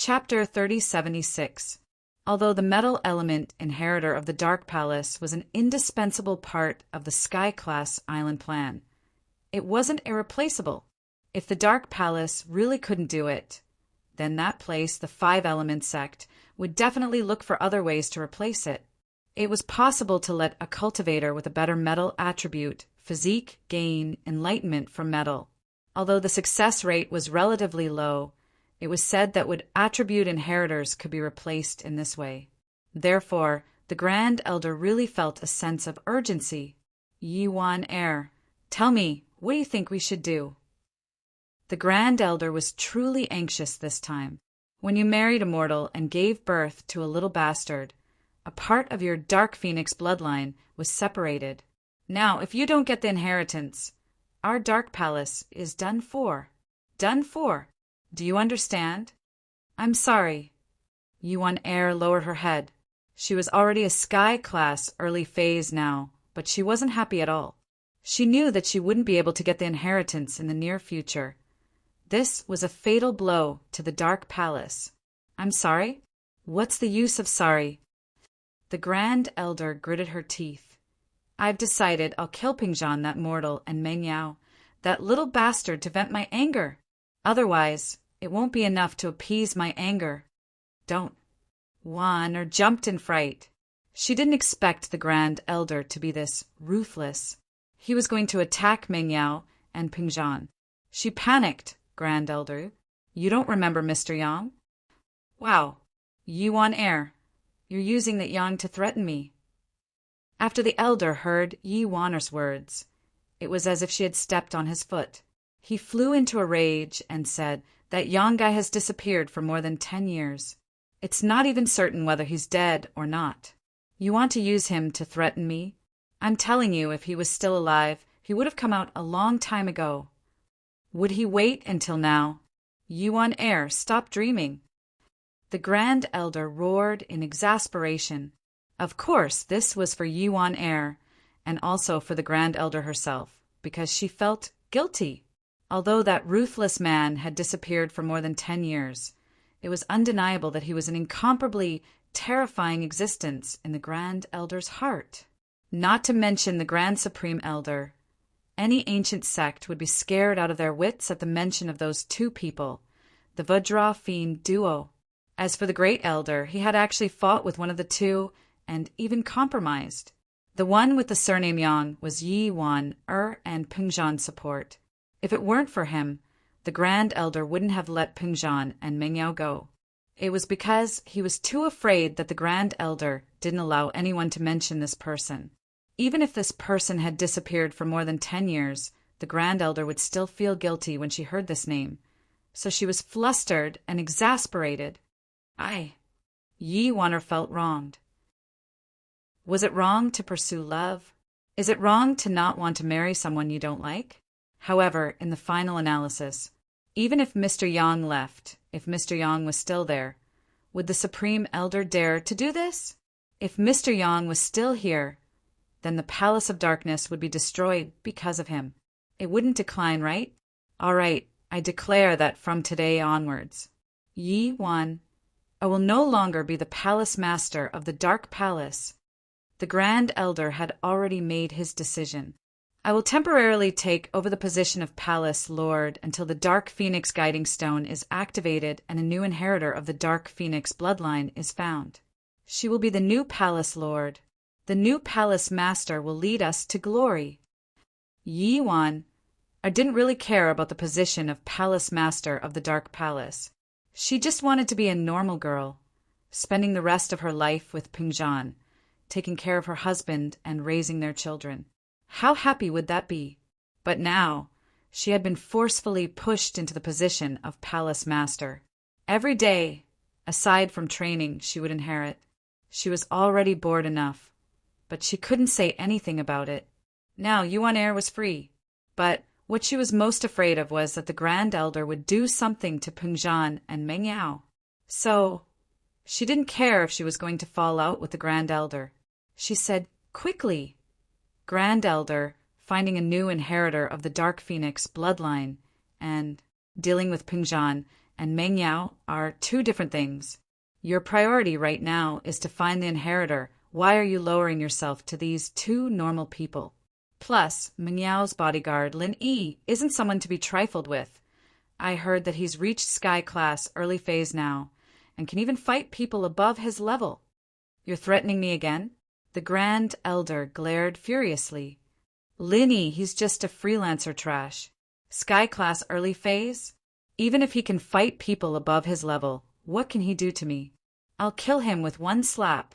Chapter 3076. Although the metal element inheritor of the Dark Palace was an indispensable part of the Sky-class island plan, it wasn't irreplaceable. If the Dark Palace really couldn't do it, then that place, the Five-Element sect, would definitely look for other ways to replace it. It was possible to let a cultivator with a better metal attribute, physique, gain enlightenment from metal. Although the success rate was relatively low, it was said that attribute inheritors could be replaced in this way. Therefore, the Grand Elder really felt a sense of urgency. Yi Wan heir, tell me, what do you think we should do? The Grand Elder was truly anxious this time. When you married a mortal and gave birth to a little bastard, a part of your Dark Phoenix bloodline was separated. Now, if you don't get the inheritance, our Dark Palace is done for. Done for. Do you understand? I'm sorry. Yuan heir lowered her head. She was already a Sky-class early phase now, but she wasn't happy at all. She knew that she wouldn't be able to get the inheritance in the near future. This was a fatal blow to the Dark Palace. I'm sorry? What's the use of sorry? The Grand Elder gritted her teeth. I've decided I'll kill Pingzhan, that mortal, and Meng Yao, that little bastard, to vent my anger. Otherwise, it won't be enough to appease my anger. Don't. Wan jumped in fright. She didn't expect the Grand Elder to be this ruthless. He was going to attack Meng Yao and Pingzhan. She panicked. Grand Elder, you don't remember Mr. Yang? Wow. Yuan heir, you're using that Yang to threaten me. After the Elder heard Yi Wan'er's words, it was as if she had stepped on his foot. He flew into a rage and said, that Yang guy has disappeared for more than 10 years. It's not even certain whether he's dead or not. You want to use him to threaten me? I'm telling you, if he was still alive, he would have come out a long time ago. Would he wait until now? Yuan heir, stop dreaming. The Grand Elder roared in exasperation. Of course, this was for Yuan heir, and also for the Grand Elder herself, because she felt guilty. Although that ruthless man had disappeared for more than 10 years, it was undeniable that he was an incomparably terrifying existence in the Grand Elder's heart. Not to mention the Grand Supreme Elder. Any ancient sect would be scared out of their wits at the mention of those two people, the Vajra fiend duo. As for the Great Elder, he had actually fought with one of the two and even compromised. The one with the surname Yang was Yi Wan and Pingzhan's support. If it weren't for him, the Grand Elder wouldn't have let Pingzhan and Meng Yao go. It was because he was too afraid that the Grand Elder didn't allow anyone to mention this person. Even if this person had disappeared for more than 10 years, the Grand Elder would still feel guilty when she heard this name. So she was flustered and exasperated. Yi Wan'er felt wronged. Was it wrong to pursue love? Is it wrong to not want to marry someone you don't like? However, in the final analysis, even if Mr. Yang left, if Mr. Yang was still there, would the Supreme Elder dare to do this? If Mr. Yang was still here, then the Palace of Darkness would be destroyed because of him. It wouldn't decline, right? All right, I declare that from today onwards, Yi Wan, I will no longer be the Palace Master of the Dark Palace. The Grand Elder had already made his decision. I will temporarily take over the position of Palace Lord until the Dark Phoenix Guiding Stone is activated and a new inheritor of the Dark Phoenix bloodline is found. She will be the new Palace Lord. The new Palace Master will lead us to glory. Yi Wan, I didn't really care about the position of Palace Master of the Dark Palace. She just wanted to be a normal girl, spending the rest of her life with Pingzhan, taking care of her husband and raising their children. How happy would that be? But now, she had been forcefully pushed into the position of Palace Master. Every day, aside from training she would inherit, she was already bored enough. But she couldn't say anything about it. Now Yuan heir was free. But what she was most afraid of was that the Grand Elder would do something to Pingzhan and Meng Yao. So, she didn't care if she was going to fall out with the Grand Elder. She said, quickly, Grand Elder, finding a new inheritor of the Dark Phoenix bloodline, and dealing with Pingzhan and Meng Yao are two different things. Your priority right now is to find the inheritor. Why are you lowering yourself to these two normal people? Plus, Meng Yao's bodyguard, Lin Yi, isn't someone to be trifled with. I heard that he's reached Sky Class early phase now, and can even fight people above his level. You're threatening me again? The Grand Elder glared furiously. Lin Yi, he's just a freelancer trash. Sky Class early phase? Even if he can fight people above his level, what can he do to me? I'll kill him with one slap.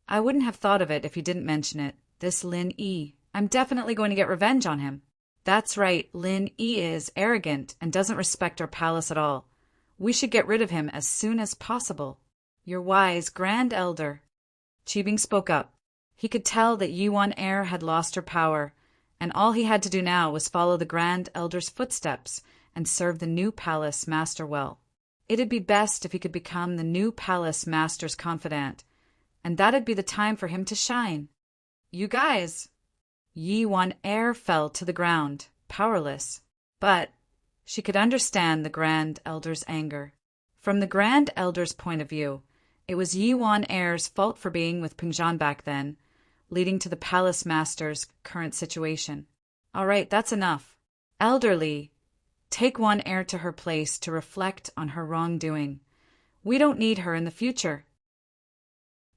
I wouldn't have thought of it if you didn't mention it. This Lin Yi. I'm definitely going to get revenge on him. That's right, Lin Yi is arrogant and doesn't respect our palace at all. We should get rid of him as soon as possible. Your wise Grand Elder. Qibing spoke up. He could tell that Yuan Heir had lost her power, and all he had to do now was follow the Grand Elder's footsteps and serve the new palace master well. It'd be best if he could become the new palace master's confidant, and that'd be the time for him to shine. You guys! Yuan Heir fell to the ground, powerless, but she could understand the Grand Elder's anger. From the Grand Elder's point of view, it was Yuan Heir's fault for being with Pingzhan back then, leading to the palace master's current situation. All right, that's enough. Elderly, take Yuan Heir to her place to reflect on her wrongdoing. We don't need her in the future.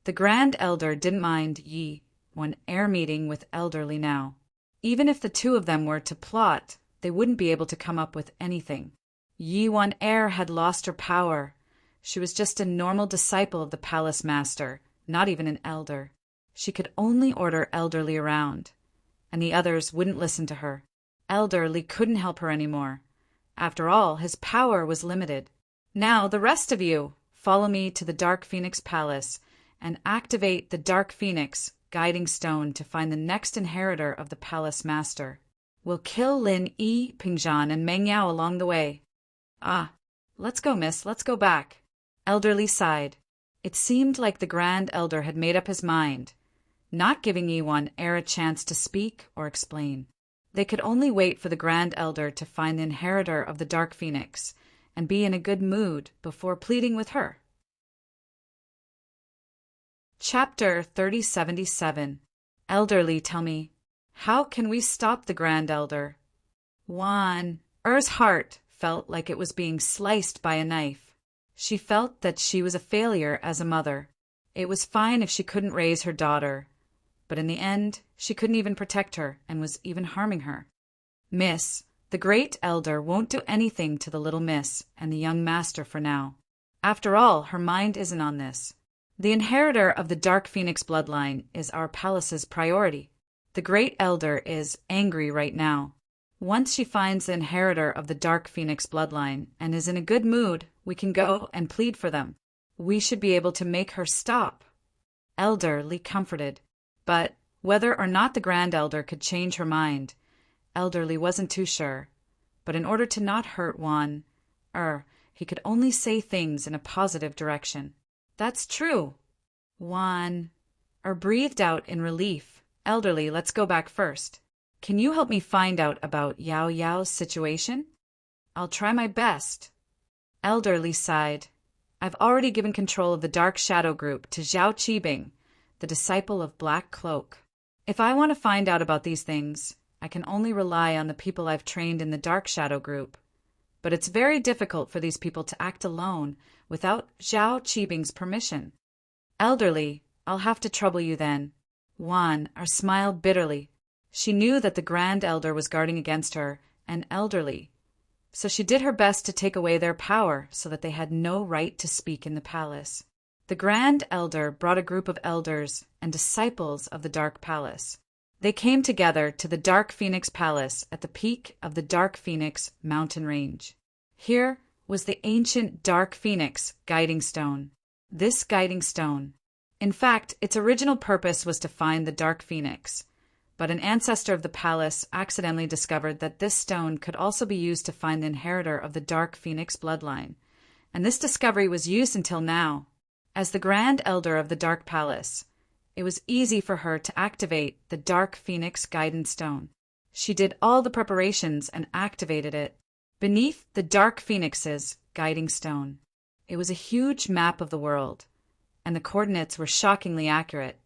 The Grand Elder didn't mind Yuan Heir meeting with Elderly now. Even if the two of them were to plot, they wouldn't be able to come up with anything. Yuan Heir had lost her power. She was just a normal disciple of the palace master, not even an elder. She could only order Elderly around, and the others wouldn't listen to her. Elderly couldn't help her anymore. After all, his power was limited. Now, the rest of you, follow me to the Dark Phoenix Palace and activate the Dark Phoenix guiding stone to find the next inheritor of the palace master. We'll kill Lin Yi, Pingzhan, and Meng Yao along the way. Ah, let's go, miss, let's go back. Elderly sighed. It seemed like the Grand Elder had made up his mind, not giving Yuan Heir a chance to speak or explain. They could only wait for the Grand Elder to find the inheritor of the Dark Phoenix and be in a good mood before pleading with her. Chapter 3077. Elderly, tell me, how can we stop the Grand Elder? Yuan Heir's heart felt like it was being sliced by a knife. She felt that she was a failure as a mother. It was fine if she couldn't raise her daughter, but in the end, she couldn't even protect her and was even harming her. Miss, the Great Elder won't do anything to the little miss and the young master for now. After all, her mind isn't on this. The inheritor of the Dark Phoenix bloodline is our palace's priority. The Great Elder is angry right now. Once she finds the inheritor of the Dark Phoenix bloodline and is in a good mood, we can go and plead for them. We should be able to make her stop. Elderly comforted. But whether or not the Grand Elder could change her mind, Elderly wasn't too sure. But in order to not hurt Yuan Heir, he could only say things in a positive direction. That's true. Yuan Heir breathed out in relief. Elderly, let's go back first. Can you help me find out about Yao Yao's situation? I'll try my best. Elderly sighed. I've already given control of the Dark Shadow Group to Zhao Qibing, the disciple of Black Cloak. If I want to find out about these things, I can only rely on the people I've trained in the Dark Shadow Group. But it's very difficult for these people to act alone without Zhao Qibing's permission. Elderly, I'll have to trouble you then. Yuan Heir smiled bitterly. She knew that the Grand Elder was guarding against her and Elderly, so she did her best to take away their power so that they had no right to speak in the palace. The Grand Elder brought a group of elders and disciples of the Dark Palace. They came together to the Dark Phoenix Palace at the peak of the Dark Phoenix mountain range. Here was the ancient Dark Phoenix guiding stone. This guiding stone, in fact, its original purpose was to find the Dark Phoenix, but an ancestor of the palace accidentally discovered that this stone could also be used to find the inheritor of the Dark Phoenix bloodline, and this discovery was used until now. As the Grand Elder of the Dark Palace, it was easy for her to activate the Dark Phoenix Guidance Stone. She did all the preparations and activated it. Beneath the Dark Phoenixes guiding stone. It was a huge map of the world, and the coordinates were shockingly accurate.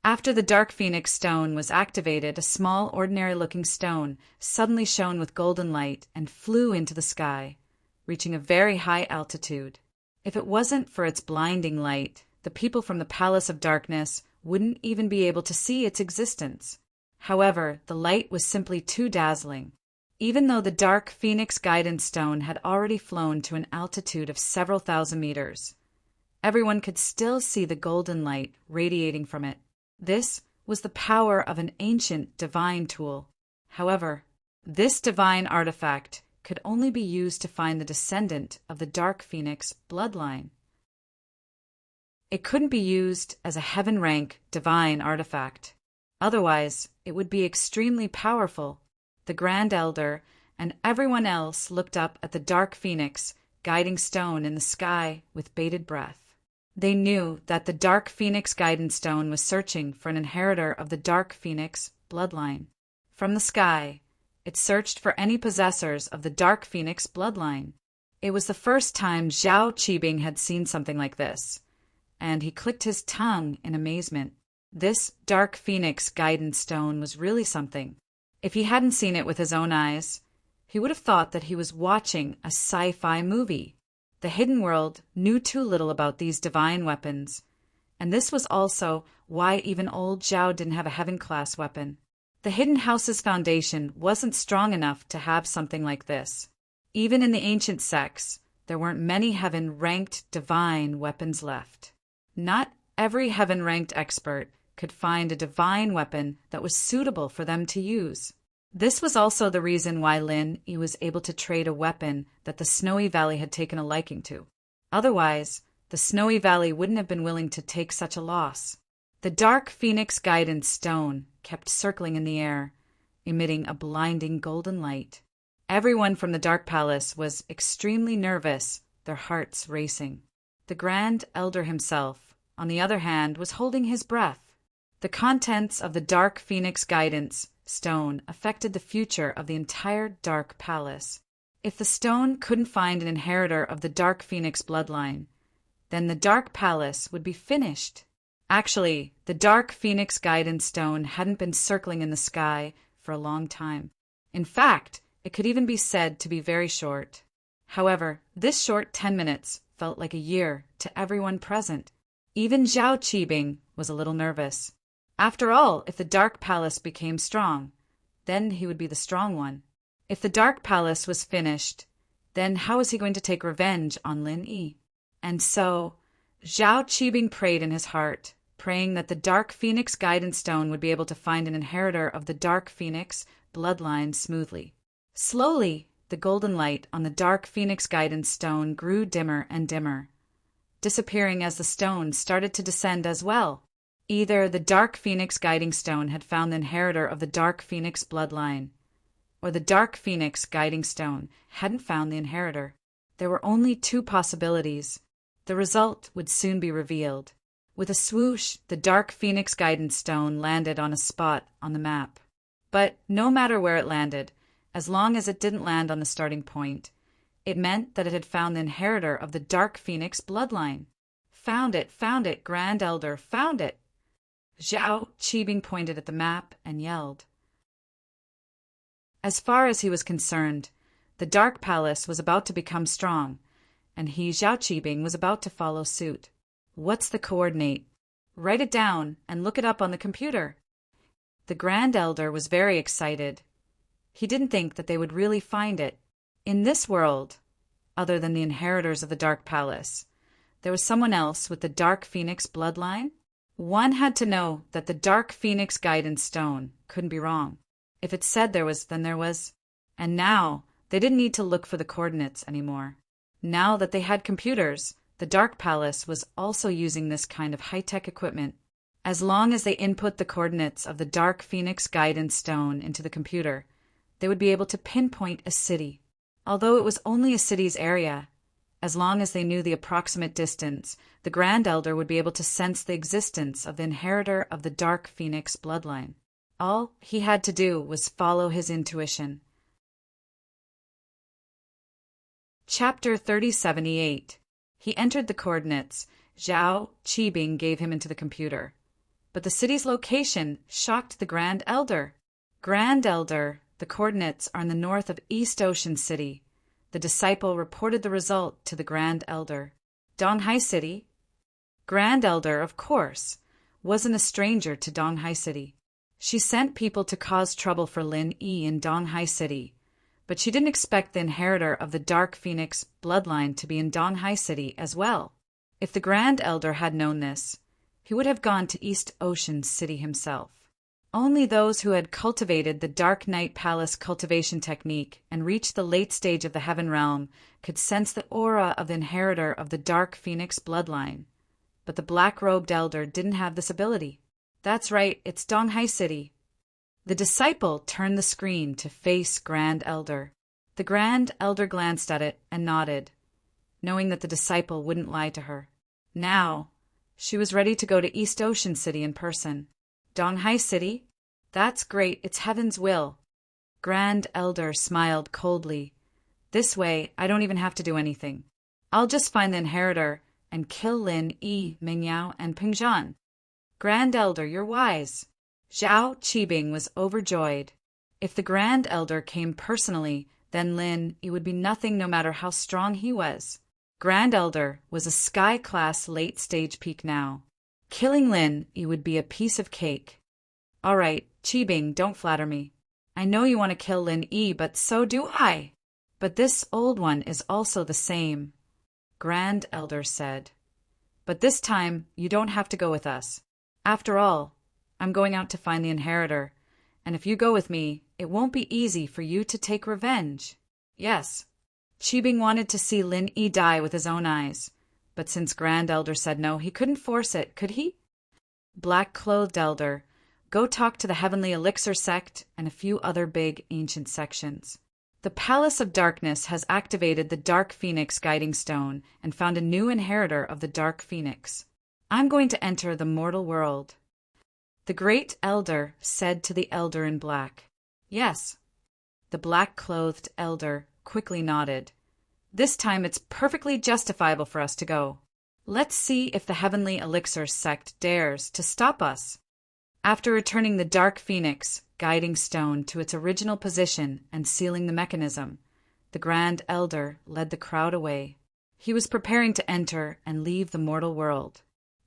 After the Dark Phoenix stone was activated, a small, ordinary-looking stone suddenly shone with golden light and flew into the sky, reaching a very high altitude. If it wasn't for its blinding light, the people from the Palace of Darkness wouldn't even be able to see its existence. However, the light was simply too dazzling. Even though the Dark Phoenix guidance stone had already flown to an altitude of several thousand meters, everyone could still see the golden light radiating from it. This was the power of an ancient divine tool. However, this divine artifact could only be used to find the descendant of the Dark Phoenix bloodline. It couldn't be used as a heaven-rank divine artifact. Otherwise, it would be extremely powerful. The Grand Elder and everyone else looked up at the Dark Phoenix guiding stone in the sky with bated breath. They knew that the Dark Phoenix guidance stone was searching for an inheritor of the Dark Phoenix bloodline. From the sky, it searched for any possessors of the Dark Phoenix bloodline. It was the first time Zhao Qibing had seen something like this, and he clicked his tongue in amazement. This Dark Phoenix guidance stone was really something. If he hadn't seen it with his own eyes, he would have thought that he was watching a sci-fi movie. The Hidden World knew too little about these divine weapons, and this was also why even old Zhao didn't have a heaven-class weapon. The Hidden House's foundation wasn't strong enough to have something like this. Even in the ancient sects, there weren't many heaven-ranked divine weapons left. Not every heaven-ranked expert could find a divine weapon that was suitable for them to use. This was also the reason why Lin Yi was able to trade a weapon that the Snowy Valley had taken a liking to. Otherwise, the Snowy Valley wouldn't have been willing to take such a loss. The Dark Phoenix guidance stone kept circling in the air, emitting a blinding golden light. Everyone from the Dark Palace was extremely nervous, their hearts racing. The Grand Elder himself, on the other hand, was holding his breath. The contents of the Dark Phoenix guidance stone affected the future of the entire Dark Palace. If the stone couldn't find an inheritor of the Dark Phoenix bloodline, then the Dark Palace would be finished. Actually, the Dark Phoenix guidance stone hadn't been circling in the sky for a long time. In fact, it could even be said to be very short. However, this short 10 minutes felt like a year to everyone present. Even Zhao Qibing was a little nervous. After all, if the Dark Palace became strong, then he would be the strong one. If the Dark Palace was finished, then how was he going to take revenge on Lin Yi? And so, Zhao Qibing prayed in his heart, praying that the Dark Phoenix guidance stone would be able to find an inheritor of the Dark Phoenix bloodline smoothly. Slowly, the golden light on the Dark Phoenix guidance stone grew dimmer and dimmer, disappearing as the stone started to descend as well. Either the Dark Phoenix guiding stone had found the inheritor of the Dark Phoenix bloodline, or the Dark Phoenix guiding stone hadn't found the inheritor. There were only two possibilities. The result would soon be revealed. With a swoosh, the Dark Phoenix guidance stone landed on a spot on the map. But no matter where it landed, as long as it didn't land on the starting point, it meant that it had found the inheritor of the Dark Phoenix bloodline. Found it, Grand Elder, found it! Zhao Qibing pointed at the map and yelled. As far as he was concerned, the Dark Palace was about to become strong, and he, Zhao Qibing, was about to follow suit. What's the coordinate? Write it down and look it up on the computer. The Grand Elder was very excited. He didn't think that they would really find it. In this world, other than the inheritors of the Dark Palace, there was someone else with the Dark Phoenix bloodline. One had to know that the Dark Phoenix guidance stone couldn't be wrong. If it said there was, then there was. And now, they didn't need to look for the coordinates anymore. Now that they had computers, the Dark Palace was also using this kind of high-tech equipment. As long as they input the coordinates of the Dark Phoenix guidance stone into the computer, they would be able to pinpoint a city. Although it was only a city's area, as long as they knew the approximate distance, the Grand Elder would be able to sense the existence of the inheritor of the Dark Phoenix bloodline. All he had to do was follow his intuition. Chapter 3078. He entered the coordinates Zhao Qibing gave him into the computer. But the city's location shocked the Grand Elder. Grand Elder, the coordinates are in the north of East Ocean City. The disciple reported the result to the Grand Elder. Donghai City? Grand Elder, of course, wasn't a stranger to Donghai City. She sent people to cause trouble for Lin Yi in Donghai City, but she didn't expect the inheritor of the Dark Phoenix bloodline to be in Donghai City as well. If the Grand Elder had known this, he would have gone to East Ocean City himself. Only those who had cultivated the Dark Night Palace cultivation technique and reached the late stage of the Heaven Realm could sense the aura of the inheritor of the Dark Phoenix bloodline. But the black-robed elder didn't have this ability. That's right, it's Donghai City. The disciple turned the screen to face Grand Elder. The Grand Elder glanced at it and nodded, knowing that the disciple wouldn't lie to her. Now, she was ready to go to East Ocean City in person. Donghai City? That's great, it's heaven's will. Grand Elder smiled coldly. This way, I don't even have to do anything. I'll just find the inheritor and kill Lin Yi, Mingyao, and Pingzhan. Grand Elder, you're wise. Zhao Qibing was overjoyed. If the Grand Elder came personally, then Lin Yi would be nothing no matter how strong he was. Grand Elder was a sky-class late-stage peak now. Killing Lin Yi would be a piece of cake. All right, Qibing, don't flatter me. I know you want to kill Lin Yi, but so do I. But this old one is also the same, Grand Elder said. But this time, you don't have to go with us. After all, I'm going out to find the inheritor, and if you go with me, it won't be easy for you to take revenge. Yes. Qibing wanted to see Lin Yi die with his own eyes, but since Grand Elder said no, he couldn't force it, could he? Black-clothed Elder, go talk to the Heavenly Elixir sect and a few other big ancient sections. The Palace of Darkness has activated the Dark Phoenix Guiding Stone and found a new inheritor of the Dark Phoenix. I'm going to enter the mortal world. The Great Elder said to the Elder in black. Yes. The black-clothed Elder quickly nodded. This time it's perfectly justifiable for us to go. Let's see if the Heavenly Elixir sect dares to stop us. After returning the Dark Phoenix Guiding Stone to its original position and sealing the mechanism, the Grand Elder led the crowd away. He was preparing to enter and leave the mortal world.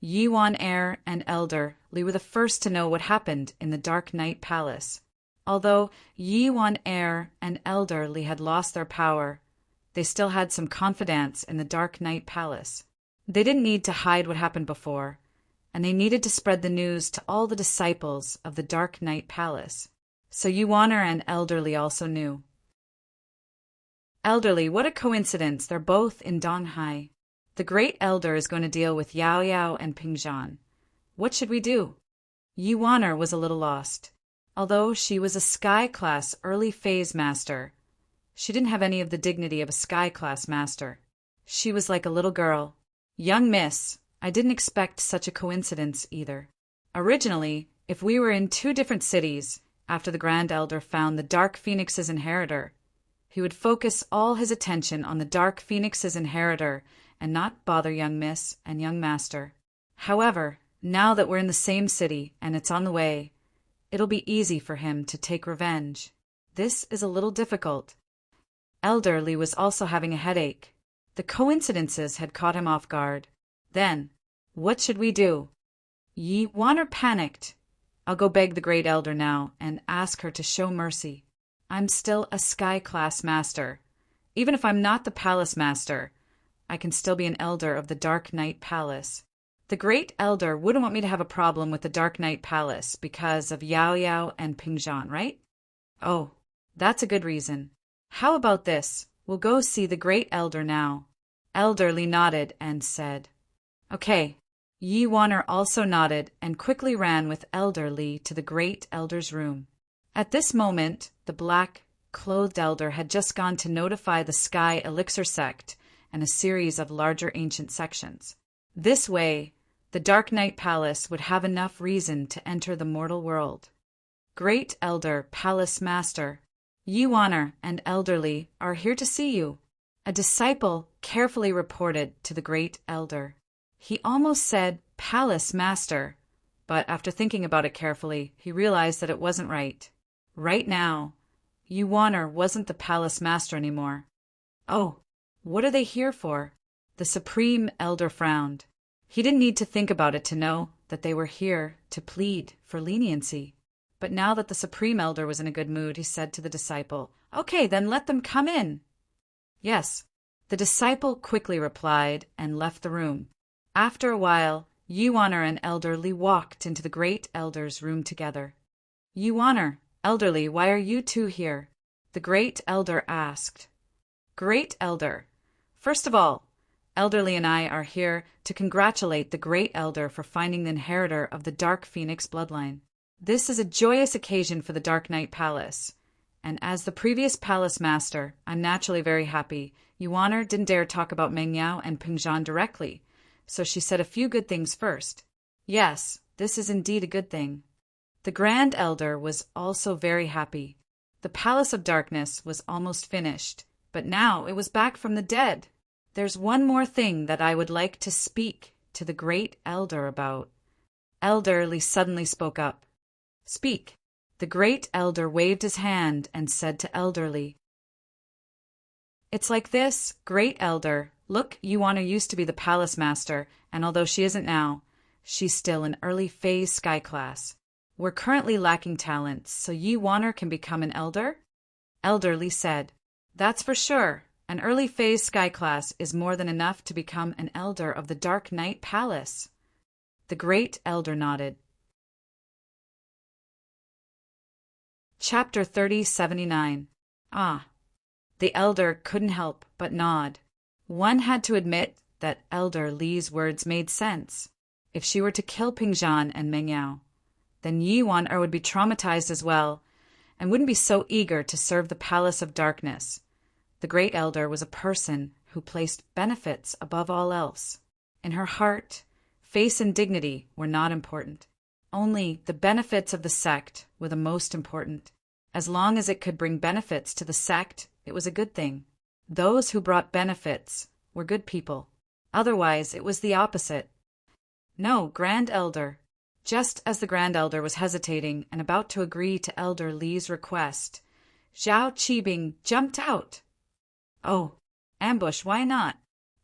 Yuan Heir and Elder Li were the first to know what happened in the Dark Night Palace. Although Yuan Heir and Elder Li had lost their power, they still had some confidence in the Dark Night Palace. They didn't need to hide what happened before, and they needed to spread the news to all the disciples of the Dark Night Palace. So Yuan Heir and Elder Li also knew. Elder Li, what a coincidence, they're both in Donghai. The Great Elder is going to deal with Yao Yao and Pingzhan. What should we do? Yuan Heir was a little lost. Although she was a Sky-class early phase master, she didn't have any of the dignity of a Sky-class master. She was like a little girl. Young miss, I didn't expect such a coincidence either. Originally, if we were in two different cities, after the Grand Elder found the Dark Phoenix's inheritor, he would focus all his attention on the Dark Phoenix's inheritor and not bother young miss and young master. However, now that we're in the same city and it's on the way, it'll be easy for him to take revenge. This is a little difficult. Elder Li was also having a headache. The coincidences had caught him off guard. Then, what should we do? Yuan Heir panicked. I'll go beg the Great Elder now and ask her to show mercy. I'm still a Sky-class master. Even if I'm not the Palace Master, I can still be an Elder of the Dark Night Palace. The Great Elder wouldn't want me to have a problem with the Dark Night Palace because of Yao Yao and Pingzhan, right? Oh, that's a good reason. How about this? We'll go see the Great Elder now. Elder Li nodded and said, Okay. Yuan Heir also nodded and quickly ran with Elder Li to the Great Elder's room. At this moment, the black-clothed Elder had just gone to notify the Sky Elixir sect and a series of larger ancient sections. This way, the Dark Night Palace would have enough reason to enter the mortal world. Great Elder, Palace Master, Yuan Heir and Elder Li are here to see you. A disciple carefully reported to the great elder. He almost said palace master, but after thinking about it carefully, he realized that it wasn't right. Right now, Yuwaner wasn't the palace master anymore. Oh, what are they here for? The supreme elder frowned. He didn't need to think about it to know that they were here to plead for leniency. But now that the supreme elder was in a good mood, he said to the disciple, "Okay, then let them come in." Yes, the disciple quickly replied and left the room. After a while, Yuwaner and Elderly walked into the great elder's room together. "Yuwaner, Elderly, why are you two here?" the great elder asked. "Great elder, first of all, Elderly and I are here to congratulate the great elder for finding the inheritor of the Dark Phoenix bloodline. This is a joyous occasion for the Dark Knight Palace, and as the previous palace master, I'm naturally very happy. Yuwaner didn't dare talk about Meng Yao and Ping Zhan directly, so she said a few good things first. Yes, this is indeed a good thing." The Grand Elder was also very happy. The Palace of Darkness was almost finished, but now it was back from the dead. "There's one more thing that I would like to speak to the Great Elder about." Elderly suddenly spoke up. "Speak." The Great Elder waved his hand and said to Elderly, "It's like this, Great Elder. Look, Yuwaner used to be the Palace Master, and although she isn't now, she's still an early phase sky class. We're currently lacking talents, so Yuwaner can become an elder?" Elderly said, "That's for sure. An early phase sky class is more than enough to become an elder of the Dark Knight Palace." The Great Elder nodded. Chapter 3079. Ah. The elder couldn't help but nod. One had to admit that Elder Li's words made sense. If she were to kill Ping Zhan and Meng Yao, then Yuwaner would be traumatized as well, and wouldn't be so eager to serve the Palace of Darkness. The Great Elder was a person who placed benefits above all else. In her heart, face and dignity were not important. Only the benefits of the sect were the most important. As long as it could bring benefits to the sect, it was a good thing. Those who brought benefits were good people. Otherwise, it was the opposite. "No, Grand Elder." Just as the Grand Elder was hesitating and about to agree to Elder Li's request, Zhao Qibing jumped out. "Oh, ambush, why not?"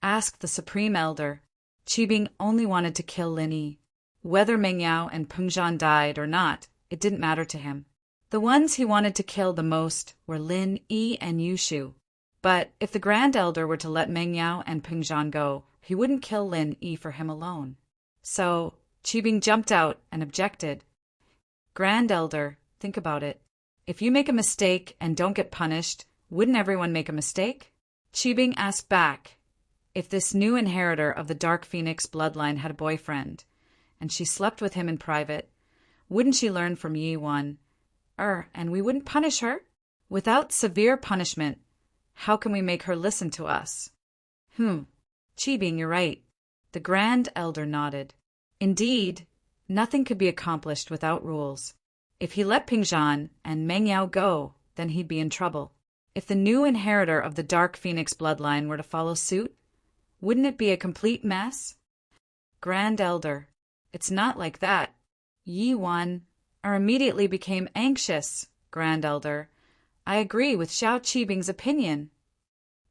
asked the Supreme Elder. Qibing only wanted to kill Lin Yi. Whether Meng Yao and Peng Zhan died or not, it didn't matter to him. The ones he wanted to kill the most were Lin Yi and Yushu. But if the Grand Elder were to let Meng Yao and Peng Zhan go, he wouldn't kill Lin Yi for him alone. So Qibing jumped out and objected. "Grand Elder, think about it. If you make a mistake and don't get punished, wouldn't everyone make a mistake?" Qibing asked back if this new inheritor of the Dark Phoenix bloodline had a boyfriend, and she slept with him in private, wouldn't she learn from Yi Wan? And we wouldn't punish her? Without severe punishment, how can we make her listen to us? Qibing, you're right. The Grand Elder nodded. Indeed, nothing could be accomplished without rules. If he let Ping Zhan and Meng Yao go, then he'd be in trouble. If the new inheritor of the Dark Phoenix bloodline were to follow suit, wouldn't it be a complete mess? Grand Elder, it's not like that. Yi Wan immediately became anxious. Grand Elder, I agree with Zhao Qibing's opinion.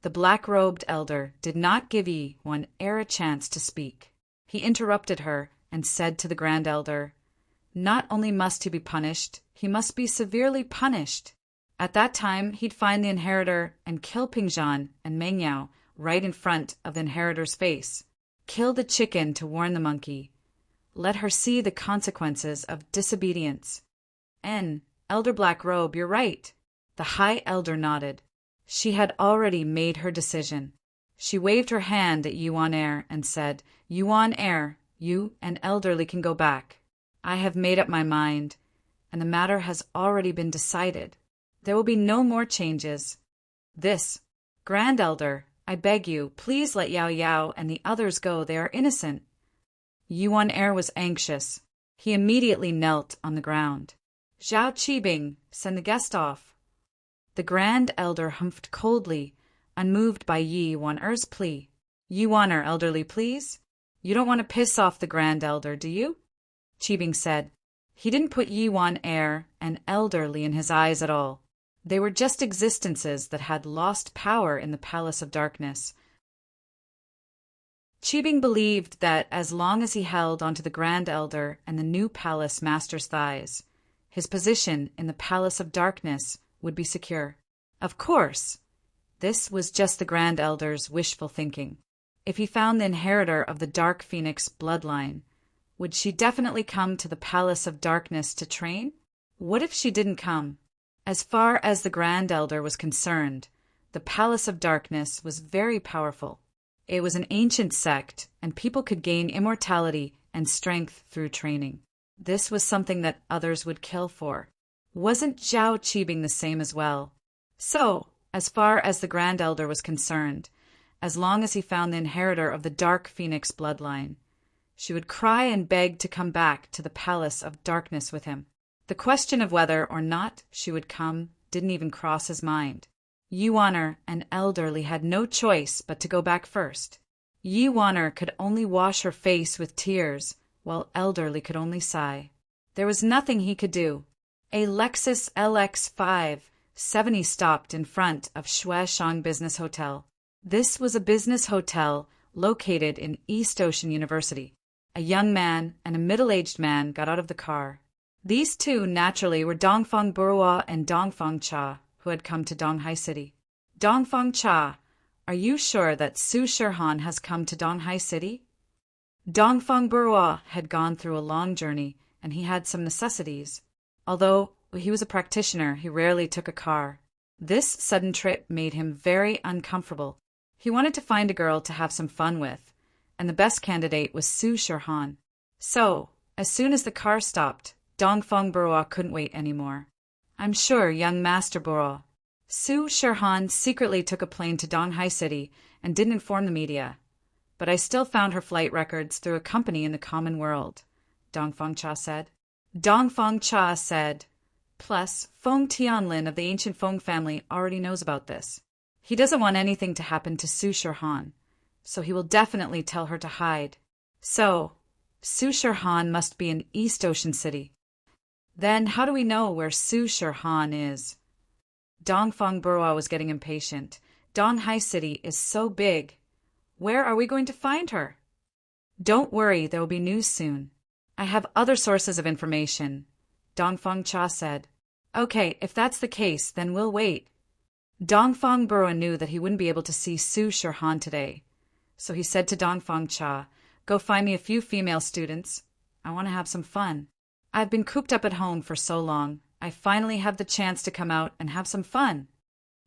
The black-robed elder did not give Yi Wan a chance to speak. He interrupted her and said to the Grand Elder, "Not only must he be punished, he must be severely punished. At that time, he'd find the inheritor and kill Ping Zhan and Meng Yao right in front of the inheritor's face. Kill the chicken to warn the monkey. Let her see the consequences of disobedience." Elder Black Robe, you're right. The High Elder nodded. She had already made her decision. She waved her hand at Yuan Air and said, "Yuan Air, you and Elderly can go back. I have made up my mind, and the matter has already been decided. There will be no more changes. Grand Elder, I beg you, please let Yao Yao and the others go. They are innocent." Yuan Air was anxious. He immediately knelt on the ground. "Zhao Qibing, send the guest off." The Grand Elder humphed coldly, unmoved by Yi Wan-er's plea. Yi Wan-er, elderly, please? You don't want to piss off the Grand Elder, do you? Qibing said. He didn't put Yi Wan-er and elderly in his eyes at all. They were just existences that had lost power in the Palace of Darkness. Qibing believed that as long as he held onto the Grand Elder and the new palace master's thighs, his position in the Palace of Darkness would be secure. Of course, this was just the Grand Elder's wishful thinking. If he found the inheritor of the Dark Phoenix bloodline, would she definitely come to the Palace of Darkness to train? What if she didn't come? As far as the Grand Elder was concerned, the Palace of Darkness was very powerful. It was an ancient sect, and people could gain immortality and strength through training. This was something that others would kill for. Wasn't Zhao Qibing the same as well? So, as far as the Grand Elder was concerned, as long as he found the inheritor of the Dark Phoenix bloodline, she would cry and beg to come back to the Palace of Darkness with him. The question of whether or not she would come didn't even cross his mind. Yi Wan-er and elderly had no choice but to go back first. Yi Wan-er could only wash her face with tears, while elderly could only sigh. There was nothing he could do. A Lexus LX570 stopped in front of Shueshang Business Hotel. This was a business hotel located in East Ocean University. A young man and a middle-aged man got out of the car. These two, naturally, were Dongfang Burua and Dongfang Cha, who had come to Donghai City. Dongfang Cha, are you sure that Su Shirhan has come to Donghai City? Dongfang Burua had gone through a long journey, and he had some necessities. Although he was a practitioner, he rarely took a car. This sudden trip made him very uncomfortable. He wanted to find a girl to have some fun with, and the best candidate was Su Shirhan. So, as soon as the car stopped, Dongfang Burua couldn't wait anymore. I'm sure, young Master Burua. Su Shirhan secretly took a plane to Donghai City and didn't inform the media. But I still found her flight records through a company in the common world, Dongfang Cha said. Dongfang Cha said, plus, Feng Tianlin of the ancient Feng family already knows about this. He doesn't want anything to happen to Su Shirhan, so he will definitely tell her to hide. So, Su Shirhan must be in East Ocean City. Then how do we know where Su Shirhan is? Dongfang Burua was getting impatient. Donghai City is so big. Where are we going to find her? Don't worry, there will be news soon. I have other sources of information, Dongfang Cha said. Okay, if that's the case, then we'll wait. Dongfang Burua knew that he wouldn't be able to see Su Shirhan today, so he said to Dongfang Cha, go find me a few female students. I want to have some fun. I've been cooped up at home for so long. I finally have the chance to come out and have some fun.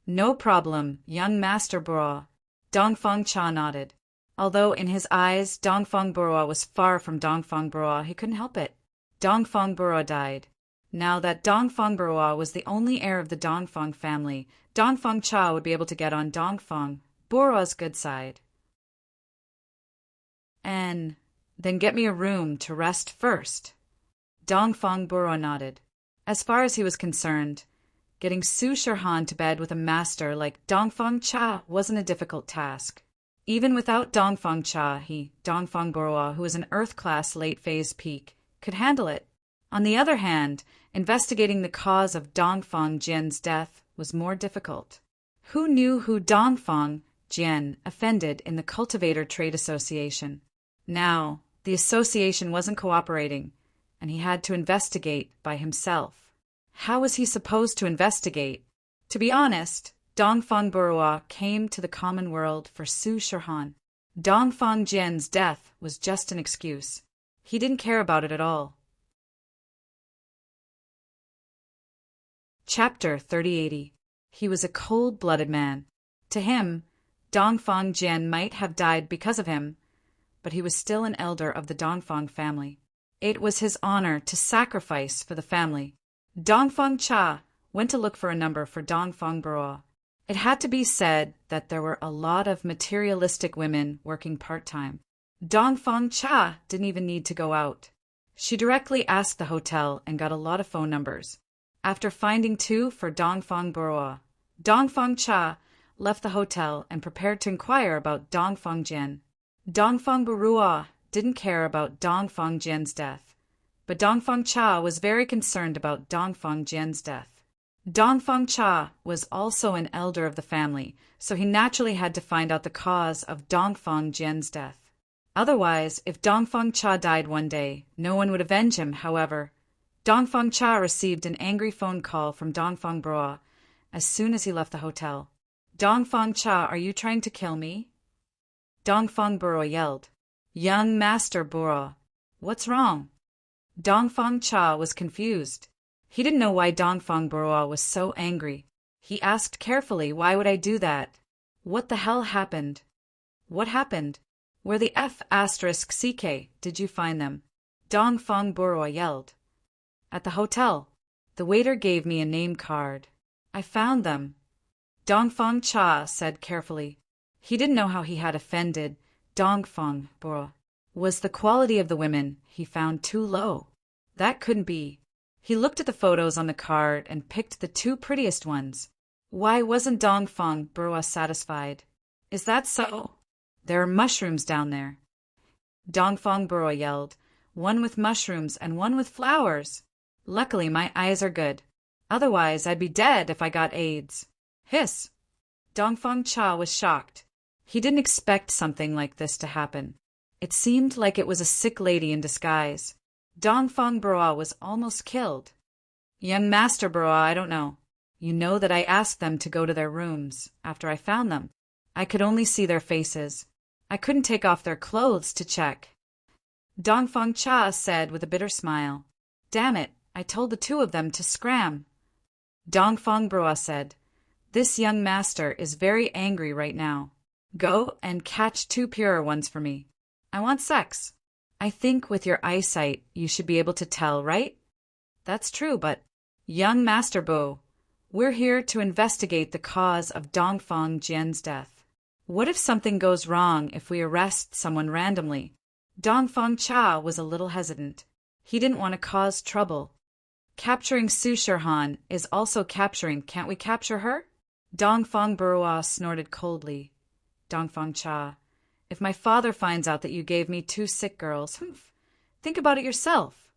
No problem, young Master Burua. Dongfang Cha nodded. Although in his eyes Dongfang Burua was far from Dongfang Burua, he couldn't help it. Dongfang Burua died. Now that Dongfang Burua was the only heir of the Dongfang family, Dongfang Cha would be able to get on Dongfang Burua's good side. And then get me a room to rest first. Dongfang Burua nodded. As far as he was concerned, getting Su Shirhan to bed with a master like Dongfang Cha wasn't a difficult task. Even without Dongfang Cha, Dongfang Burua, who was an Earth-class late-phase peak, could handle it. On the other hand, investigating the cause of Dongfang Jian's death was more difficult. Who knew who Dongfang Jian offended in the Cultivator Trade Association? Now, the association wasn't cooperating, and he had to investigate by himself. How was he supposed to investigate? To be honest, Dongfang Burua came to the common world for Su Shirhan. Dongfang Jian's death was just an excuse. He didn't care about it at all. Chapter 3080. He was a cold-blooded man. To him, Dongfang Jian might have died because of him, but he was still an elder of the Dongfang family. It was his honor to sacrifice for the family. Dongfang Cha went to look for a number for Dongfang Burua. It had to be said that there were a lot of materialistic women working part-time. Dongfang Cha didn't even need to go out. She directly asked the hotel and got a lot of phone numbers. After finding two for Dongfang Burua, Dongfang Cha left the hotel and prepared to inquire about Dongfang Jian. Dongfang Burua didn't care about Dongfang Jian's death, but Dongfang Cha was very concerned about Dongfang Jian's death. Dongfang Cha was also an elder of the family, so he naturally had to find out the cause of Dongfang Jian's death. Otherwise, if Dongfang Cha died one day, no one would avenge him. However, Dongfang Cha received an angry phone call from Dongfang Burua as soon as he left the hotel. Dongfang Cha, are you trying to kill me? Dongfang Burua yelled. Young Master Burua, what's wrong? Dongfang Cha was confused. He didn't know why Dongfang Burua was so angry. He asked carefully, why would I do that? What the hell happened? What happened? Where the F***CK did you find them? Dongfang Burua yelled. At the hotel. The waiter gave me a name card. I found them. Dongfang Cha said carefully. He didn't know how he had offended Dongfang Burua. Was the quality of the women he found too low? That couldn't be. He looked at the photos on the card and picked the two prettiest ones. Why wasn't Dongfang Burua satisfied? Is that so? There are mushrooms down there. Dongfang Burua yelled. One with mushrooms and one with flowers. Luckily my eyes are good. Otherwise I'd be dead if I got AIDS. Hiss. Dongfang Cha was shocked. He didn't expect something like this to happen. It seemed like it was a sick lady in disguise. Dongfang Burua was almost killed. Young Master Burua, I don't know. You know that I asked them to go to their rooms after I found them. I could only see their faces. I couldn't take off their clothes to check. Dongfang Cha said with a bitter smile. Damn it, I told the two of them to scram. Dongfang Burua said, This young master is very angry right now. Go and catch two purer ones for me. I want sex. I think with your eyesight you should be able to tell, right? That's true, but young Master Bu, we're here to investigate the cause of Dongfang Jian's death. What if something goes wrong if we arrest someone randomly? Dongfang Cha was a little hesitant. He didn't want to cause trouble. Capturing Su Shirhan is also capturing. Can't we capture her? Dongfang Burua snorted coldly. Dongfang Cha, if my father finds out that you gave me two sick girls, think about it yourself.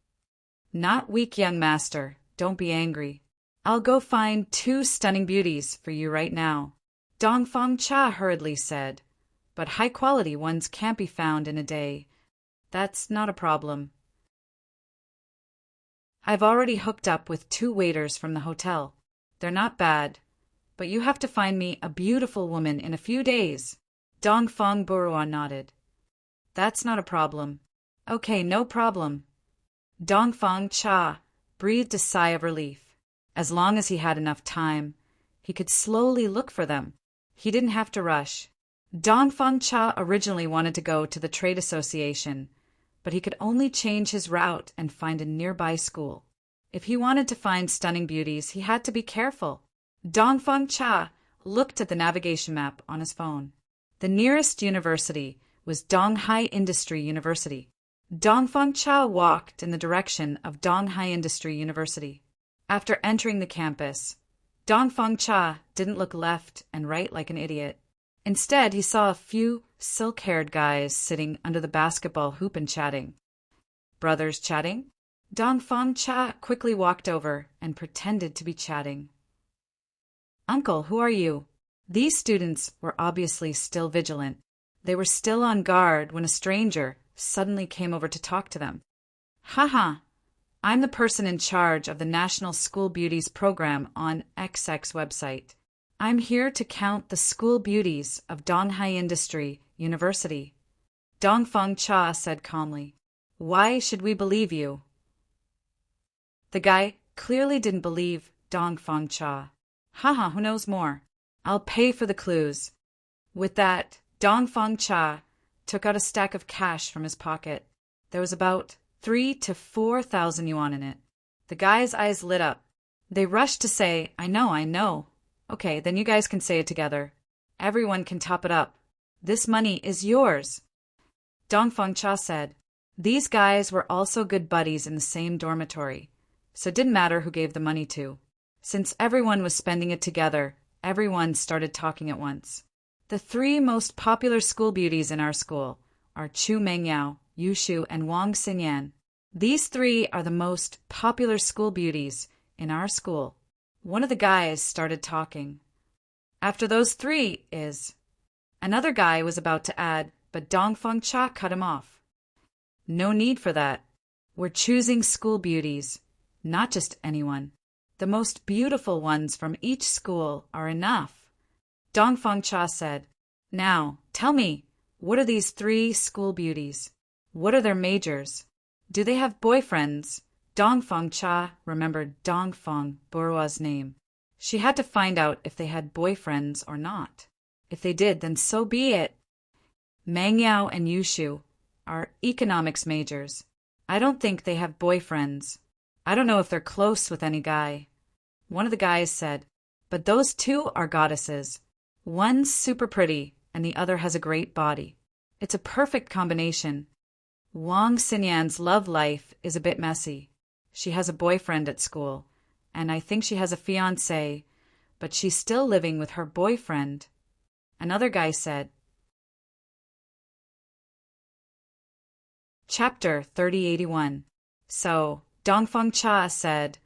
Not weak, young master. Don't be angry. I'll go find two stunning beauties for you right now. Dongfang Cha hurriedly said, but high-quality ones can't be found in a day. That's not a problem. I've already hooked up with two waiters from the hotel. They're not bad, but you have to find me a beautiful woman in a few days. Dongfang Burua nodded. That's not a problem. Okay, no problem. Dongfang Cha breathed a sigh of relief. As long as he had enough time, he could slowly look for them. He didn't have to rush. Dongfang Cha originally wanted to go to the trade association, but he could only change his route and find a nearby school. If he wanted to find stunning beauties, he had to be careful. Dongfang Cha looked at the navigation map on his phone. The nearest university was Donghai Industry University. Dongfang Cha walked in the direction of Donghai Industry University. After entering the campus, Dongfang Cha didn't look left and right like an idiot. Instead, he saw a few silk-haired guys sitting under the basketball hoop and chatting. Brothers chatting? Dongfang Cha quickly walked over and pretended to be chatting. Uncle, who are you? These students were obviously still vigilant. They were still on guard when a stranger suddenly came over to talk to them. Haha, I'm the person in charge of the National School Beauties program on XX website. I'm here to count the school beauties of Donghai Industry University. Dongfang Cha said calmly. Why should we believe you? The guy clearly didn't believe Dongfang Cha. Haha, who knows more? I'll pay for the clues. With that, Dongfang Cha took out a stack of cash from his pocket. There was about 3,000 to 4,000 yuan in it. The guy's eyes lit up. They rushed to say, I know. Okay, then you guys can say it together. Everyone can top it up. This money is yours. Dongfang Cha said. These guys were also good buddies in the same dormitory, so it didn't matter who gave the money to. Since everyone was spending it together, Everyone started talking at once. The three most popular school beauties in our school are Chu Mengyao, Yu Shu, and Wang Xinyan. These three are the most popular school beauties in our school. One of the guys started talking. After those three is... Another guy was about to add, but Dongfeng Cha cut him off. No need for that. We're choosing school beauties, not just anyone. The most beautiful ones from each school are enough. Dongfeng Cha said, "Now, tell me, what are these three school beauties? What are their majors? Do they have boyfriends?" Dongfeng Cha remembered Dongfeng Borua's name. She had to find out if they had boyfriends or not. If they did, then so be it. Mengyao and Yushu are economics majors. I don't think they have boyfriends. I don't know if they're close with any guy. One of the guys said, "But those two are goddesses. One's super pretty and the other has a great body. It's a perfect combination." Wang Xinyan's love life is a bit messy. She has a boyfriend at school, and I think she has a fiancé, but she's still living with her boyfriend. Another guy said. Chapter 3081. So, Dongfeng Cha said,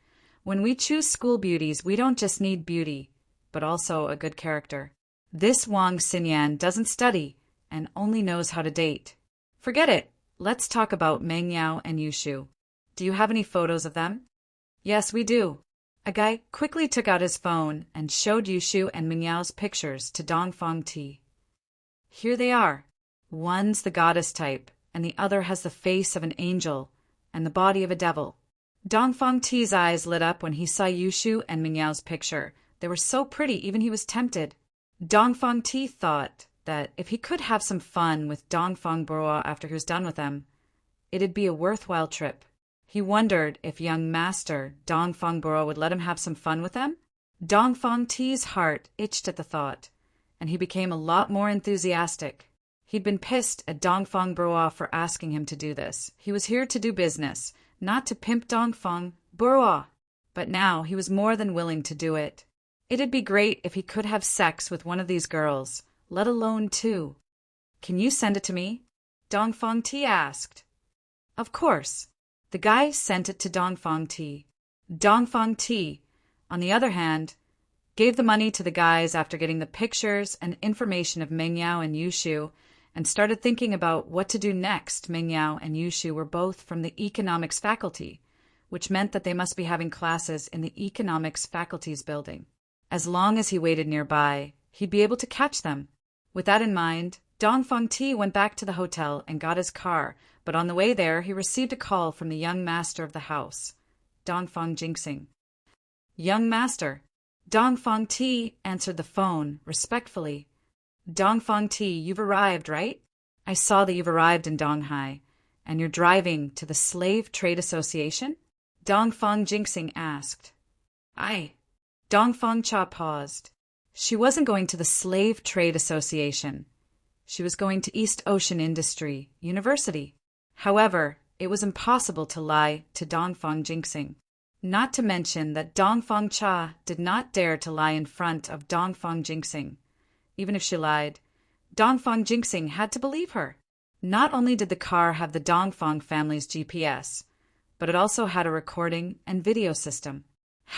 "When we choose school beauties, we don't just need beauty, but also a good character. This Wang Xinyan doesn't study and only knows how to date. Forget it. Let's talk about Mengyao and Yushu. Do you have any photos of them?" "Yes, we do." A guy quickly took out his phone and showed Yushu and Mingyao's pictures to Dongfeng Ti. "Here they are. One's the goddess type, and the other has the face of an angel and the body of a devil." Dongfeng Ti's eyes lit up when he saw Yushu and Mingyao's picture. They were so pretty, even he was tempted. Dongfeng Ti thought that if he could have some fun with Dongfeng Borua after he was done with them, it'd be a worthwhile trip. He wondered if young master Dongfeng Borua would let him have some fun with them. Dongfeng Ti's heart itched at the thought, and he became a lot more enthusiastic. He'd been pissed at Dongfeng Borua for asking him to do this. He was here to do business, not to pimp Dongfeng Borua. But now he was more than willing to do it. It'd be great if he could have sex with one of these girls, let alone two. "Can you send it to me?" Dongfeng Ti asked. Of course. The guy sent it to Dongfeng Ti. Dongfeng Ti, on the other hand, gave the money to the guys after getting the pictures and information of Mengyao and Yushu and started thinking about what to do next. Mengyao and Yushu were both from the economics faculty, which meant that they must be having classes in the economics faculty's building. As long as he waited nearby, he'd be able to catch them. With that in mind, Dongfeng Ti went back to the hotel and got his car, but on the way there he received a call from the young master of the house, Dongfeng Jinxing. "Young master." Dongfeng Ti answered the phone respectfully. "Dongfeng Ti, you've arrived, right? I saw that you've arrived in Donghai, and you're driving to the Slave Trade Association?" Dongfeng Jinxing asked. "Aye." Dongfeng Cha paused. She wasn't going to the Slave Trade Association. She was going to East Ocean Industry University. However, it was impossible to lie to Dongfeng Jinxing. Not to mention that Dongfeng Cha did not dare to lie in front of Dongfeng Jinxing. Even if she lied, Dongfeng Jinxing had to believe her. Not only did the car have the Dongfeng family's GPS, but it also had a recording and video system.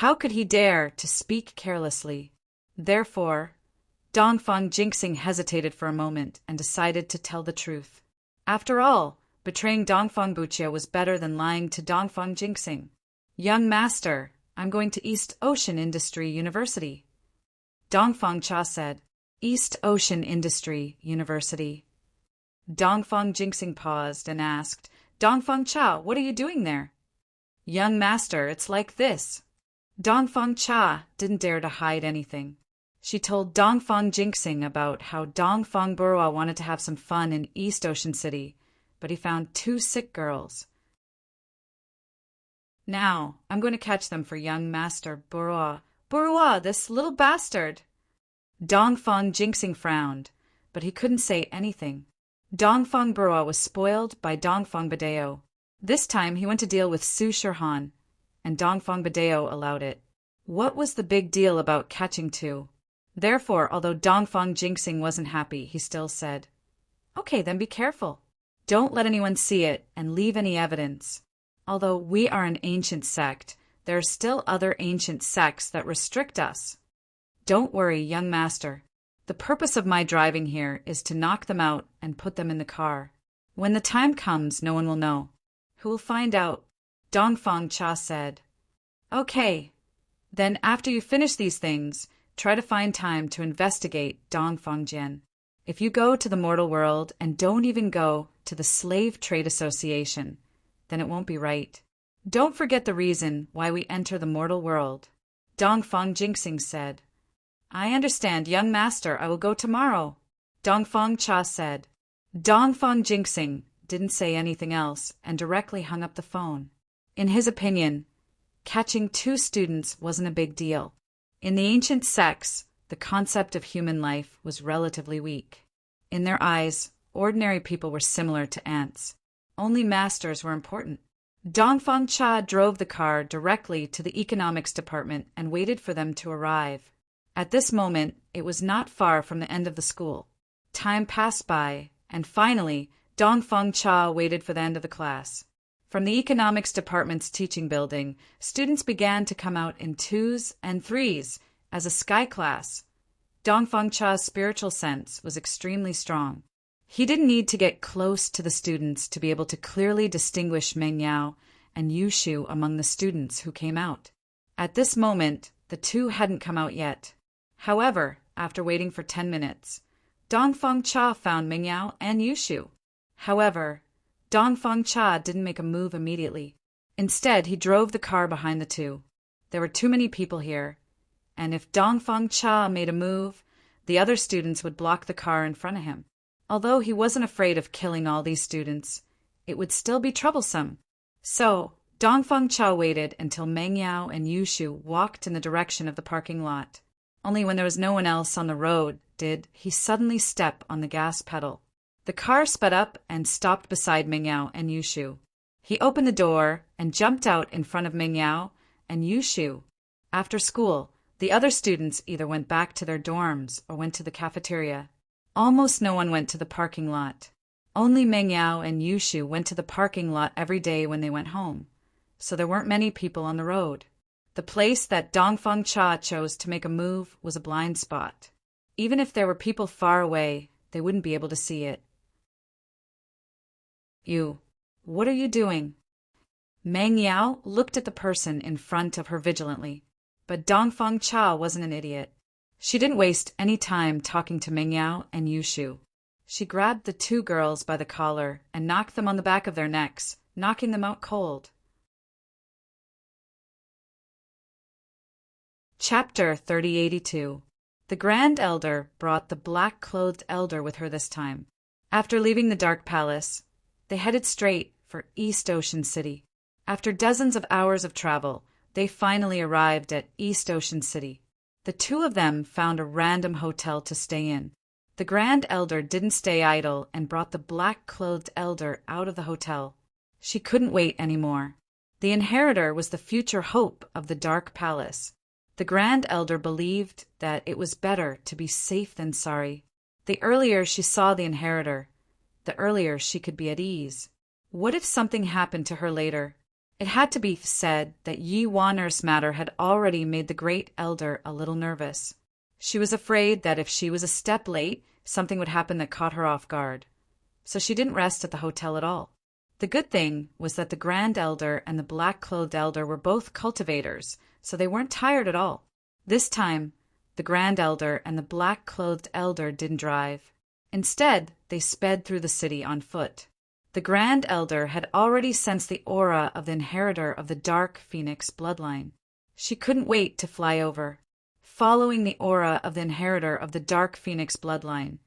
How could he dare to speak carelessly? Therefore, Dongfeng Jinxing hesitated for a moment and decided to tell the truth. After all, betraying Dongfeng Buqia was better than lying to Dongfeng Jinxing. "Young master, I'm going to East Ocean Industry University." Dongfeng Cha said. "East Ocean Industry University." Dongfeng Jinxing paused and asked, "Dongfeng Cha, what are you doing there?" "Young master, it's like this." Dongfeng Cha didn't dare to hide anything. She told Dongfeng Jinxing about how Dongfeng Borua wanted to have some fun in East Ocean City, but he found two sick girls. "Now, I'm going to catch them for young master Borua." "Borua, this little bastard!" Dongfeng Jinxing frowned, but he couldn't say anything. Dongfeng Borua was spoiled by Dongfeng Badeo. This time he went to deal with Su Shirhan, and Dongfeng Badeo allowed it. What was the big deal about catching two? Therefore, although Dongfang Jinxing wasn't happy, he still said, "Okay, then be careful. Don't let anyone see it and leave any evidence. Although we are an ancient sect, there are still other ancient sects that restrict us. Don't worry, young master. The purpose of my driving here is to knock them out and put them in the car. When the time comes, no one will know. Who will find out?" Dongfang Cha said. "Okay. Then after you finish these things, try to find time to investigate Dongfang Jian. If you go to the mortal world and don't even go to the Slave Trade Association, then it won't be right. Don't forget the reason why we enter the mortal world." Dongfang Jinxing said. "I understand, young master. I will go tomorrow," Dongfang Cha said. Dongfang Jinxing didn't say anything else and directly hung up the phone. In his opinion, catching 2 students wasn't a big deal. In the ancient sects, the concept of human life was relatively weak. In their eyes, ordinary people were similar to ants. Only masters were important. Dongfang Cha drove the car directly to the economics department and waited for them to arrive. At this moment, it was not far from the end of the school. Time passed by, and finally, Dongfang Cha waited for the end of the class. From the economics department's teaching building, students began to come out in 2s and 3s as a sky class. Dongfang Cha's spiritual sense was extremely strong. He didn't need to get close to the students to be able to clearly distinguish Meng Yao and Yu Shu among the students who came out. At this moment, the 2 hadn't come out yet. However, after waiting for 10 minutes, Dongfang Cha found Meng Yao and Yu Shu. However, Dongfang Cha didn't make a move immediately. Instead, he drove the car behind the 2. There were too many people here, and if Dongfang Cha made a move, the other students would block the car in front of him. Although he wasn't afraid of killing all these students, it would still be troublesome. So, Dongfang Cha waited until Meng Yao and Yu Shu walked in the direction of the parking lot. Only when there was no one else on the road did he suddenly step on the gas pedal. The car sped up and stopped beside Meng Yao and Yu Shu. He opened the door and jumped out in front of Meng Yao and Yu Shu. After school, the other students either went back to their dorms or went to the cafeteria. Almost no one went to the parking lot. Only Meng Yao and Yu Shu went to the parking lot every day when they went home, so there weren't many people on the road. The place that Dongfang Cha chose to make a move was a blind spot. Even if there were people far away, they wouldn't be able to see it. "You, what are you doing?" Meng Yao looked at the person in front of her vigilantly, but Dongfang Cha wasn't an idiot. She didn't waste any time talking to Meng Yao and Yu Shu. She grabbed the 2 girls by the collar and knocked them on the back of their necks, knocking them out cold. Chapter 3082. The Grand Elder brought the black-clothed elder with her this time. After leaving the Dark Palace, they headed straight for East Ocean City. After dozens of hours of travel, they finally arrived at East Ocean City. The 2 of them found a random hotel to stay in. The Grand Elder didn't stay idle and brought the black-clothed elder out of the hotel. She couldn't wait anymore. The inheritor was the future hope of the Dark Palace. The Grand Elder believed that it was better to be safe than sorry. The earlier she saw the inheritor, the earlier she could be at ease. What if something happened to her later? It had to be said that Yi Wanner's matter had already made the Great Elder a little nervous. She was afraid that if she was a step late, something would happen that caught her off guard. So she didn't rest at the hotel at all. The good thing was that the Grand Elder and the black-clothed elder were both cultivators, so they weren't tired at all. This time, the Grand Elder and the black-clothed elder didn't drive. Instead, they sped through the city on foot. The Grand Elder had already sensed the aura of the inheritor of the Dark Phoenix bloodline. She couldn't wait to fly over. Following the aura of the inheritor of the Dark Phoenix bloodline,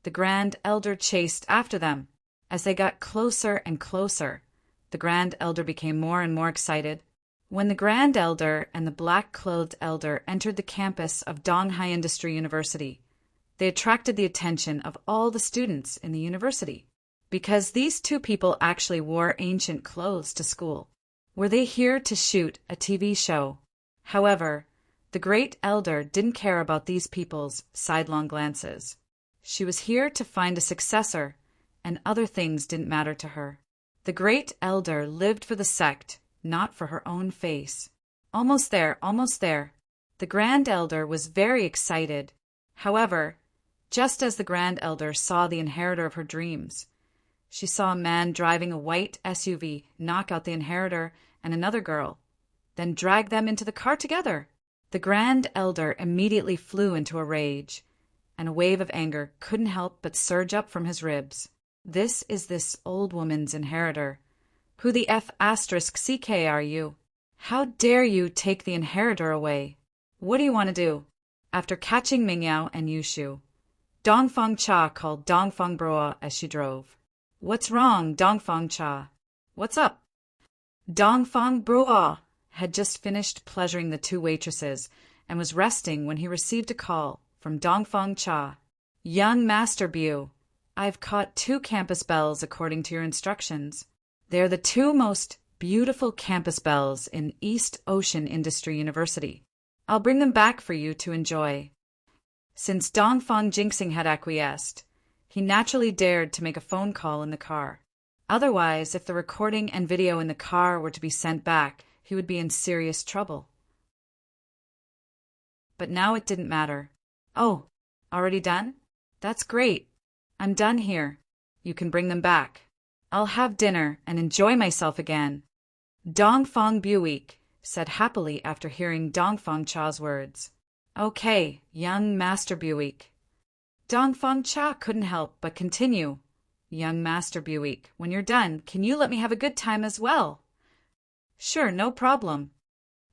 the Grand Elder chased after them. As they got closer and closer, the Grand Elder became more and more excited. When the Grand Elder and the black-clothed elder entered the campus of Donghai Industry University, they attracted the attention of all the students in the university. Because these 2 people actually wore ancient clothes to school. Were they here to shoot a TV show? However, The great elder didn't care about these people's sidelong glances. She was here to find a successor, and other things didn't matter to her. The great elder lived for the sect, not for her own face. Almost there, almost there. The grand elder was very excited. However, just as the grand elder saw the inheritor of her dreams, she saw a man driving a white SUV knock out the inheritor and another girl, then drag them into the car together. The grand elder immediately flew into a rage, and a wave of anger couldn't help but surge up from his ribs. This is this old woman's inheritor. Who the F***ck are you? How dare you take the inheritor away? What do you want to do? After catching Mingyao and Yushu, Dongfeng Cha called Dongfeng Broa as she drove. What's wrong, Dongfeng Cha? What's up? Dongfeng Broa had just finished pleasuring the two waitresses and was resting when he received a call from Dongfeng Cha. Young Master Bu, I've caught 2 campus bells according to your instructions. They're the 2 most beautiful campus bells in East Ocean Industry University. I'll bring them back for you to enjoy. Since Dongfeng Jinxing had acquiesced, he naturally dared to make a phone call in the car. Otherwise, if the recording and video in the car were to be sent back, he would be in serious trouble. But now it didn't matter. Oh, already done? That's great. I'm done here. You can bring them back. I'll have dinner and enjoy myself again. Dongfeng Buick said happily after hearing Dongfeng Cha's words. Okay, young Master Buick. Dongfeng Cha couldn't help but continue. Young Master Buick, when you're done, can you let me have a good time as well? Sure, no problem.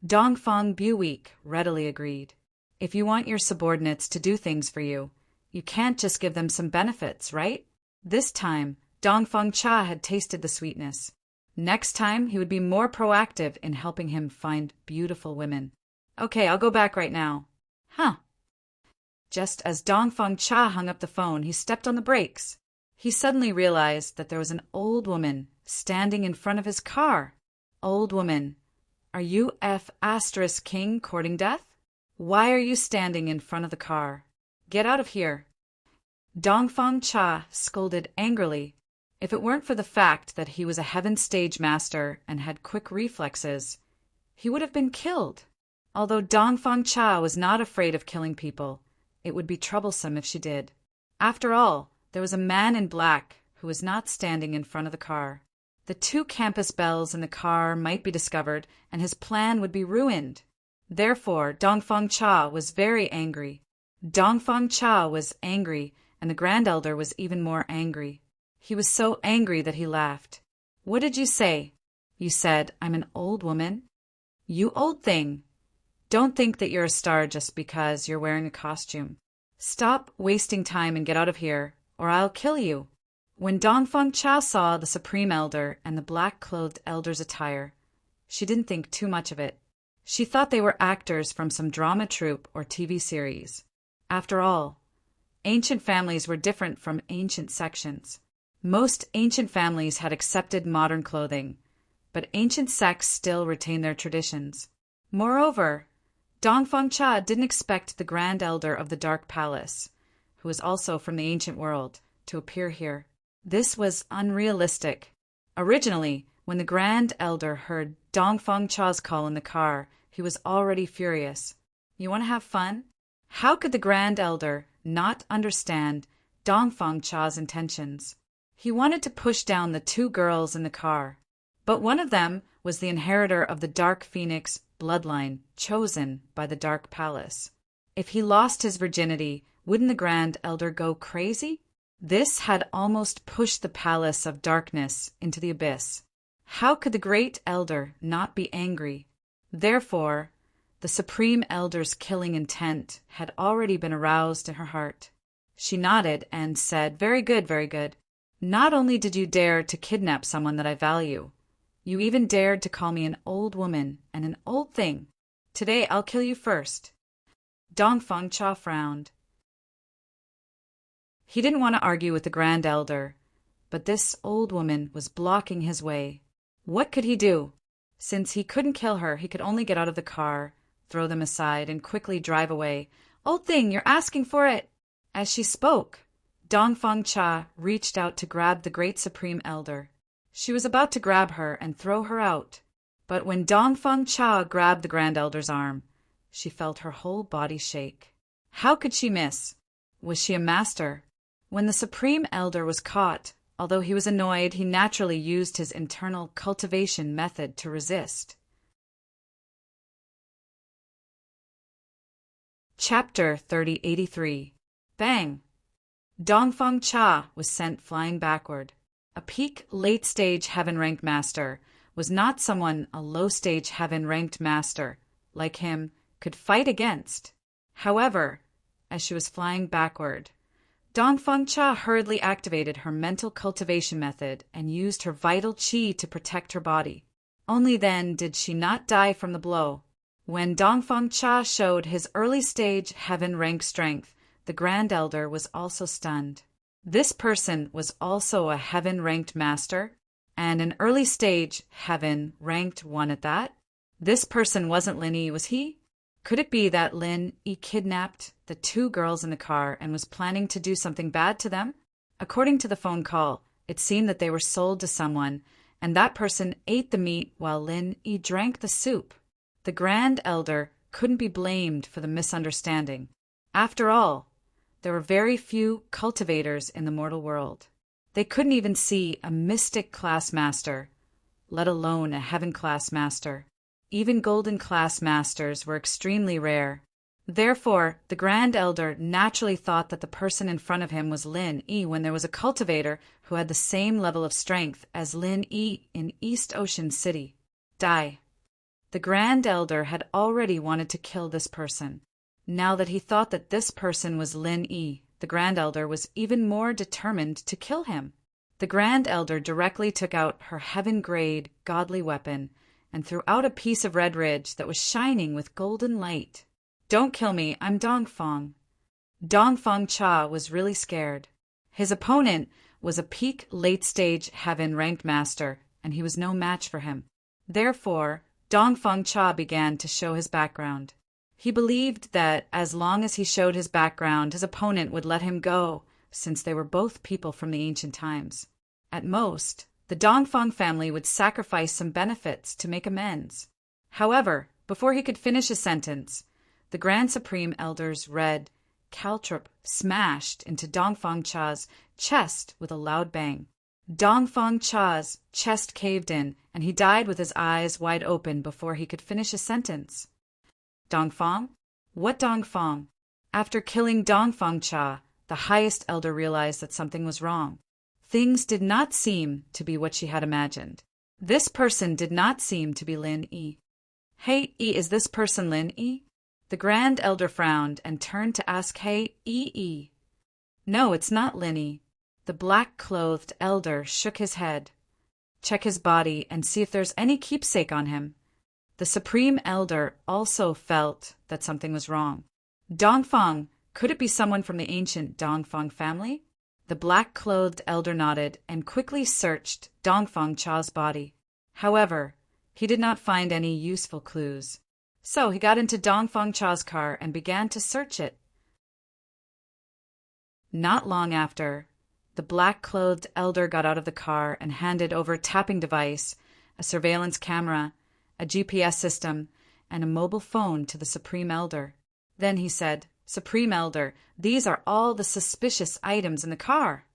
Dongfeng Buick readily agreed. If you want your subordinates to do things for you, you can't just give them some benefits, right? This time, Dongfeng Cha had tasted the sweetness. Next time, he would be more proactive in helping him find beautiful women. Okay, I'll go back right now. Huh. Just as Dongfeng Cha hung up the phone, he stepped on the brakes. He suddenly realized that there was an old woman standing in front of his car. Old woman, are you F***king courting death? Why are you standing in front of the car? Get out of here. Dongfeng Cha scolded angrily. If it weren't for the fact that he was a heaven stage master and had quick reflexes, he would have been killed. Although Dongfeng Cha was not afraid of killing people, it would be troublesome if she did. After all, there was a man in black who was not standing in front of the car. The 2 campus bells in the car might be discovered, and his plan would be ruined. Therefore, Dongfeng Cha was very angry. Dongfeng Cha was angry, and the grand elder was even more angry. He was so angry that he laughed. What did you say? You said, I'm an old woman? You old thing. Don't think that you're a star just because you're wearing a costume. Stop wasting time and get out of here, or I'll kill you. When Dongfeng Cha saw the Supreme Elder and the black-clothed elder's attire, she didn't think too much of it. She thought they were actors from some drama troupe or TV series. After all, ancient families were different from ancient sections. Most ancient families had accepted modern clothing, but ancient sects still retained their traditions. Moreover, Dongfeng Cha didn't expect the Grand Elder of the Dark Palace, who was also from the ancient world, to appear here. This was unrealistic. Originally, when the Grand Elder heard Dongfeng Cha's call in the car, he was already furious. You want to have fun? How could the Grand Elder not understand Dongfeng Cha's intentions? He wanted to push down the 2 girls in the car, but one of them was the inheritor of the Dark Phoenix bloodline chosen by the Dark Palace. If he lost his virginity, wouldn't the Grand Elder go crazy? This had almost pushed the Palace of Darkness into the abyss. How could the Great Elder not be angry? Therefore, the Supreme Elder's killing intent had already been aroused in her heart. She nodded and said, Very good, very good. Not only did you dare to kidnap someone that I value, you even dared to call me an old woman and an old thing. Today I'll kill you first. Dongfeng Cha frowned. He didn't want to argue with the Grand Elder, but this old woman was blocking his way. What could he do? Since he couldn't kill her, he could only get out of the car, throw them aside, and quickly drive away. "Old thing, you're asking for it!" As she spoke, Dongfang Cha reached out to grab the Great Supreme Elder. She was about to grab her and throw her out, but when Dongfang Cha grabbed the Grand Elder's arm, she felt her whole body shake. How could she miss? Was she a master? When the Supreme Elder was caught, although he was annoyed, he naturally used his internal cultivation method to resist. Chapter 3083. Bang! Dongfang Cha was sent flying backward. A peak late-stage heaven-ranked master was not someone a low-stage heaven-ranked master, like him, could fight against. However, as she was flying backward, Dongfang Cha hurriedly activated her mental cultivation method and used her vital qi to protect her body. Only then did she not die from the blow. When Dongfang Cha showed his early-stage heaven-rank strength, the Grand Elder was also stunned. This person was also a heaven-ranked master, and an early-stage heaven-ranked one at that. This person wasn't Lin Yi, was he? Could it be that Lin Yi kidnapped the two girls in the car and was planning to do something bad to them? According to the phone call, it seemed that they were sold to someone, and that person ate the meat while Lin Yi drank the soup. The Grand Elder couldn't be blamed for the misunderstanding. After all, there were very few cultivators in the mortal world. They couldn't even see a mystic-class master, let alone a heaven-class master. Even golden-class masters were extremely rare. Therefore, the Grand Elder naturally thought that the person in front of him was Lin Yi when there was a cultivator who had the same level of strength as Lin Yi in East Ocean City. Die. The Grand Elder had already wanted to kill this person. Now that he thought that this person was Lin Yi, the Grand Elder was even more determined to kill him. The Grand Elder directly took out her heaven-grade godly weapon and threw out a piece of red ridge that was shining with golden light. "Don't kill me, I'm Dongfang." Dongfang Cha was really scared. His opponent was a peak late-stage heaven-ranked master, and he was no match for him. Therefore, Dongfang Cha began to show his background. He believed that as long as he showed his background, his opponent would let him go, since they were both people from the ancient times. At most, the Dongfang family would sacrifice some benefits to make amends. However, before he could finish his sentence, the Grand Supreme Elder's red caltrop smashed into Dongfang Cha's chest with a loud bang. Dongfang Cha's chest caved in, and he died with his eyes wide open before he could finish his sentence. Dongfang? What Dongfang? After killing Dongfang Cha, the highest elder realized that something was wrong. Things did not seem to be what she had imagined. This person did not seem to be Lin Yi. "Hey, Yi, is this person Lin Yi?" The Grand Elder frowned and turned to ask Hey, Yi. "No, it's not Lin Yi." The black-clothed elder shook his head. "Check his body and see if there's any keepsake on him." The Supreme Elder also felt that something was wrong. Dongfang, could it be someone from the ancient Dongfang family? The black-clothed elder nodded and quickly searched Dongfang Cha's body. However, he did not find any useful clues. So he got into Dongfang Cha's car and began to search it. Not long after, the black-clothed elder got out of the car and handed over a tapping device, a surveillance camera, a GPS system, and a mobile phone to the Supreme Elder. Then he said, "Supreme Elder, these are all the suspicious items in the car."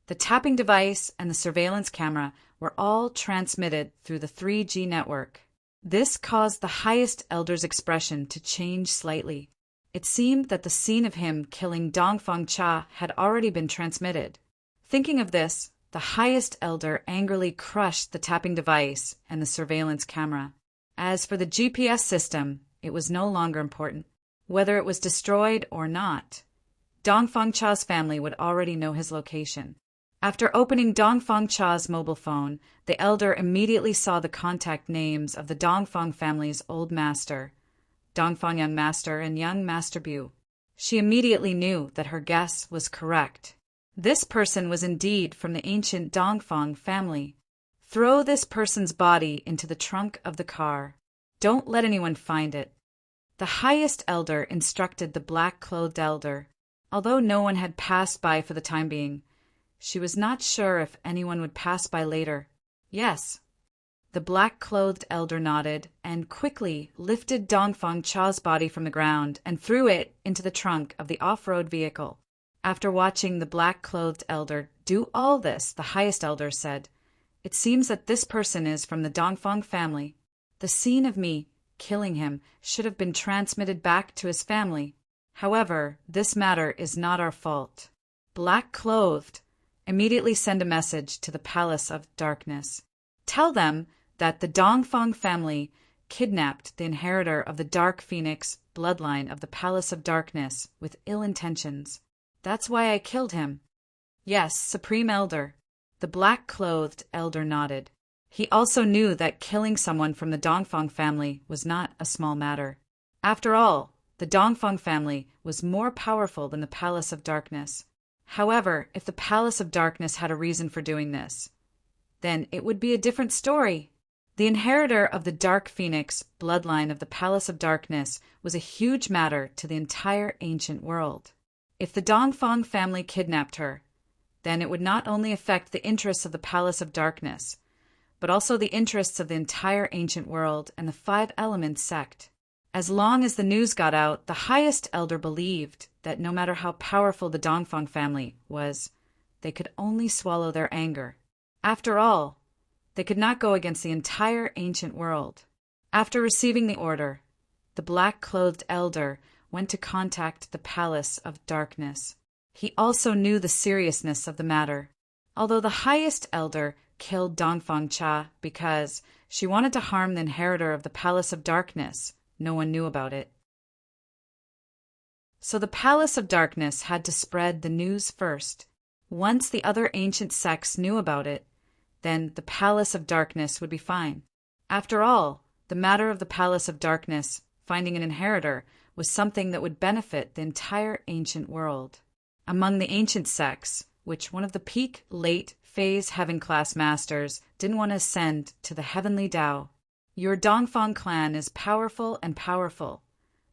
The tapping device and the surveillance camera were all transmitted through the 3G network. This caused the highest elder's expression to change slightly. It seemed that the scene of him killing Dongfang Cha had already been transmitted. Thinking of this, the highest elder angrily crushed the tapping device and the surveillance camera. As for the GPS system, it was no longer important. Whether it was destroyed or not, Dongfang Cha's family would already know his location. After opening Dongfang Cha's mobile phone, the elder immediately saw the contact names of the Dongfang family's old master, Dongfang Young Master and Young Master Bu. She immediately knew that her guess was correct. This person was indeed from the ancient Dongfang family. Throw this person's body into the trunk of the car. Don't let anyone find it. The highest elder instructed the black-clothed elder. Although no one had passed by for the time being, she was not sure if anyone would pass by later. Yes. The black-clothed elder nodded and quickly lifted Dongfang Cha's body from the ground and threw it into the trunk of the off-road vehicle. After watching the black-clothed elder do all this, the highest elder said, "It seems that this person is from the Dongfang family. The scene of me killing him should have been transmitted back to his family. However, this matter is not our fault. Black-clothed, immediately send a message to the Palace of Darkness. Tell them that the Dongfang family kidnapped the inheritor of the Dark Phoenix bloodline of the Palace of Darkness with ill intentions. That's why I killed him." "Yes, Supreme Elder." The black-clothed elder nodded. He also knew that killing someone from the Dongfang family was not a small matter. After all, the Dongfang family was more powerful than the Palace of Darkness. However, if the Palace of Darkness had a reason for doing this, then it would be a different story. The inheritor of the Dark Phoenix bloodline of the Palace of Darkness was a huge matter to the entire ancient world. If the Dongfang family kidnapped her, then it would not only affect the interests of the Palace of Darkness, but also the interests of the entire ancient world and the Five Elements sect. As long as the news got out, the highest elder believed that no matter how powerful the Dongfang family was, they could only swallow their anger. After all, they could not go against the entire ancient world. After receiving the order, the black-clothed elder went to contact the Palace of Darkness. He also knew the seriousness of the matter. Although the highest elder killed Dongfang Cha because she wanted to harm the inheritor of the Palace of Darkness, no one knew about it. So the Palace of Darkness had to spread the news first. Once the other ancient sects knew about it, then the Palace of Darkness would be fine. After all, the matter of the Palace of Darkness finding an inheritor was something that would benefit the entire ancient world. Among the ancient sects, which one of the peak late phase heaven class masters didn't want to ascend to the heavenly Tao. Your Dongfang clan is powerful and powerful,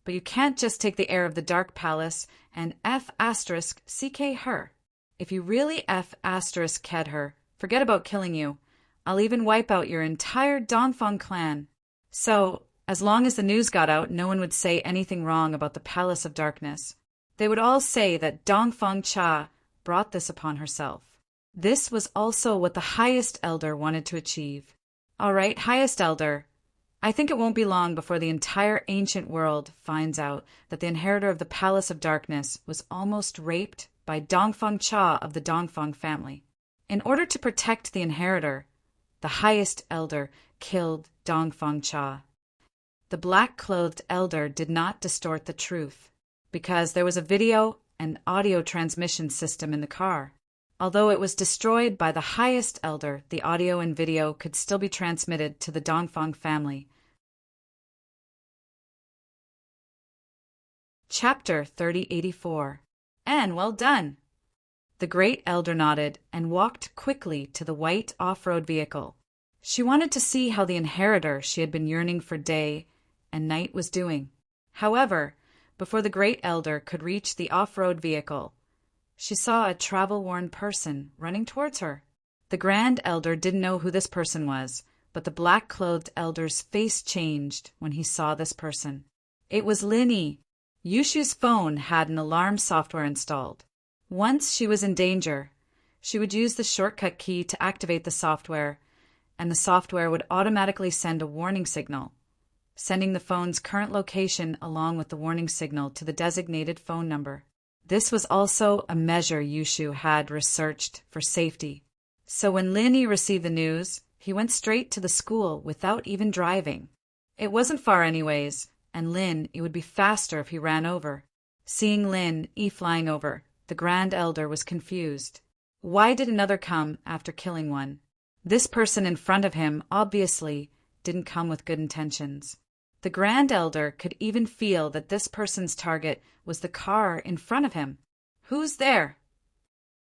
but you can't just take the heir of the Dark Palace and F***ck her. If you really F***ked her, forget about killing you. I'll even wipe out your entire Dongfang clan. So, as long as the news got out, no one would say anything wrong about the Palace of Darkness. They would all say that Dongfang Cha brought this upon herself. This was also what the highest elder wanted to achieve. All right, highest elder, I think it won't be long before the entire ancient world finds out that the inheritor of the Palace of Darkness was almost raped by Dongfang Cha of the Dongfang family. In order to protect the inheritor, the highest elder killed Dongfang Cha. The black-clothed elder did not distort the truth, because there was a video and audio transmission system in the car. Although it was destroyed by the highest elder, the audio and video could still be transmitted to the Dongfang family. Chapter 3084. And well done! The great elder nodded and walked quickly to the white off-road vehicle. She wanted to see how the inheritor she had been yearning for day and night was doing. However, before the great elder could reach the off-road vehicle, she saw a travel-worn person running towards her. The grand elder didn't know who this person was, but the black-clothed elder's face changed when he saw this person. It was Linny. Yushu's phone had an alarm software installed. Once she was in danger, she would use the shortcut key to activate the software, and the software would automatically send a warning signal, sending the phone's current location along with the warning signal to the designated phone number. This was also a measure Yushu had researched for safety. So when Linny received the news, he went straight to the school without even driving. It wasn't far anyways, and it would be faster if he ran over. Seeing Linny flying over, the grand elder was confused. Why did another come after killing one? This person in front of him obviously didn't come with good intentions. The grand elder could even feel that this person's target was the car in front of him. Who's there?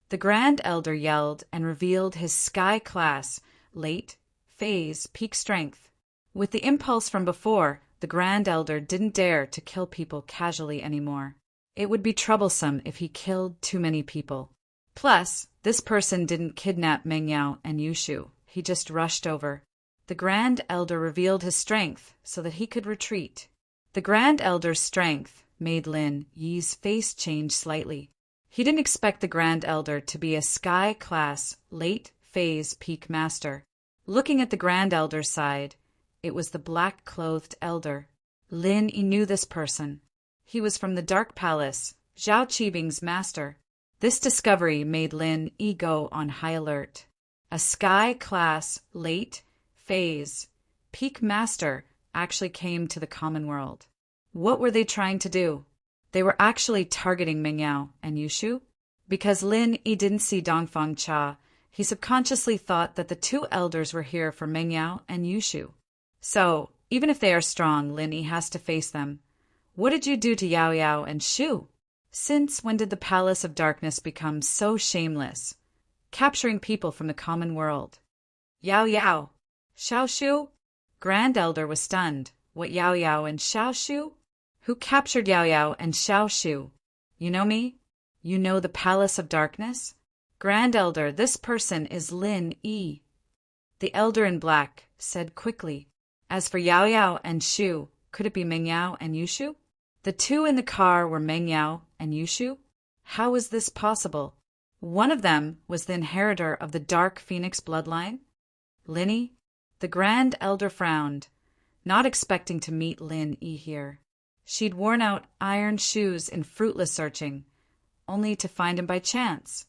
The grand elder yelled and revealed his sky class, late, phase, peak strength. With the impulse from before, the Grand Elder didn't dare to kill people casually anymore. It would be troublesome if he killed too many people. Plus, this person didn't kidnap Meng Yao and Yushu. He just rushed over. The Grand Elder revealed his strength so that he could retreat. The Grand Elder's strength made Lin Yi's face change slightly. He didn't expect the Grand Elder to be a Sky-class, late-phase peak master. Looking at the Grand Elder's side, it was the black-clothed Elder. Lin Yi knew this person. He was from the Dark Palace, Zhao Qibing's master. This discovery made Lin Yi go on high alert. A Sky-class, late-phase, peak master actually came to the common world. What were they trying to do? They were actually targeting Meng Yao and Yushu. Because Lin Yi didn't see Dongfang Cha, he subconsciously thought that the two elders were here for Meng Yao and Yushu. So, even if they are strong, Lin Yi has to face them. What did you do to Yao Yao and Shu? Since when did the Palace of Darkness become so shameless, capturing people from the common world? Yao Yao, Xiao Shu? Grand Elder was stunned. What, Yao Yao and Xiao Shu? Who captured Yao Yao and Xiao Shu? You know me? You know the Palace of Darkness? Grand Elder, this person is Lin Yi. The Elder in Black said quickly. As for Yao Yao and Shu, could it be Meng Yao and Yushu? The two in the car were Meng Yao and Yushu? How was this possible? One of them was the inheritor of the Dark Phoenix bloodline? Lin Yi? The Grand Elder frowned, not expecting to meet Lin Yi here. She'd worn out iron shoes in fruitless searching, only to find him by chance.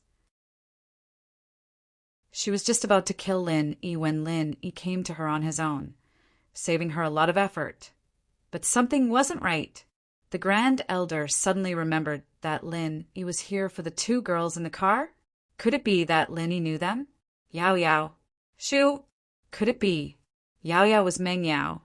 She was just about to kill Lin Yi when Lin Yi came to her on his own, saving her a lot of effort. But something wasn't right. The Grand Elder suddenly remembered that Lin Yi was here for the two girls in the car. Could it be that Lin Yi knew them? Yao Yao. Shu. Could it be? Yao Yao was Meng Yao.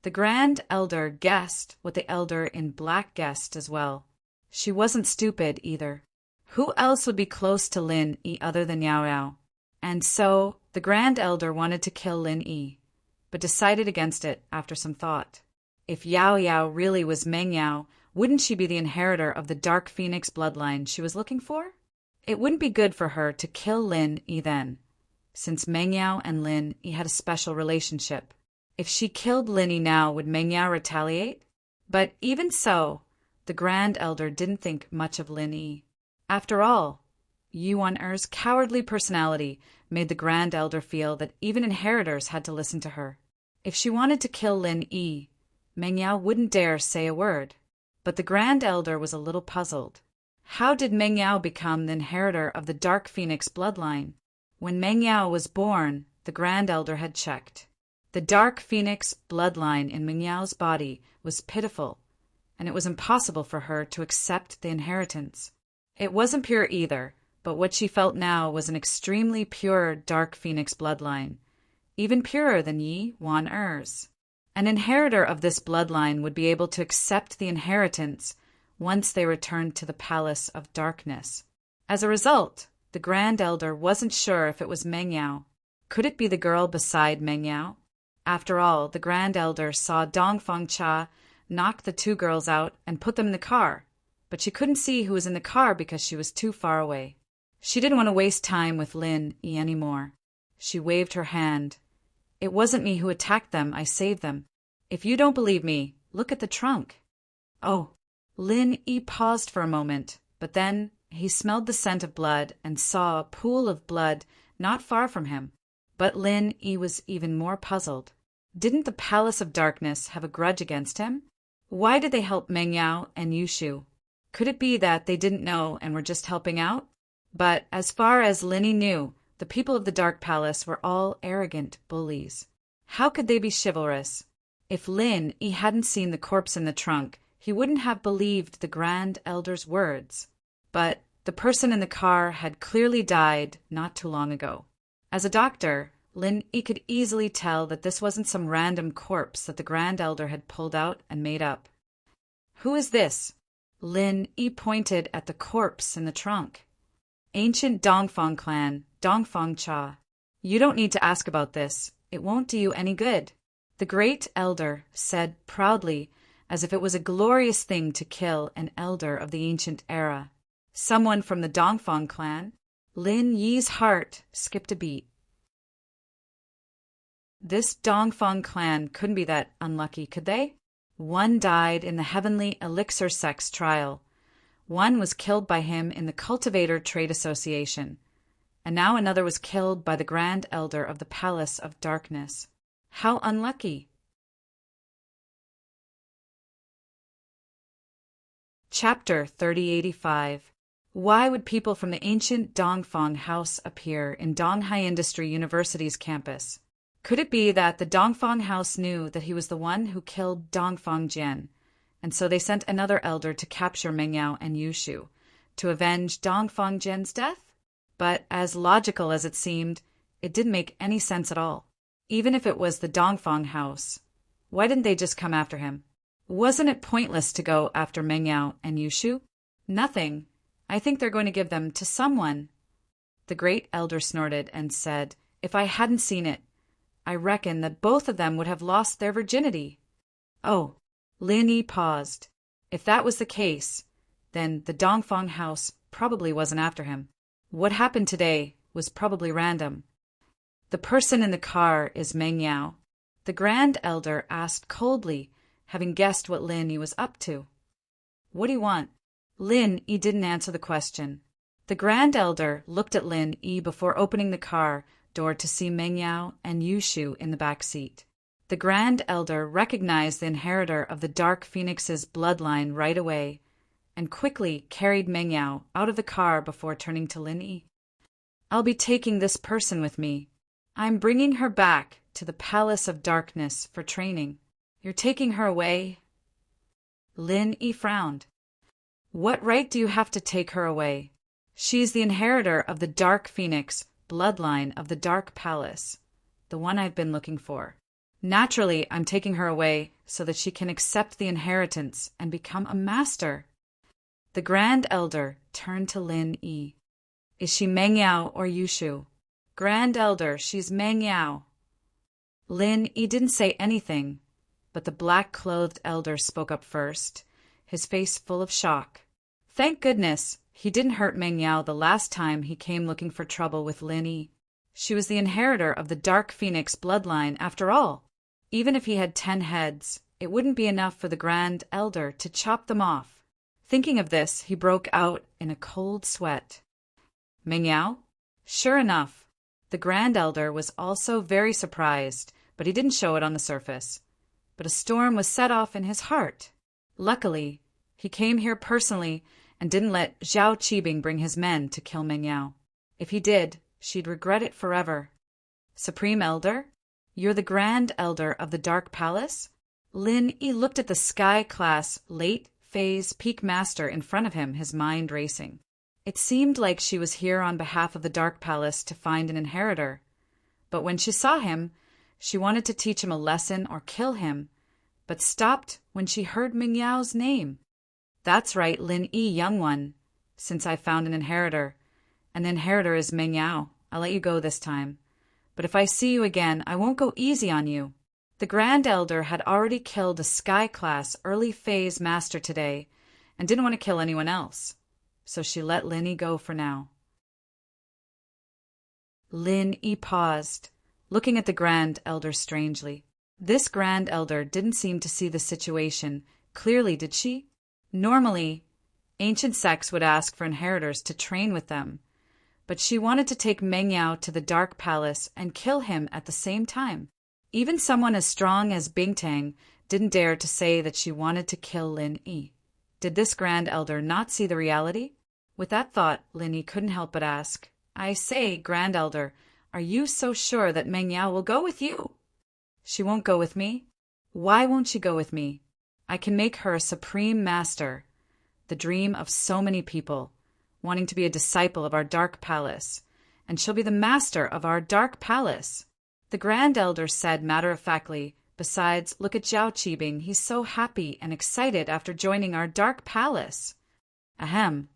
The Grand Elder guessed what the Elder in Black guessed as well. She wasn't stupid either. Who else would be close to Lin Yi other than Yao Yao? And so, the Grand Elder wanted to kill Lin Yi, but decided against it after some thought. If Yao Yao really was Meng Yao, wouldn't she be the inheritor of the Dark Phoenix bloodline she was looking for? It wouldn't be good for her to kill Lin Yi then, since Meng Yao and Lin Yi had a special relationship. If she killed Lin Yi now, would Meng Yao retaliate? But even so, the Grand Elder didn't think much of Lin Yi. After all, Yuan-Er's cowardly personality made the Grand Elder feel that even inheritors had to listen to her. If she wanted to kill Lin Yi, Meng Yao wouldn't dare say a word. But the Grand Elder was a little puzzled. How did Meng Yao become the inheritor of the Dark Phoenix bloodline? When Meng Yao was born, the Grand Elder had checked. The Dark Phoenix bloodline in Meng Yao's body was pitiful, and it was impossible for her to accept the inheritance. It wasn't pure either, but what she felt now was an extremely pure Dark Phoenix bloodline, even purer than Yi Wan-Er's. An inheritor of this bloodline would be able to accept the inheritance once they returned to the Palace of Darkness. As a result, the Grand Elder wasn't sure if it was Meng Yao. Could it be the girl beside Meng Yao? After all, the Grand Elder saw Dongfang Cha knock the two girls out and put them in the car, but she couldn't see who was in the car because she was too far away. She didn't want to waste time with Lin Yi anymore. She waved her hand. It wasn't me who attacked them, I saved them. If you don't believe me, look at the trunk. Oh, Lin Yi paused for a moment, but then he smelled the scent of blood and saw a pool of blood not far from him. But Lin Yi was even more puzzled. Didn't the Palace of Darkness have a grudge against him? Why did they help Meng Yao and Yushu? Could it be that they didn't know and were just helping out? But as far as Lin Yi knew, the people of the Dark Palace were all arrogant bullies. How could they be chivalrous? If Lin Yi hadn't seen the corpse in the trunk, he wouldn't have believed the Grand Elder's words. But the person in the car had clearly died not too long ago. As a doctor, Lin Yi could easily tell that this wasn't some random corpse that the Grand Elder had pulled out and made up. Who is this? Lin Yi pointed at the corpse in the trunk. Ancient Dongfang clan, Dongfang Cha. You don't need to ask about this. It won't do you any good. The great elder said proudly, as if it was a glorious thing to kill an elder of the ancient era. Someone from the Dongfang clan. Lin Yi's heart skipped a beat. This Dongfang clan couldn't be that unlucky, could they? One died in the heavenly elixir sex trial. One was killed by him in the Cultivator Trade Association. And now another was killed by the Grand Elder of the Palace of Darkness. How unlucky! Chapter 3085. Why would people from the ancient Dongfang house appear in Donghai Industry University's campus? Could it be that the Dongfang house knew that he was the one who killed Dongfang Jian, and so they sent another elder to capture Mengyao and Yushu, to avenge Dongfang Jian's death? But as logical as it seemed, it didn't make any sense at all. Even if it was the Dongfang house, why didn't they just come after him? Wasn't it pointless to go after Mengyao and Yushu? Nothing. I think they're going to give them to someone. The great elder snorted and said, if I hadn't seen it, I reckon that both of them would have lost their virginity. Oh, Lin Yi paused. If that was the case, then the Dongfang house probably wasn't after him. What happened today was probably random. The person in the car is Mengyao. The Grand Elder asked coldly, having guessed what Lin Yi was up to. What do you want? Lin Yi didn't answer the question. The Grand Elder looked at Lin Yi before opening the car door to see Mengyao and Yushu in the back seat. The Grand Elder recognized the inheritor of the Dark Phoenix's bloodline right away, and quickly carried Mengyao out of the car before turning to Lin Yi. I'll be taking this person with me. I'm bringing her back to the Palace of Darkness for training. You're taking her away? Lin Yi frowned. What right do you have to take her away? She's the inheritor of the Dark Phoenix bloodline of the Dark Palace, the one I've been looking for. Naturally, I'm taking her away so that she can accept the inheritance and become a master. The Grand Elder turned to Lin Yi. Is she Mengyao or Yushu? Grand Elder, she's Mengyao. Lin Yi didn't say anything, but the black-clothed elder spoke up first, his face full of shock. Thank goodness he didn't hurt Mengyao the last time he came looking for trouble with Lin Yi. She was the inheritor of the Dark Phoenix bloodline after all. Even if he had 10 heads, it wouldn't be enough for the Grand Elder to chop them off. Thinking of this, he broke out in a cold sweat. Mengyao? Sure enough, the Grand Elder was also very surprised, but he didn't show it on the surface. But a storm was set off in his heart. Luckily, he came here personally and didn't let Zhao Qibing bring his men to kill Mengyao. If he did, she'd regret it forever. Supreme Elder? You're the Grand Elder of the Dark Palace? Lin Yi looked at the sky-class late phase peak master in front of him, his mind racing. It seemed like she was here on behalf of the Dark Palace to find an inheritor. But when she saw him, she wanted to teach him a lesson or kill him, but stopped when she heard Mingyao's name. That's right, Lin Yi, young one, since I found an inheritor. And the inheritor is Mengyao. I'll let you go this time. But if I see you again, I won't go easy on you. The Grand Elder had already killed a Sky-class early phase master today and didn't want to kill anyone else. So she let Lin Yi go for now. Lin Yi paused, looking at the Grand Elder strangely. This Grand Elder didn't seem to see the situation clearly, did she? Normally, ancient sects would ask for inheritors to train with them, but she wanted to take Mengyao to the Dark Palace and kill him at the same time. Even someone as strong as Bingtang didn't dare to say that she wanted to kill Lin Yi. Did this Grand Elder not see the reality? With that thought, Lin Yi couldn't help but ask, I say, Grand Elder, are you so sure that Mengyao will go with you? She won't go with me. Why won't she go with me? I can make her a supreme master, the dream of so many people, wanting to be a disciple of our Dark Palace, and she'll be the master of our Dark Palace. The Grand Elder said matter-of-factly, besides, look at Zhao Qibing, he's so happy and excited after joining our Dark Palace. Ahem.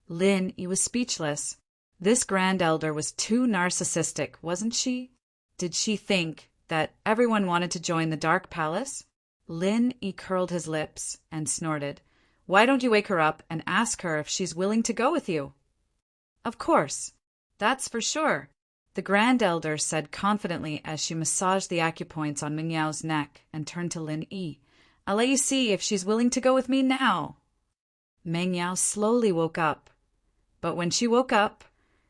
Lin Yi was speechless. This Grand Elder was too narcissistic, wasn't she? Did she think that everyone wanted to join the Dark Palace? Lin Yi curled his lips and snorted. Why don't you wake her up and ask her if she's willing to go with you? Of course. That's for sure, the Grand Elder said confidently as she massaged the acupoints on Meng Yao's neck and turned to Lin Yi. I'll let you see if she's willing to go with me now. Meng Yao slowly woke up. But when she woke up,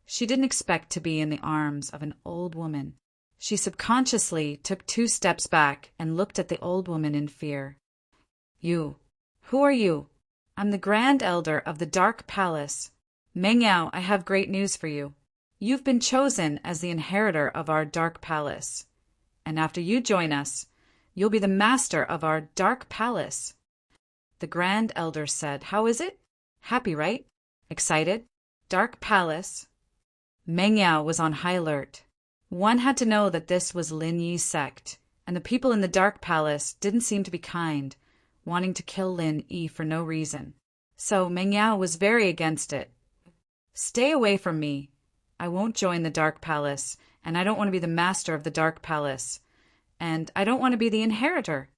she didn't expect to be in the arms of an old woman. She subconsciously took 2 steps back and looked at the old woman in fear. You. Who are you? I'm the Grand Elder of the Dark Palace. Meng Yao, I have great news for you. You've been chosen as the inheritor of our Dark Palace. And after you join us, you'll be the master of our Dark Palace. The Grand Elder said, How is it? Happy, right? Excited? Dark Palace. Meng Yao was on high alert. One had to know that this was Lin Yi's sect, and the people in the Dark Palace didn't seem to be kind, wanting to kill Lin Yi for no reason. So Meng Yao was very against it. Stay away from me. I won't join the Dark Palace, and I don't want to be the master of the Dark Palace, and I don't want to be the inheritor.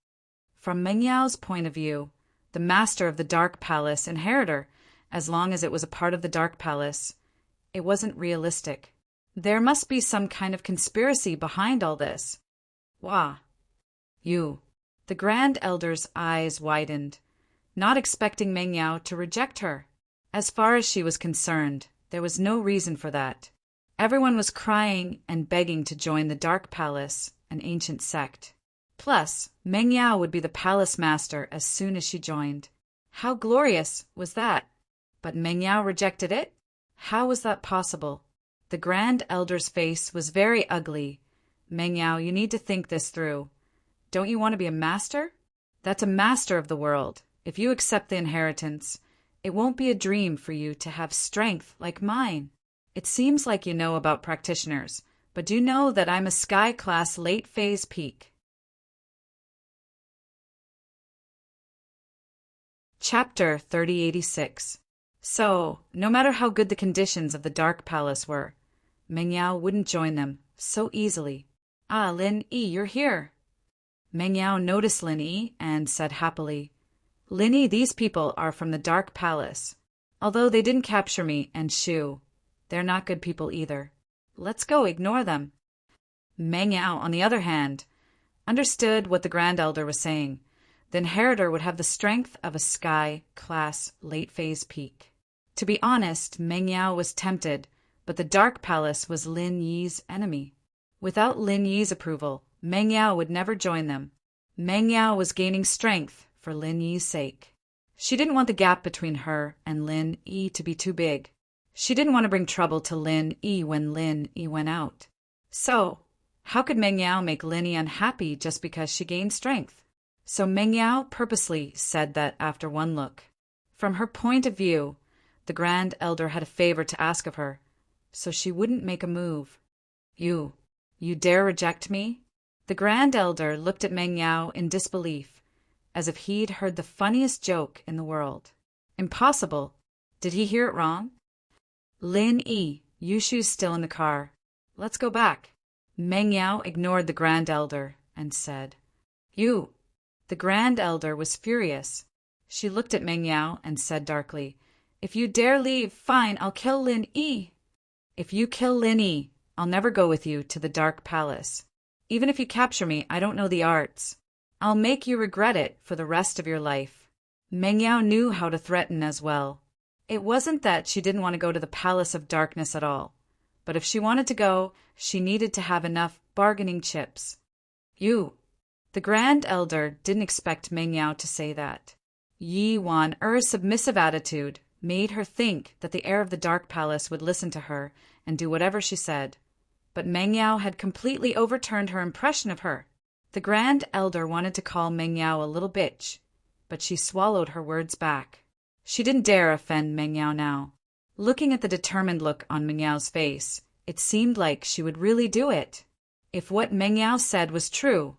From Meng Yao's point of view, the master of the Dark Palace inheritor, as long as it was a part of the Dark Palace, it wasn't realistic. There must be some kind of conspiracy behind all this. Wah. You. The Grand Elder's eyes widened, not expecting Meng Yao to reject her. As far as she was concerned, there was no reason for that. Everyone was crying and begging to join the Dark Palace, an ancient sect. Plus, Meng Yao would be the palace master as soon as she joined. How glorious was that? But Meng Yao rejected it? How was that possible? The Grand Elder's face was very ugly. Meng Yao, you need to think this through. Don't you want to be a master? That's a master of the world. If you accept the inheritance, it won't be a dream for you to have strength like mine. It seems like you know about practitioners, but do know that I'm a Sky Class late phase peak. Chapter 3086. So, no matter how good the conditions of the Dark Palace were, Meng Yao wouldn't join them so easily. Ah, Lin Yi, you're here. Meng Yao noticed Lin Yi and said happily, Lin Yi, these people are from the Dark Palace. Although they didn't capture me and Shu, they're not good people either. Let's go, ignore them. Meng Yao, on the other hand, understood what the Grand Elder was saying. The inheritor would have the strength of a Sky Class late phase peak. To be honest, Meng Yao was tempted, but the Dark Palace was Lin Yi's enemy. Without Lin Yi's approval, Meng Yao would never join them. Meng Yao was gaining strength for Lin Yi's sake. She didn't want the gap between her and Lin Yi to be too big. She didn't want to bring trouble to Lin Yi when Lin Yi went out. So, how could Meng Yao make Lin Yi unhappy just because she gained strength? So Meng Yao purposely said that after one look. From her point of view, the Grand Elder had a favor to ask of her, so she wouldn't make a move. You dare reject me? The Grand Elder looked at Meng Yao in disbelief, as if he'd heard the funniest joke in the world. Impossible. Did he hear it wrong? Lin Yi, Yushu's still in the car. Let's go back. Meng Yao ignored the Grand Elder and said, You. The Grand Elder was furious. She looked at Meng Yao and said darkly, If you dare leave, fine, I'll kill Lin Yi. If you kill Lin Yi, I'll never go with you to the Dark Palace. Even if you capture me, I don't know the arts. I'll make you regret it for the rest of your life. Meng Yao knew how to threaten as well. It wasn't that she didn't want to go to the Palace of Darkness at all, but if she wanted to go, she needed to have enough bargaining chips. You. The Grand Elder didn't expect Meng Yao to say that. Yi Wan-er's submissive attitude made her think that the heir of the Dark Palace would listen to her and do whatever she said. But Meng Yao had completely overturned her impression of her. The Grand Elder wanted to call Meng Yao a little bitch, but she swallowed her words back. She didn't dare offend Meng Yao now. Looking at the determined look on Meng Yao's face, it seemed like she would really do it. If what Meng Yao said was true,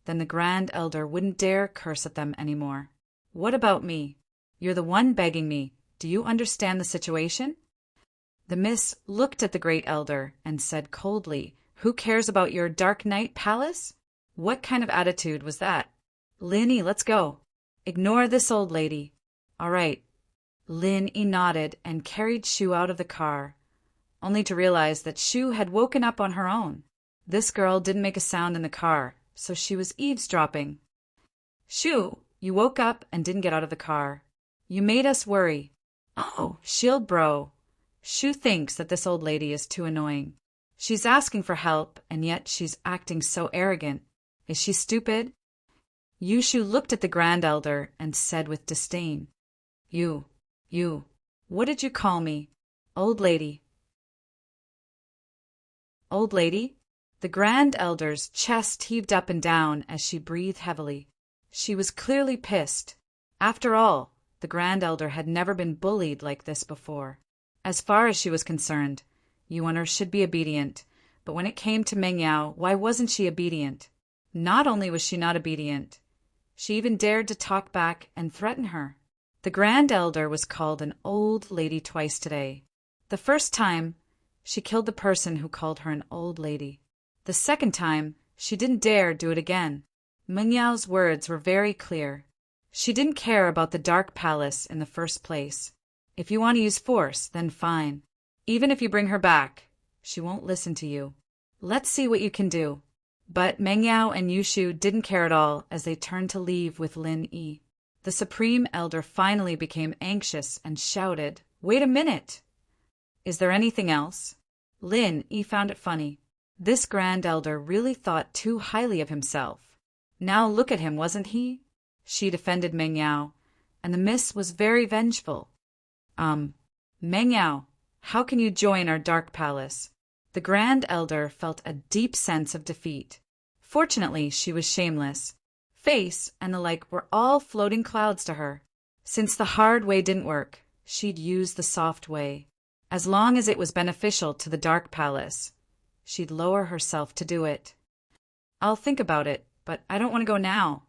then the Grand Elder wouldn't dare curse at them anymore. What about me? You're the one begging me. Do you understand the situation? The miss looked at the Great Elder and said coldly, Who cares about your Dark Knight Palace? What kind of attitude was that? Lin, let's go. Ignore this old lady. All right. Lin nodded and carried Shu out of the car, only to realize that Shu had woken up on her own. This girl didn't make a sound in the car, so she was eavesdropping. Shu, you woke up and didn't get out of the car. You made us worry. Oh, shield bro. Shu thinks that this old lady is too annoying. She's asking for help, and yet she's acting so arrogant. Is she stupid? Yushu looked at the Grand Elder and said with disdain, You, what did you call me? Old lady. Old lady? The Grand Elder's chest heaved up and down as she breathed heavily. She was clearly pissed. After all, the Grand Elder had never been bullied like this before. As far as she was concerned, Yuan should be obedient, but when it came to Meng Yao, why wasn't she obedient? Not only was she not obedient, she even dared to talk back and threaten her. The Grand Elder was called an old lady twice today. The first time, she killed the person who called her an old lady. The second time, she didn't dare do it again. Meng Yao's words were very clear. She didn't care about the Dark Palace in the first place. If you want to use force, then fine. Even if you bring her back, she won't listen to you. Let's see what you can do. But Meng Yao and Yushu didn't care at all as they turned to leave with Lin Yi. The Supreme Elder finally became anxious and shouted, Wait a minute! Is there anything else? Lin Yi found it funny. This Grand Elder really thought too highly of himself. Now look at him, wasn't he? She defended Meng Yao, and the miss was very vengeful. Meng Yao, how can you join our Dark Palace? The Grand Elder felt a deep sense of defeat. Fortunately, she was shameless. Face and the like were all floating clouds to her. Since the hard way didn't work, she'd use the soft way. As long as it was beneficial to the Dark Palace, she'd lower herself to do it. I'll think about it, but I don't want to go now,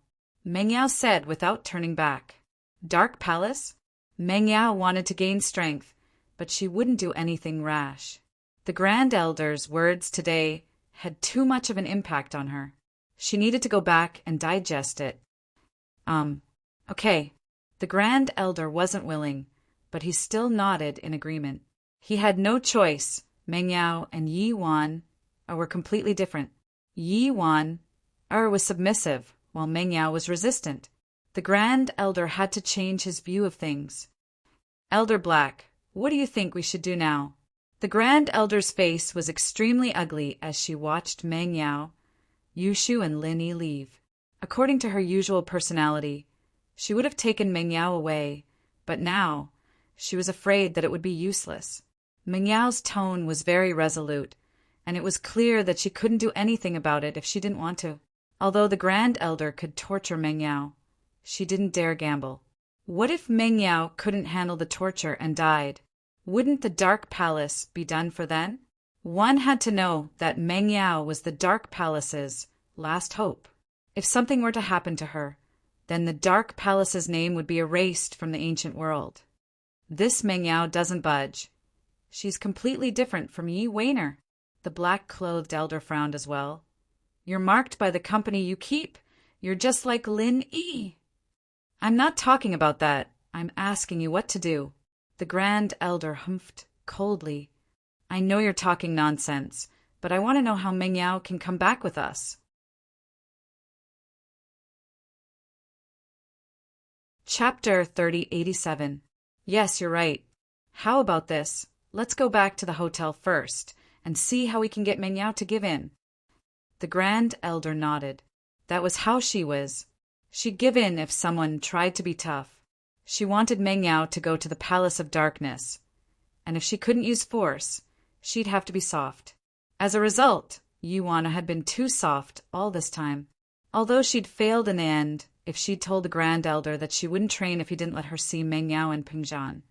Meng Yao said without turning back. Dark Palace? Meng Yao wanted to gain strength, but she wouldn't do anything rash. The Grand Elder's words today had too much of an impact on her. She needed to go back and digest it. Okay. The Grand Elder wasn't willing, but he still nodded in agreement. He had no choice. Meng Yao and Yi Wan were completely different. Yi Wan was submissive, while Meng Yao was resistant. The Grand Elder had to change his view of things. Elder Black, what do you think we should do now? The Grand Elder's face was extremely ugly as she watched Meng Yao, Yushu, and Lin Yi leave. According to her usual personality, she would have taken Meng Yao away, but now she was afraid that it would be useless. Meng Yao's tone was very resolute, and it was clear that she couldn't do anything about it if she didn't want to. Although the Grand Elder could torture Meng Yao, she didn't dare gamble. What if Meng Yao couldn't handle the torture and died? Wouldn't the Dark Palace be done for then? One had to know that Meng Yao was the Dark Palace's last hope. If something were to happen to her, then the Dark Palace's name would be erased from the ancient world. This Meng Yao doesn't budge. She's completely different from Yi Weiner. The black-clothed elder frowned as well. You're marked by the company you keep. You're just like Lin Yi. I'm not talking about that. I'm asking you what to do. The Grand Elder humphed coldly. I know you're talking nonsense, but I want to know how Meng Yao can come back with us. Chapter 3087. Yes, you're right. How about this? Let's go back to the hotel first and see how we can get Meng Yao to give in. The Grand Elder nodded. That was how she was. She'd give in if someone tried to be tough. She wanted Meng Yao to go to the Palace of Darkness, and if she couldn't use force, she'd have to be soft. As a result, Yuana had been too soft all this time. Although she'd failed in the end, if she'd told the Grand Elder that she wouldn't train if he didn't let her see Meng Yao and Pingzhan,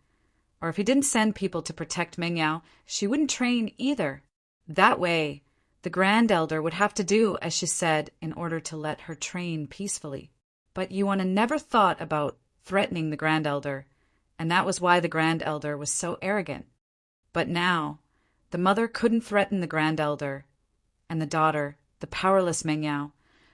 or if he didn't send people to protect Meng Yao, she wouldn't train either. That way, the Grand Elder would have to do as she said in order to let her train peacefully. But Yuana never thought about threatening the Grand Elder, and that was why the Grand Elder was so arrogant. But now, the mother couldn't threaten the Grand Elder, and the daughter, the powerless Meng Yao,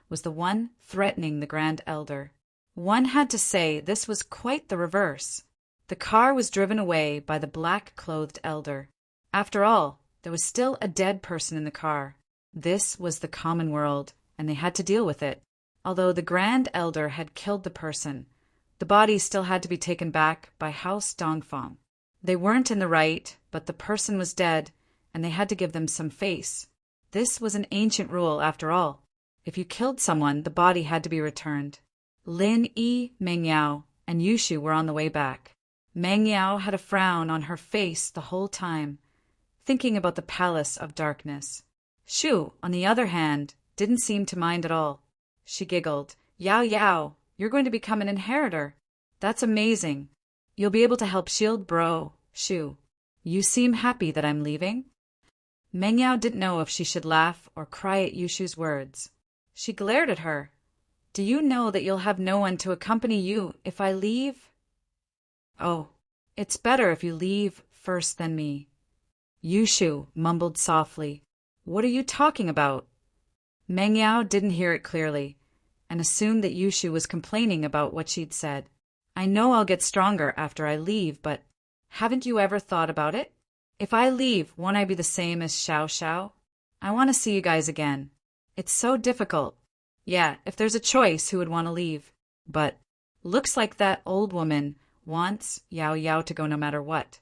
was the one threatening the Grand Elder. One had to say this was quite the reverse. The car was driven away by the black-clothed elder. After all, there was still a dead person in the car. This was the common world, and they had to deal with it. Although the Grand Elder had killed the person, the body still had to be taken back by House Dongfang. They weren't in the right, but the person was dead, and they had to give them some face. This was an ancient rule, after all. If you killed someone, the body had to be returned. Lin Yi, Meng Yao, and Yushu were on the way back. Meng Yao had a frown on her face the whole time, thinking about the palace of darkness. Shu, on the other hand, didn't seem to mind at all. She giggled. Yao Yao, you're going to become an inheritor. That's amazing. You'll be able to help shield bro, Shu. You seem happy that I'm leaving? Meng Yao didn't know if she should laugh or cry at Yushu's words. She glared at her. Do you know that you'll have no one to accompany you if I leave? Oh, it's better if you leave first than me. Yushu mumbled softly. What are you talking about? Meng Yao didn't hear it clearly, and assumed that Yushu was complaining about what she'd said. I know I'll get stronger after I leave, but haven't you ever thought about it? If I leave, won't I be the same as Xiao Xiao? I want to see you guys again. It's so difficult. Yeah, if there's a choice, who would want to leave? But looks like that old woman wants Yao Yao to go no matter what.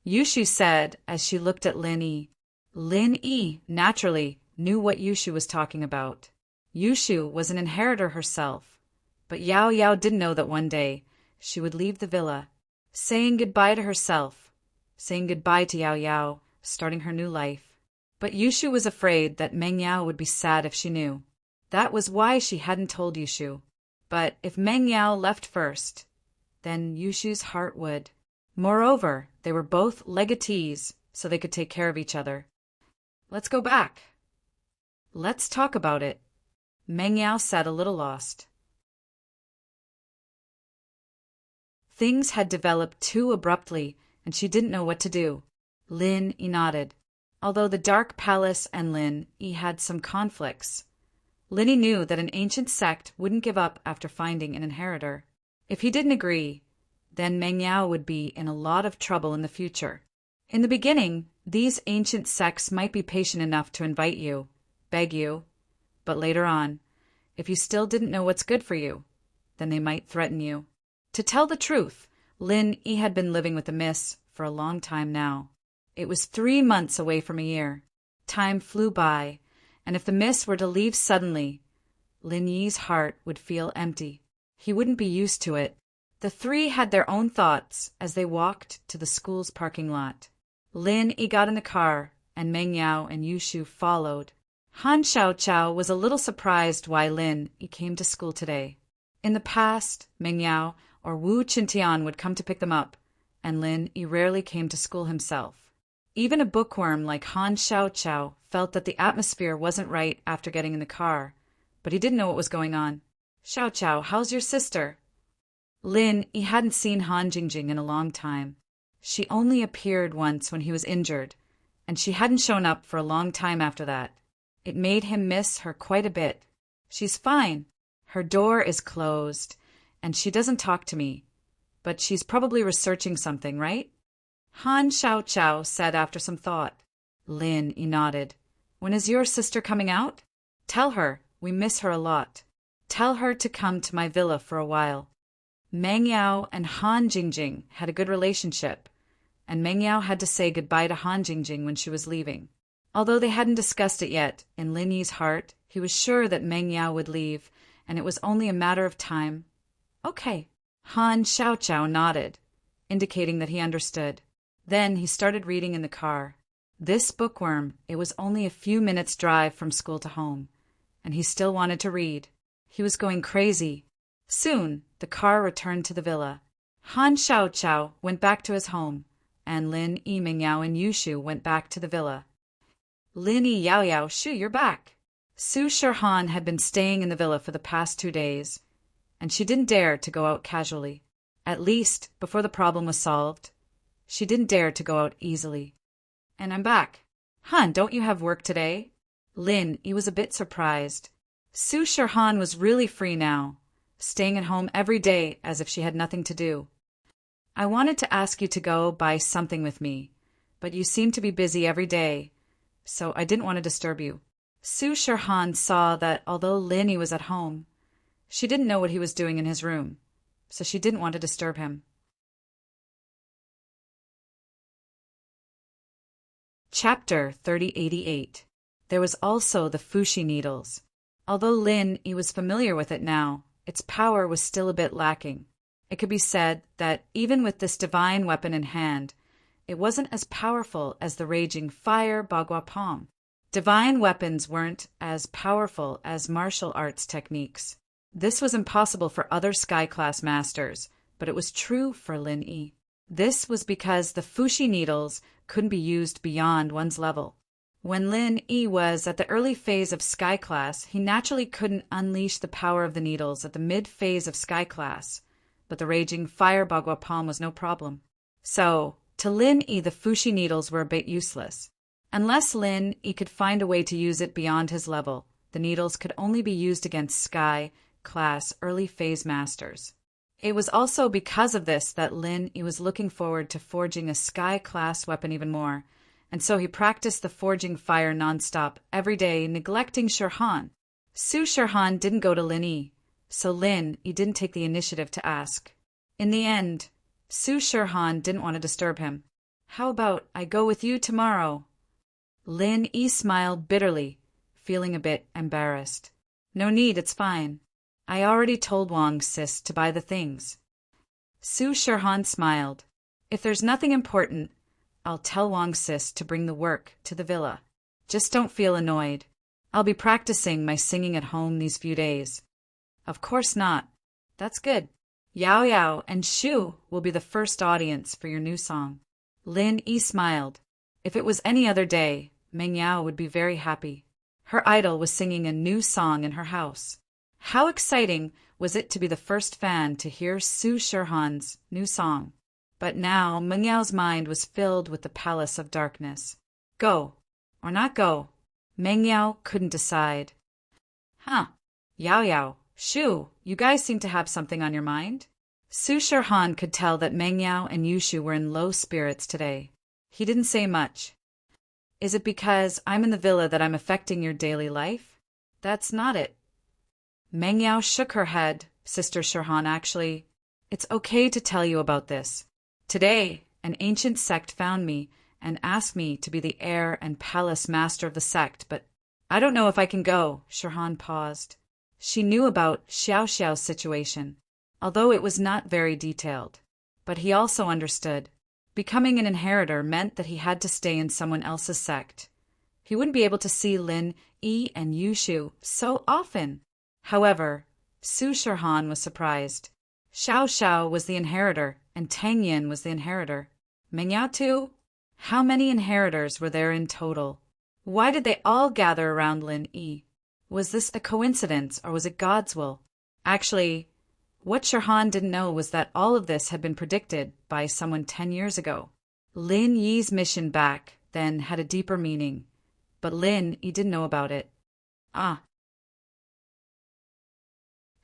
Yushu said as she looked at Lin Yi. Lin Yi, naturally, knew what Yushu was talking about. Yushu was an inheritor herself, but Yao Yao didn't know that one day she would leave the villa, saying goodbye to herself, saying goodbye to Yao Yao, starting her new life. But Yushu was afraid that Meng Yao would be sad if she knew. That was why she hadn't told Yushu. But if Meng Yao left first, then Yushu's heart would. Moreover, they were both legatees, so they could take care of each other. Let's go back. Let's talk about it. Meng Yao said, a little lost. Things had developed too abruptly, and she didn't know what to do. Lin Yi nodded. Although the Dark Palace and Lin Yi had some conflicts, Lin Yi knew that an ancient sect wouldn't give up after finding an inheritor. If he didn't agree, then Meng Yao would be in a lot of trouble in the future. In the beginning, these ancient sects might be patient enough to invite you, beg you, but later on, if you still didn't know what's good for you, then they might threaten you. To tell the truth, Lin Yi had been living with the miss for a long time now. It was 3 months away from a year. Time flew by, and if the miss were to leave suddenly, Lin Yi's heart would feel empty. He wouldn't be used to it. The three had their own thoughts as they walked to the school's parking lot. Lin Yi got in the car, and Meng Yao and Yushu followed. Han Xiaoqiao was a little surprised why Lin Yi came to school today. In the past, Meng Yao or Wu Qintian would come to pick them up, and Lin Yi rarely came to school himself. Even a bookworm like Han Xiaoqiao felt that the atmosphere wasn't right after getting in the car, but he didn't know what was going on. Xiaoqiao, how's your sister? Lin Yi hadn't seen Han Jingjing in a long time. She only appeared once when he was injured, and she hadn't shown up for a long time after that. It made him miss her quite a bit. She's fine. Her door is closed, and she doesn't talk to me. But she's probably researching something, right? Han Xiaoqiao said after some thought. Lin Yi nodded. When is your sister coming out? Tell her we miss her a lot. Tell her to come to my villa for a while. Meng Yao and Han Jingjing had a good relationship, and Meng Yao had to say goodbye to Han Jingjing when she was leaving. Although they hadn't discussed it yet, in Lin Yi's heart, he was sure that Meng Yao would leave, and it was only a matter of time. Okay. Han Xiaoqiao nodded, indicating that he understood. Then he started reading in the car. This bookworm, it was only a few minutes' drive from school to home, and he still wanted to read. He was going crazy. Soon, the car returned to the villa. Han Xiaoqiao went back to his home, and Lin Yi, Meng Yao, and Yushu went back to the villa. Lin Yi, Yao Yao, Shu, you're back. Su Shirhan had been staying in the villa for the past 2 days, and she didn't dare to go out casually. At least, before the problem was solved, she didn't dare to go out easily. And I'm back. Han, don't you have work today? Lin Yi was a bit surprised. Su Shirhan was really free now, staying at home every day as if she had nothing to do. I wanted to ask you to go buy something with me, but you seem to be busy every day, so I didn't want to disturb you. Su Shirhan saw that although Linny was at home, she didn't know what he was doing in his room, so she didn't want to disturb him. Chapter 3088. There was also the Fushi needles. Although Lin Yi was familiar with it now, its power was still a bit lacking. It could be said that even with this divine weapon in hand, it wasn't as powerful as the raging fire Bagua Palm. Divine weapons weren't as powerful as martial arts techniques. This was impossible for other sky-class masters, but it was true for Lin Yi. This was because the Fushi needles couldn't be used beyond one's level. When Lin Yi was at the early phase of Sky Class, he naturally couldn't unleash the power of the needles at the mid-phase of Sky Class, but the raging fire Bagua Palm was no problem. So, to Lin Yi the Fushi needles were a bit useless. Unless Lin Yi could find a way to use it beyond his level, the needles could only be used against Sky Class early phase masters. It was also because of this that Lin Yi was looking forward to forging a Sky Class weapon even more, and so he practiced the forging fire non-stop every day, neglecting Shirhan. Su Shirhan didn't go to Lin Yi, so Lin Yi didn't take the initiative to ask. In the end, Su Shirhan didn't want to disturb him. "How about I go with you tomorrow?" Lin Yi smiled bitterly, feeling a bit embarrassed. "No need, it's fine. I already told Wang Sis to buy the things." Su Shirhan smiled. "If there's nothing important, I'll tell Wang Sis to bring the work to the villa. Just don't feel annoyed. I'll be practicing my singing at home these few days." "Of course not. That's good. Yao Yao and Shu will be the first audience for your new song." Lin Yi smiled. If it was any other day, Meng Yao would be very happy. Her idol was singing a new song in her house. How exciting was it to be the first fan to hear Su Shirhan's new song. But now Meng Yao's mind was filled with the palace of darkness. Go or not go? Meng Yao couldn't decide. Yao Yao, Shu, you guys seem to have something on your mind. Su Shirhan could tell that Meng Yao and Yushu were in low spirits today. He didn't say much. "Is it because I'm in the villa that I'm affecting your daily life?" "That's not it." Meng Yao shook her head. "Sister Shirhan, actually, it's okay to tell you about this. Today, an ancient sect found me and asked me to be the heir and palace master of the sect, but I don't know if I can go." Shirhan paused. She knew about Xiao Xiao's situation, although it was not very detailed. But he also understood. Becoming an inheritor meant that he had to stay in someone else's sect. He wouldn't be able to see Lin Yi and Yushu so often. However, Su Shirhan was surprised. Xiao Xiao was the inheritor, and Tang Yin was the inheritor. Meng Yao too? How many inheritors were there in total? Why did they all gather around Lin Yi? Was this a coincidence, or was it God's will? Actually, what Shirhan didn't know was that all of this had been predicted by someone 10 years ago. Lin Yi's mission back then had a deeper meaning, but Lin Yi didn't know about it.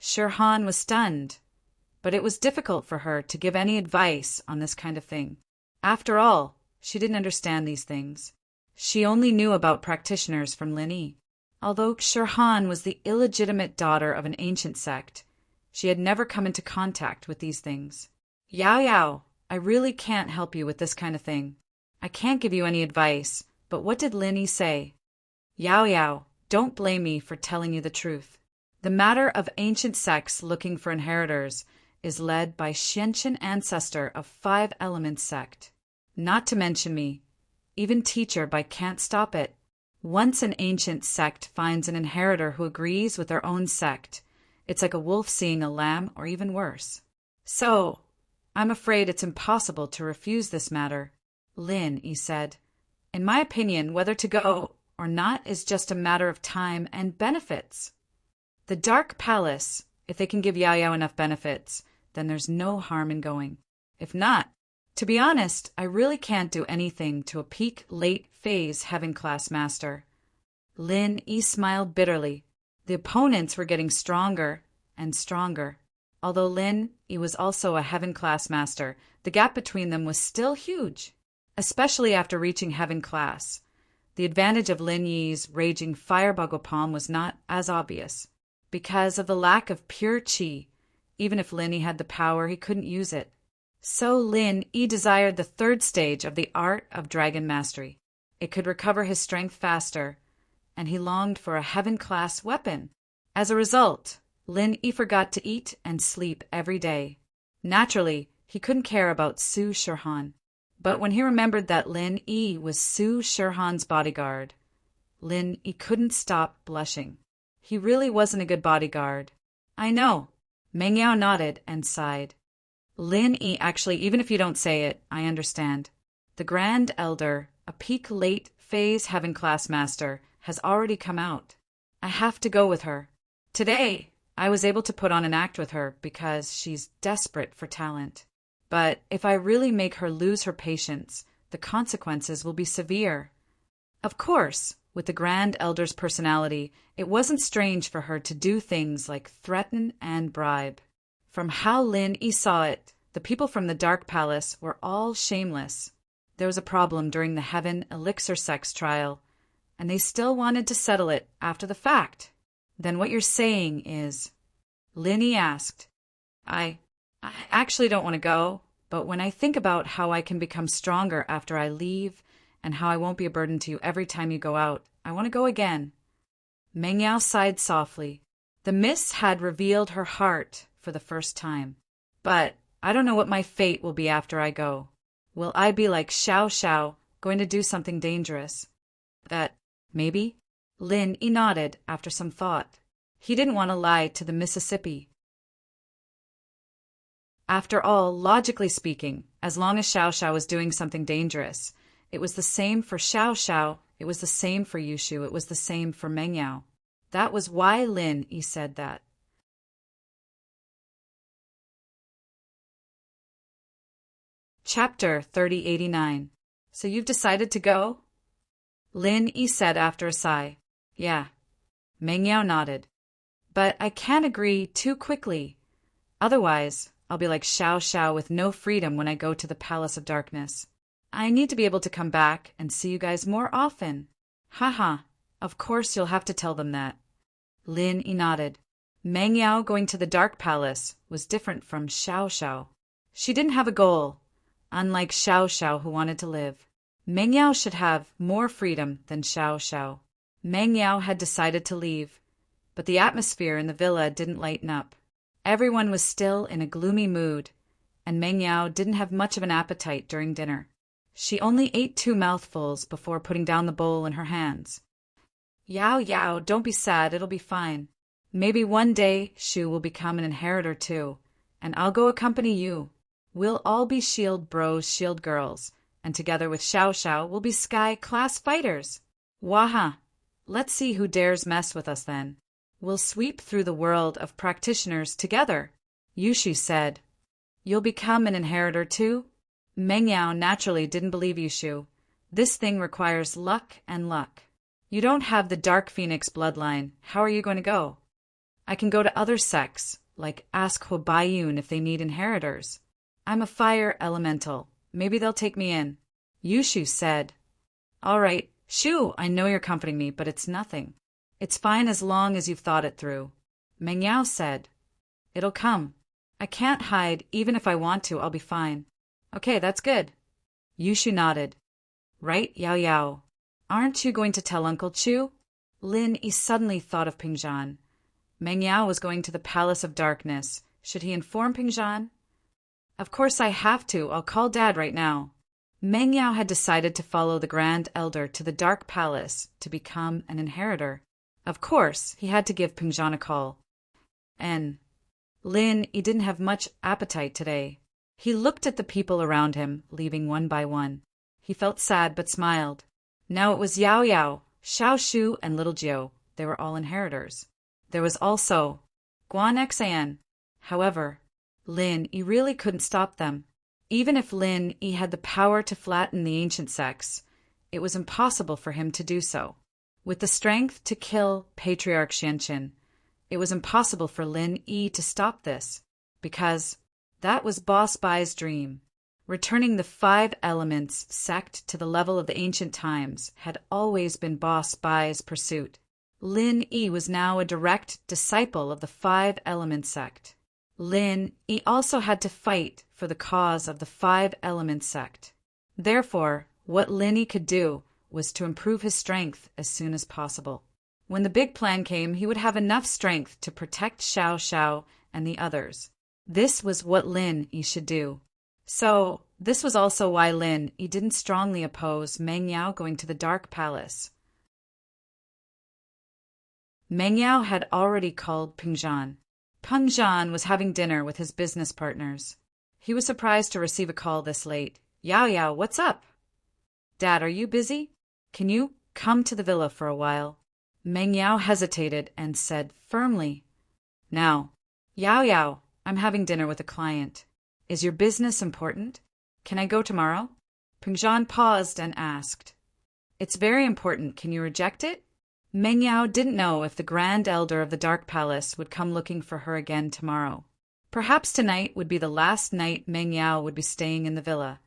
Shirhan was stunned, but it was difficult for her to give any advice on this kind of thing. After all, she didn't understand these things. She only knew about practitioners from Lin Yi. Although Shirhan was the illegitimate daughter of an ancient sect, she had never come into contact with these things. "Yao Yao, I really can't help you with this kind of thing. I can't give you any advice, but what did Lin Yi say?" "Yao Yao, don't blame me for telling you the truth. The matter of ancient sects looking for inheritors is led by Xianchen ancestor of 5 Elements sect. Not to mention me, even teacher by Can't Stop It. Once an ancient sect finds an inheritor who agrees with their own sect, it's like a wolf seeing a lamb or even worse. So, I'm afraid it's impossible to refuse this matter." Lin Yi said, "In my opinion, whether to go or not is just a matter of time and benefits. The Dark Palace, if they can give Yao Yao enough benefits, then there's no harm in going. If not, to be honest, I really can't do anything to a peak late phase heaven class master." Lin Yi smiled bitterly. The opponents were getting stronger and stronger. Although Lin Yi was also a heaven-class master, the gap between them was still huge, especially after reaching heaven class. The advantage of Lin Yi's raging firebuggle palm was not as obvious. Because of the lack of pure qi, even if Lin Yi had the power, he couldn't use it. So Lin Yi desired the third stage of the art of dragon mastery. It could recover his strength faster, and he longed for a heaven-class weapon. As a result, Lin Yi forgot to eat and sleep every day. Naturally, he couldn't care about Su Shihan. But when he remembered that Lin Yi was Su Shihan's bodyguard, Lin Yi couldn't stop blushing. He really wasn't a good bodyguard. I know. Meng Yao nodded and sighed. Lin Yi, actually, even if you don't say it, I understand. The Grand Elder, a peak late phase heaven class master, has already come out. I have to go with her. Today, I was able to put on an act with her because she's desperate for talent. But if I really make her lose her patience, the consequences will be severe. Of course, with the Grand Elder's personality, it wasn't strange for her to do things like threaten and bribe. From how Lin Yi saw it, the people from the Dark Palace were all shameless. There was a problem during the Heaven Elixir Sex trial, and they still wanted to settle it after the fact. Then what you're saying is... Lin Yi asked, I actually don't want to go, but when I think about how I can become stronger after I leave and how I won't be a burden to you every time you go out, I want to go again. Meng Yao sighed softly. The mist had revealed her heart for the first time. But I don't know what my fate will be after I go. Will I be like Xiao Xiao, going to do something dangerous? That, maybe? Lin Yi nodded after some thought. He didn't want to lie to the Mississippi. After all, logically speaking, as long as Xiao Xiao was doing something dangerous, it was the same for Xiao Xiao, it was the same for Yushu, it was the same for Meng Yao. That was why Lin Yi said that. Chapter 3089. So you've decided to go? Lin Yi said after a sigh. Yeah. Meng Yao nodded. But I can't agree too quickly. Otherwise, I'll be like Xiao Xiao with no freedom when I go to the Palace of Darkness. I need to be able to come back and see you guys more often. Haha, of course you'll have to tell them that. Lin Yi nodded. Meng Yao going to the Dark Palace was different from Xiao Xiao. She didn't have a goal, unlike Xiao Xiao who wanted to live. Meng Yao should have more freedom than Xiao Xiao. Meng Yao had decided to leave, but the atmosphere in the villa didn't lighten up. Everyone was still in a gloomy mood, and Meng Yao didn't have much of an appetite during dinner. She only ate 2 mouthfuls before putting down the bowl in her hands. Yao Yao, don't be sad, it'll be fine. Maybe one day Shu will become an inheritor too, and I'll go accompany you. We'll all be shield bros, shield girls, and together with Xiao Xiao we'll be sky-class fighters. Waha! Let's see who dares mess with us then. We'll sweep through the world of practitioners together. Yushu said. You'll become an inheritor too? Meng Yao naturally didn't believe Yushu. This thing requires luck and luck. You don't have the Dark Phoenix bloodline. How are you going to go? I can go to other sects, like ask Huabayun if they need inheritors. I'm a fire elemental. Maybe they'll take me in. Yushu said. All right, Shu, I know you're comforting me, but it's nothing. It's fine as long as you've thought it through. Meng Yao said. It'll come. I can't hide. Even if I want to, I'll be fine. Okay, that's good. Yushu nodded. Right, Yao Yao? Aren't you going to tell Uncle Chu? Lin Yi suddenly thought of Pingzhan. Meng Yao was going to the Palace of Darkness. Should he inform Pingzhan? Of course I have to. I'll call Dad right now. Meng Yao had decided to follow the Grand Elder to the Dark Palace to become an inheritor. Of course, he had to give Pingzhan a call. And Lin Yi didn't have much appetite today. He looked at the people around him, leaving one by one. He felt sad but smiled. Now it was Yao Yao, Xiao Shu, and Little Jiu. They were all inheritors. There was also Guan Xan. However, Lin Yi really couldn't stop them. Even if Lin Yi had the power to flatten the ancient sects, it was impossible for him to do so. With the strength to kill Patriarch Xianqin, it was impossible for Lin Yi to stop this, because that was Boss Bai's dream. Returning the 5 elements sect to the level of the ancient times had always been Boss Bai's pursuit. Lin Yi was now a direct disciple of the 5 element sect. Lin Yi also had to fight for the cause of the 5 element sect. Therefore, what Lin Yi could do was to improve his strength as soon as possible. When the big plan came, he would have enough strength to protect Xiao Xiao and the others. This was what Lin Yi should do. So, this was also why Lin Yi didn't strongly oppose Meng Yao going to the Dark Palace. Meng Yao had already called Peng Zhan. Peng Zhan was having dinner with his business partners. He was surprised to receive a call this late. Yao Yao, what's up? Dad, are you busy? Can you come to the villa for a while? Meng Yao hesitated and said firmly, Now, Yao Yao, I'm having dinner with a client. Is your business important? Can I go tomorrow? Peng Zhan paused and asked, It's very important. Can you reject it? Meng Yao didn't know if the Grand Elder of the Dark Palace would come looking for her again tomorrow. Perhaps tonight would be the last night Meng Yao would be staying in the villa.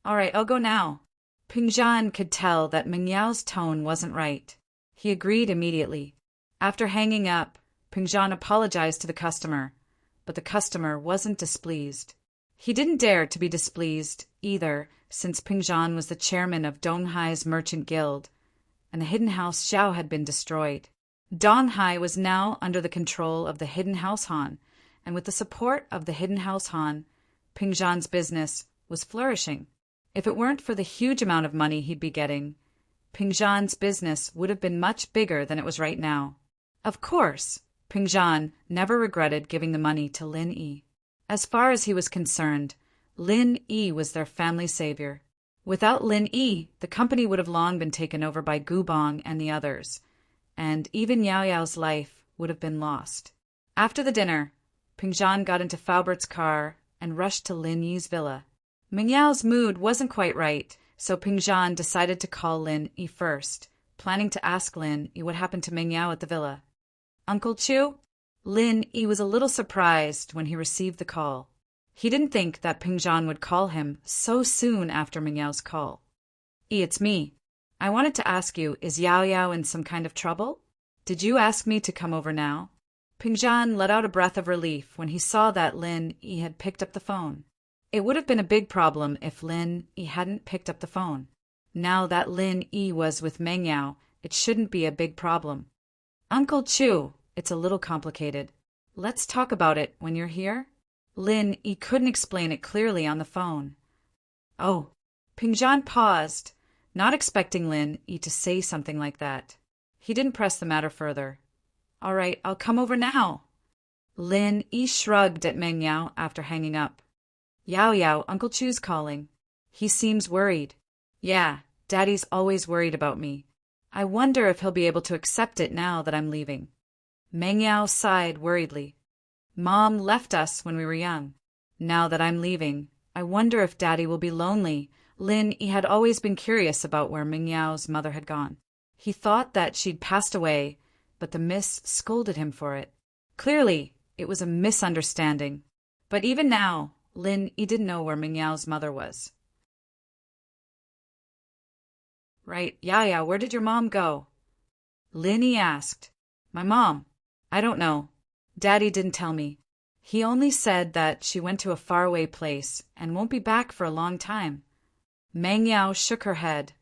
All right, I'll go now. Peng Zhan could tell that Meng Yao's tone wasn't right. He agreed immediately. After hanging up, Peng Zhan apologized to the customer, but the customer wasn't displeased. He didn't dare to be displeased either, since Peng Zhan was the chairman of Donghai's merchant guild, and the hidden house Xiao had been destroyed. Donghai was now under the control of the hidden house Han, and with the support of the hidden house Han, Peng Zhan's business was flourishing. If it weren't for the huge amount of money he'd be getting, Peng Zhan's business would have been much bigger than it was right now. Of course, Peng Zhan never regretted giving the money to Lin Yi. As far as he was concerned, Lin Yi was their family savior. Without Lin Yi, the company would have long been taken over by Gu Bong and the others, and even Yao Yao's life would have been lost. After the dinner, Peng Zhan got into Faubert's car and rushed to Lin Yi's villa. Meng Yao's mood wasn't quite right, so Peng Zhan decided to call Lin Yi first, planning to ask Lin Yi what happened to Meng Yao at the villa. Uncle Chu? Lin Yi was a little surprised when he received the call. He didn't think that Peng Zhan would call him so soon after Meng Yao's call. Yi, it's me. I wanted to ask you, is Yao Yao in some kind of trouble? Did you ask me to come over now? Peng Zhan let out a breath of relief when he saw that Lin Yi had picked up the phone. It would have been a big problem if Lin Yi hadn't picked up the phone. Now that Lin Yi was with Meng Yao, it shouldn't be a big problem. Uncle Chu, it's a little complicated. Let's talk about it when you're here. Lin Yi couldn't explain it clearly on the phone. Oh, Peng Zhan paused, not expecting Lin Yi to say something like that. He didn't press the matter further. All right, I'll come over now. Lin Yi shrugged at Meng Yao after hanging up. Yao Yao, Uncle Chu's calling. He seems worried. Yeah, Daddy's always worried about me. I wonder if he'll be able to accept it now that I'm leaving. Meng Yao sighed worriedly. Mom left us when we were young. Now that I'm leaving, I wonder if Daddy will be lonely. Lin Yi had always been curious about where Meng Yao's mother had gone. He thought that she'd passed away, but the miss scolded him for it. Clearly, it was a misunderstanding. But even now, Lin Yi didn't know where Meng Yao's mother was. Right, Yao Yao, where did your mom go? Lin Yi asked. My mom? I don't know. Daddy didn't tell me. He only said that she went to a faraway place and won't be back for a long time. Meng Yao shook her head,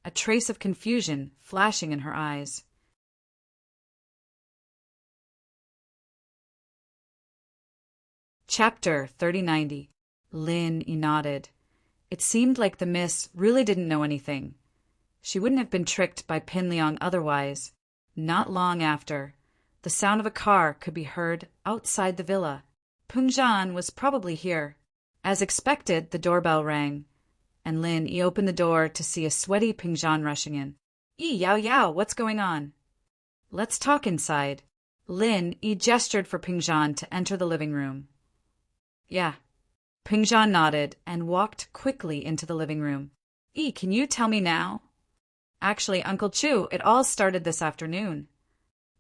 a trace of confusion flashing in her eyes. Chapter 3090. Lin Yi nodded. It seemed like the miss really didn't know anything. She wouldn't have been tricked by Pin Liang otherwise. Not long after, the sound of a car could be heard outside the villa. Peng Zhan was probably here. As expected, the doorbell rang, and Lin Yi opened the door to see a sweaty Peng Zhan rushing in. Yi, Yao Yao, what's going on? Let's talk inside. Lin Yi gestured for Peng Zhan to enter the living room. Yeah. Peng Zhan nodded and walked quickly into the living room. Yi, can you tell me now? Actually, Uncle Chu, it all started this afternoon.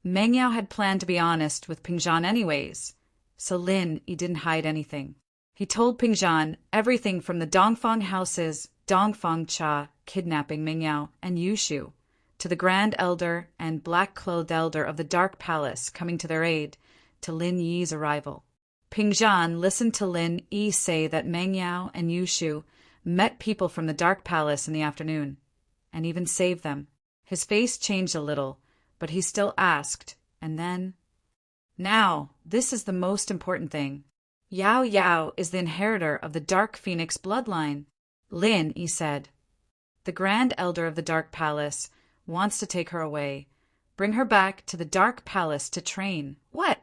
Meng Yao had planned to be honest with Pingzhan anyways, so Lin Yi didn't hide anything. He told Pingzhan everything from the Dongfang house's Dongfang Cha kidnapping Meng Yao and Yushu, to the Grand Elder and Black-Clothed Elder of the Dark Palace coming to their aid, to Lin Yi's arrival. Pingzhan listened to Lin Yi say that Meng Yao and Yushu met people from the Dark Palace in the afternoon, and even saved them. His face changed a little, but he still asked, and then, "Now, this is the most important thing. Yao Yao is the inheritor of the Dark Phoenix bloodline," Lin Yi said. "The Grand Elder of the Dark Palace wants to take her away, bring her back to the Dark Palace to train." "What?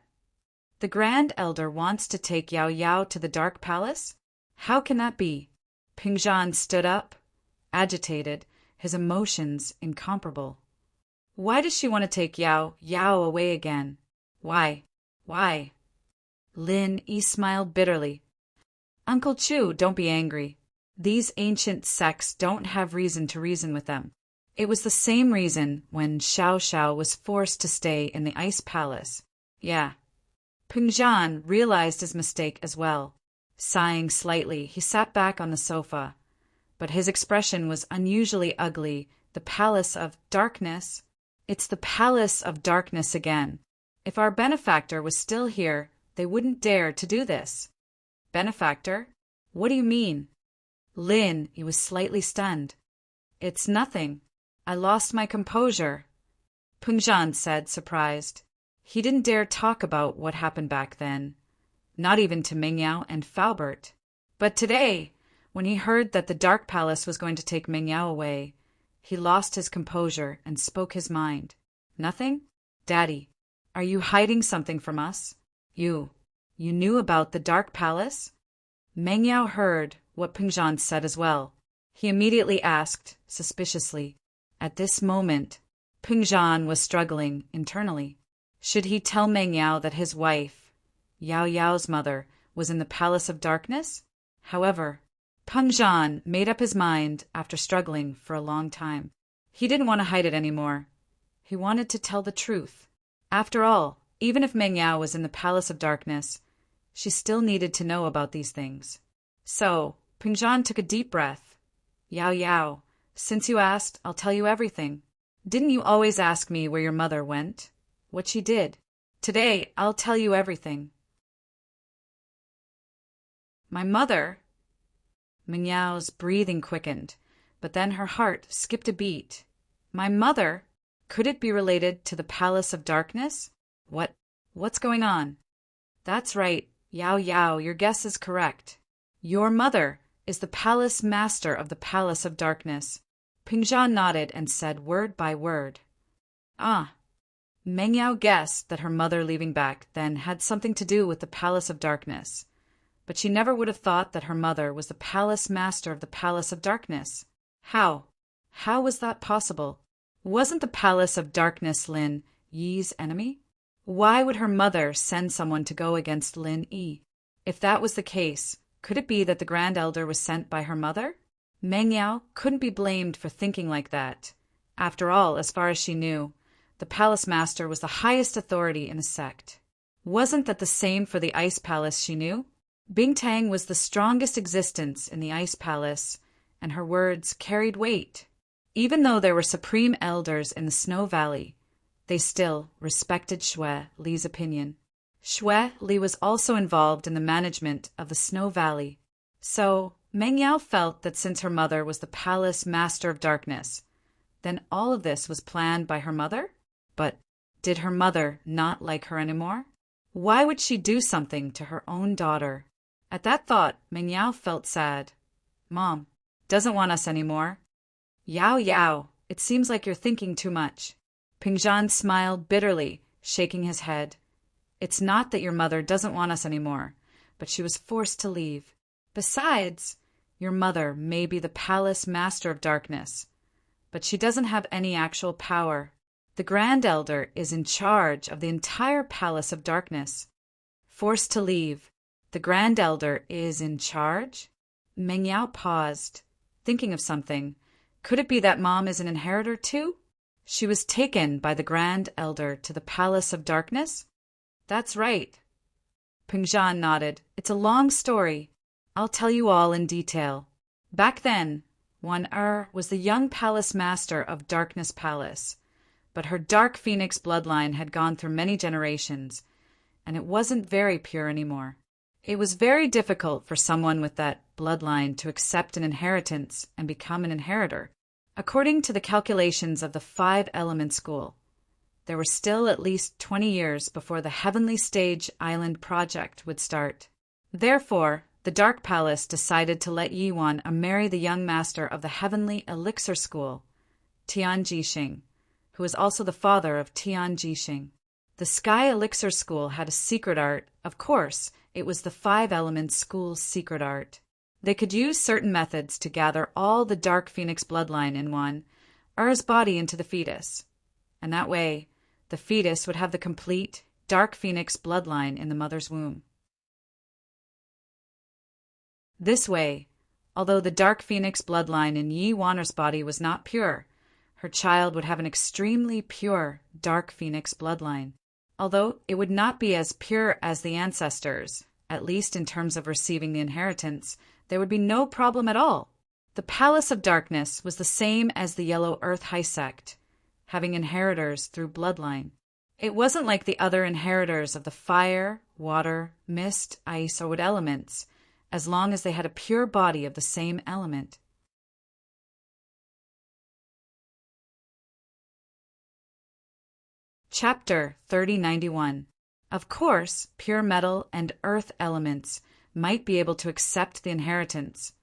The Grand Elder wants to take Yao Yao to the Dark Palace? How can that be?" Pingzhan stood up, agitated, his emotions incomparable. "Why does she want to take Yao Yao away again? Why? Why?" Lin Yi smiled bitterly. "Uncle Chu, don't be angry. These ancient sects don't have reason to reason with them. It was the same reason when Xiao Xiao was forced to stay in the Ice Palace. Yeah." Pingzhan realized his mistake as well. Sighing slightly, he sat back on the sofa. But his expression was unusually ugly. "The Palace of Darkness? It's the Palace of Darkness again. If our benefactor was still here, they wouldn't dare to do this." "Benefactor? What do you mean?" Lin, he was slightly stunned. "It's nothing. I lost my composure," Pingzhan said, surprised. He didn't dare talk about what happened back then, not even to Meng Yao and Faubert. But today, when he heard that the Dark Palace was going to take Meng Yao away, he lost his composure and spoke his mind. "Nothing? Daddy, are you hiding something from us? You knew about the Dark Palace?" Meng Yao heard what Pingzhan said as well. He immediately asked, suspiciously. At this moment, Pingzhan was struggling internally. Should he tell Meng Yao that his wife, Yao Yao's mother, was in the Palace of Darkness? However, Pingzhan made up his mind after struggling for a long time. He didn't want to hide it anymore. He wanted to tell the truth. After all, even if Meng Yao was in the Palace of Darkness, she still needed to know about these things. So, Pingzhan took a deep breath. "Yao Yao, since you asked, I'll tell you everything. Didn't you always ask me where your mother went? What she did? Today, I'll tell you everything." "My mother?" Meng Yao's breathing quickened, but then her heart skipped a beat. "My mother? Could it be related to the Palace of Darkness? What's going on?" "That's right, Yao Yao, your guess is correct. Your mother is the Palace Master of the Palace of Darkness." Pingzhan nodded and said word by word. "Ah." Meng Yao guessed that her mother leaving back then had something to do with the Palace of Darkness, but she never would have thought that her mother was the Palace Master of the Palace of Darkness. How? How was that possible? Wasn't the Palace of Darkness Lin Yi's enemy? Why would her mother send someone to go against Lin Yi? If that was the case, could it be that the Grand Elder was sent by her mother? Meng Yao couldn't be blamed for thinking like that. After all, as far as she knew, the Palace Master was the highest authority in the sect. Wasn't that the same for the Ice Palace she knew? Bingtang was the strongest existence in the Ice Palace, and her words carried weight. Even though there were supreme elders in the Snow Valley, they still respected Xue Li's opinion. Xue Li was also involved in the management of the Snow Valley. So, Meng Yao felt that since her mother was the Palace Master of Darkness, then all of this was planned by her mother? But did her mother not like her anymore? Why would she do something to her own daughter? At that thought, Meng Yao felt sad. "Mom doesn't want us anymore." "Yao Yao, it seems like you're thinking too much." Pingzhan smiled bitterly, shaking his head. "It's not that your mother doesn't want us anymore, but she was forced to leave. Besides, your mother may be the Palace Master of Darkness, but she doesn't have any actual power. The Grand Elder is in charge of the entire Palace of Darkness. Forced to leave, the Grand Elder is in charge?" Meng Yao paused, thinking of something, Could it be that Mom is an inheritor too? She was taken by the Grand Elder to the Palace of Darkness? That's right. Pingzhan nodded. It's a long story. I'll tell you all in detail. Back then, Wan was the young palace master of Darkness Palace, but her dark phoenix bloodline had gone through many generations, and it wasn't very pure anymore. It was very difficult for someone with that bloodline to accept an inheritance and become an inheritor. According to the calculations of the 5-element school, there were still at least 20 years before the Heavenly Stage Island project would start. Therefore, the Dark Palace decided to let Yiwan marry the young master of the Heavenly Elixir School, Tian Jixing, who was also the father of Tian Jixing. The Sky Elixir School had a secret art. Of course, it was the 5-element school's secret art. They could use certain methods to gather all the Dark Phoenix bloodline in Er's body into the fetus, and that way, the fetus would have the complete Dark Phoenix bloodline in the mother's womb. This way, although the Dark Phoenix bloodline in Yi Wanner's body was not pure, her child would have an extremely pure Dark Phoenix bloodline. Although it would not be as pure as the ancestors, at least in terms of receiving the inheritance, there would be no problem at all. The Palace of Darkness was the same as the Yellow Earth High Sect, having inheritors through bloodline. It wasn't like the other inheritors of the fire, water, mist, ice, or wood elements, as long as they had a pure body of the same element. Chapter 3091. Of course, pure metal and earth elements might be able to accept the inheritance,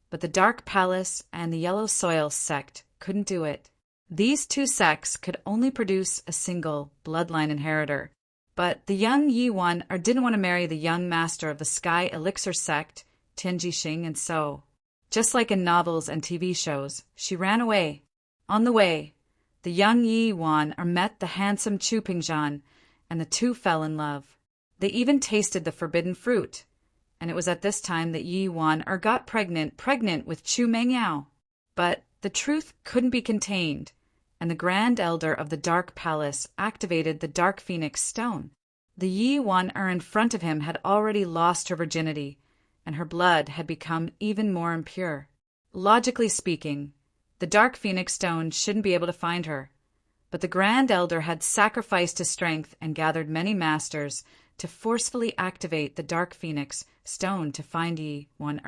but the Dark Palace and the Yellow Soil sect couldn't do it. These two sects could only produce a single bloodline inheritor, but the young Yiwan didn't want to marry the young master of the Sky Elixir sect, Tian Jixing, and so, just like in novels and TV shows, she ran away. On the way, the young Yiwan met the handsome Chu Pingzhan, and the two fell in love. They even tasted the forbidden fruit, and it was at this time that Yiwan got pregnant with Chu Mengyao. But the truth couldn't be contained, and the Grand Elder of the Dark Palace activated the Dark Phoenix Stone. The Yiwan in front of him had already lost her virginity, and her blood had become even more impure. Logically speaking, the Dark Phoenix Stone shouldn't be able to find her, but the Grand Elder had sacrificed his strength and gathered many masters to forcefully activate the Dark Phoenix Stone to find Yi Wan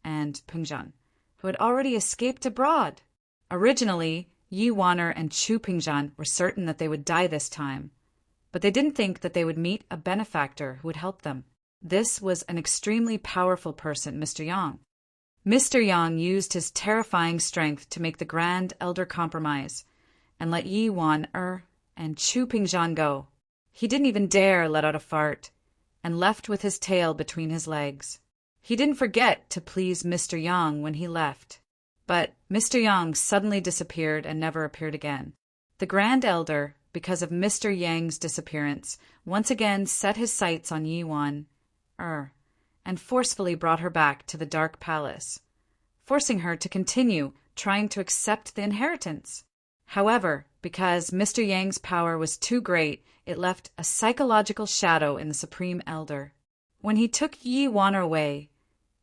and Pingzhan, who had already escaped abroad. Originally, Yi Wan and Chu Pingzhan were certain that they would die this time, but they didn't think that they would meet a benefactor who would help them. This was an extremely powerful person, Mr. Yang. Mr. Yang used his terrifying strength to make the Grand Elder compromise and let Yi Wan and Chu Pingzhan go. He didn't even dare let out a fart and left with his tail between his legs. He didn't forget to please Mr. Yang when he left, but Mr. Yang suddenly disappeared and never appeared again. The Grand Elder, because of Mr. Yang's disappearance, once again set his sights on Yi Wan and forcefully brought her back to the Dark Palace, forcing her to continue trying to accept the inheritance. However, because Mr. Yang's power was too great, it left a psychological shadow in the Supreme Elder. When he took Yi Wan away,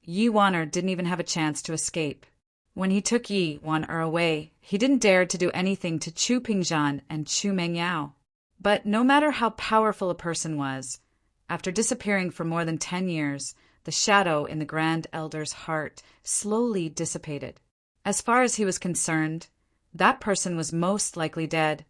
Yi Wan didn't even have a chance to escape. When he took Yi Wan away, he didn't dare to do anything to Chu Pingzhan and Chu Mengyao. But no matter how powerful a person was, after disappearing for more than 10 years, the shadow in the Grand Elder's heart slowly dissipated. As far as he was concerned, that person was most likely dead,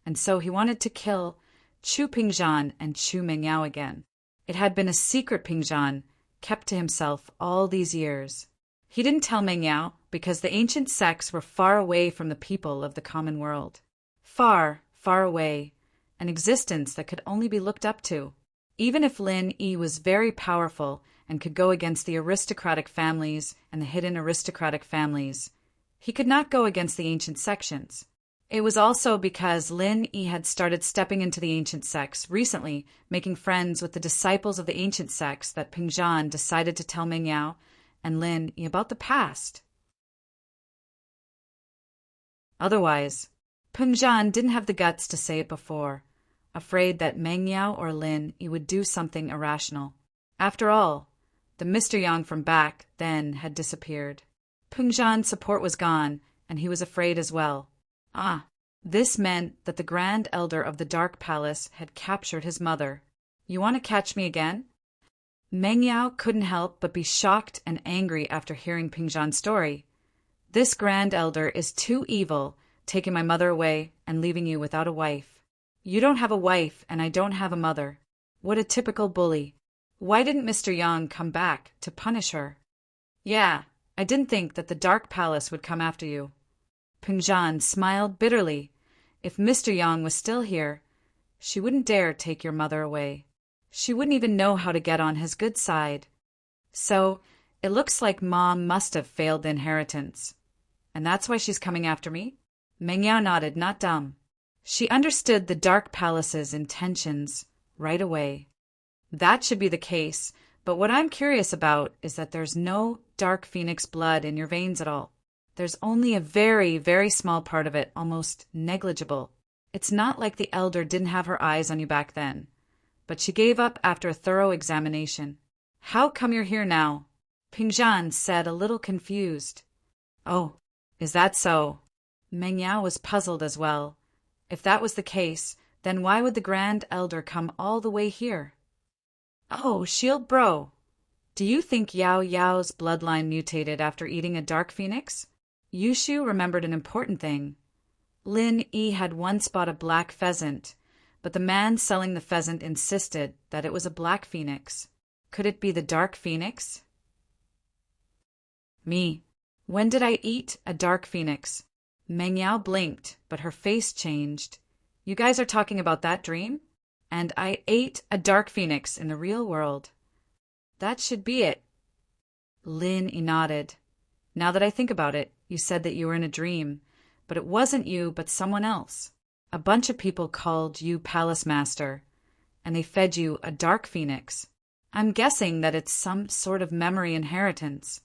and so he wanted to kill Chu Pingzhan and Chu Mengyao again. It had been a secret Pingzhan, kept to himself all these years. He didn't tell Mengyao because the ancient sects were far away from the people of the common world. Far, far away, an existence that could only be looked up to. Even if Lin Yi was very powerful and could go against the aristocratic families and the hidden aristocratic families, he could not go against the ancient sections. It was also because Lin Yi had started stepping into the ancient sects recently, making friends with the disciples of the ancient sects, that Pingzhan decided to tell Mengyao and Lin Yi about the past. Otherwise, Pengzhan didn't have the guts to say it before, afraid that Meng Yao or Lin Yi would do something irrational. After all, the Mr. Yang from back then had disappeared. Pengzhan's support was gone, and he was afraid as well. This meant that the Grand Elder of the Dark Palace had captured his mother. You want to catch me again? Meng Yao couldn't help but be shocked and angry after hearing Pengzhan's story. This Grand Elder is too evil, taking my mother away and leaving you without a wife. You don't have a wife, and I don't have a mother. What a typical bully. Why didn't Mr. Yang come back to punish her? Yeah, I didn't think that the Dark Palace would come after you. Pengzhan smiled bitterly. If Mr. Yang was still here, she wouldn't dare take your mother away. She wouldn't even know how to get on his good side. So, it looks like Mom must have failed the inheritance. And that's why she's coming after me? Meng Yao nodded, not dumb. She understood the Dark Palace's intentions right away. That should be the case, but what I'm curious about is that there's no Dark Phoenix blood in your veins at all. There's only a very, very small part of it, almost negligible. It's not like the Elder didn't have her eyes on you back then. But she gave up after a thorough examination. How come you're here now? Pengzhan said, a little confused. Oh, is that so? Meng Yao was puzzled as well. If that was the case, then why would the Grand Elder come all the way here? Oh, Shield Bro, do you think Yao Yao's bloodline mutated after eating a Dark Phoenix? Yushu remembered an important thing. Lin Yi had once bought a black pheasant, but the man selling the pheasant insisted that it was a black phoenix. Could it be the Dark Phoenix? Me. When did I eat a Dark Phoenix? Meng Yao blinked, but her face changed. You guys are talking about that dream? And I ate a Dark Phoenix in the real world. That should be it. Lin Yi nodded. Now that I think about it, you said that you were in a dream, but it wasn't you but someone else. A bunch of people called you Palace Master, and they fed you a Dark Phoenix. I'm guessing that it's some sort of memory inheritance.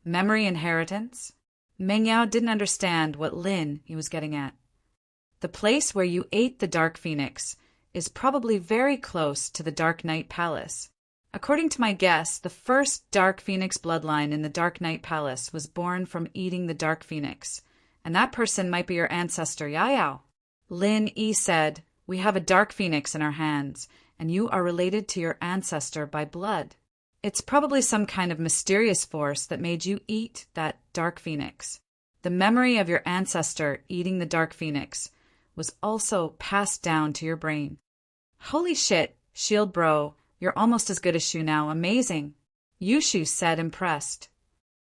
Memory inheritance? Meng Yao didn't understand what Lin Yi was getting at. The place where you ate the Dark Phoenix is probably very close to the Dark Knight Palace. According to my guess, the first Dark Phoenix bloodline in the Dark Knight Palace was born from eating the Dark Phoenix, and that person might be your ancestor Yao Yao. Lin Yi said, we have a Dark Phoenix in our hands, and you are related to your ancestor by blood. It's probably some kind of mysterious force that made you eat that Dark Phoenix. The memory of your ancestor eating the Dark Phoenix was also passed down to your brain. Holy shit, Shield Bro, you're almost as good as Shu now, amazing. Yushu said, impressed.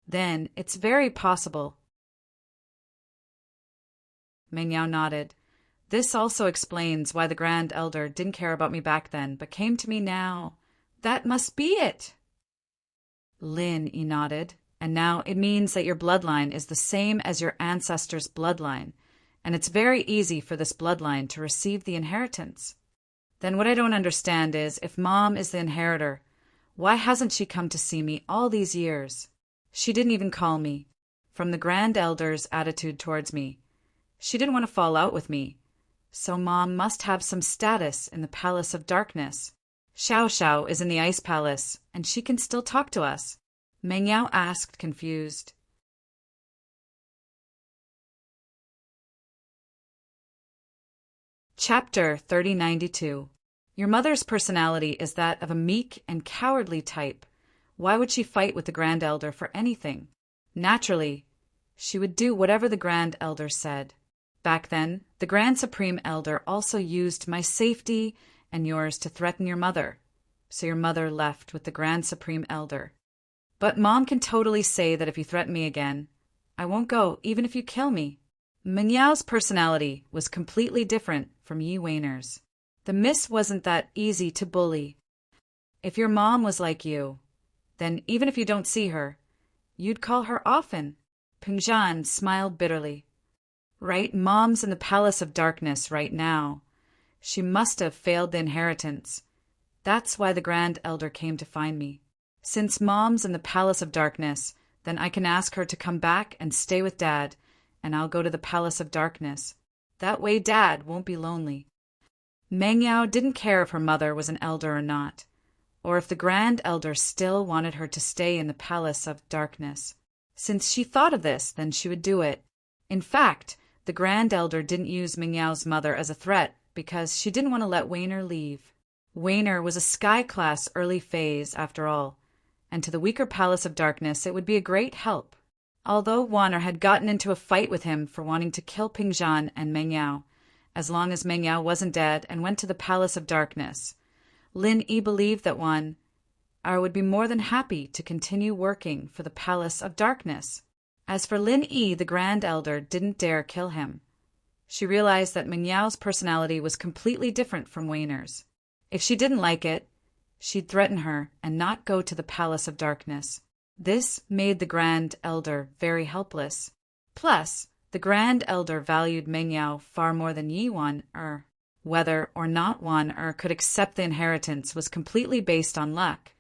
Then it's very possible. Meng Yao nodded. This also explains why the Grand Elder didn't care about me back then, but came to me now. That must be it. Lin Yi nodded. And now it means that your bloodline is the same as your ancestor's bloodline, and it's very easy for this bloodline to receive the inheritance. Then what I don't understand is, if Mom is the inheritor, why hasn't she come to see me all these years? She didn't even call me. From the Grand Elder's attitude towards me, she didn't want to fall out with me. So Mom must have some status in the Palace of Darkness. Xiao Xiao is in the Ice Palace, and she can still talk to us. Meng Yao asked, confused. Chapter 3092. Your mother's personality is that of a meek and cowardly type. Why would she fight with the Grand Elder for anything? Naturally, she would do whatever the Grand Elder said. Back then, the Grand Supreme Elder also used my safety and yours to threaten your mother, so your mother left with the Grand Supreme Elder. But Mom can totally say that if you threaten me again, I won't go, even if you kill me. Meng Yao's personality was completely different from Yi Weiner's. The miss wasn't that easy to bully. If your mom was like you, then even if you don't see her, you'd call her often. Pengzhan smiled bitterly. Right, Mom's in the Palace of Darkness right now. She must have failed the inheritance. That's why the Grand Elder came to find me. Since Mom's in the Palace of Darkness, then I can ask her to come back and stay with Dad, and I'll go to the Palace of Darkness. That way Dad won't be lonely. Meng Yao didn't care if her mother was an elder or not, or if the Grand Elder still wanted her to stay in the Palace of Darkness. Since she thought of this, then she would do it. In fact, the Grand Elder didn't use Meng Yao's mother as a threat because she didn't want to let Weiner leave. Weiner was a sky-class early phase, after all, and to the weaker Palace of Darkness it would be a great help. Although Weiner had gotten into a fight with him for wanting to kill Pingzhan and Meng Yao, as long as Meng Yao wasn't dead and went to the Palace of Darkness, Lin Yi believed that Weiner would be more than happy to continue working for the Palace of Darkness. As for Lin Yi, the Grand Elder didn't dare kill him. She realized that Meng Yao's personality was completely different from Weiner's. If she didn't like it, she'd threaten her and not go to the Palace of Darkness. This made the Grand Elder very helpless. Plus, the Grand Elder valued Meng Yao far more than Yi Wan-er. Whether or not Wan-er could accept the inheritance was completely based on luck,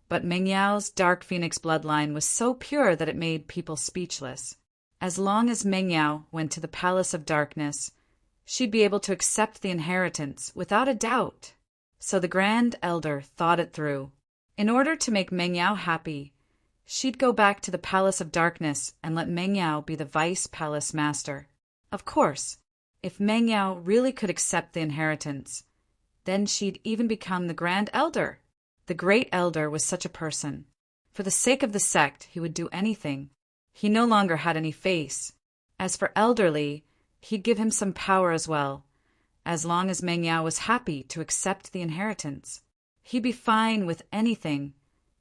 but Meng Yao's Dark Phoenix bloodline was so pure that it made people speechless. As long as Meng Yao went to the Palace of Darkness, she'd be able to accept the inheritance without a doubt. So the Grand Elder thought it through. In order to make Meng Yao happy, she'd go back to the Palace of Darkness and let Meng Yao be the Vice Palace Master. Of course, if Meng Yao really could accept the inheritance, then she'd even become the Grand Elder. The Great Elder was such a person. For the sake of the sect, he would do anything. He no longer had any face. As for Elderly, he'd give him some power as well, as long as Meng Yao was happy to accept the inheritance. He'd be fine with anything,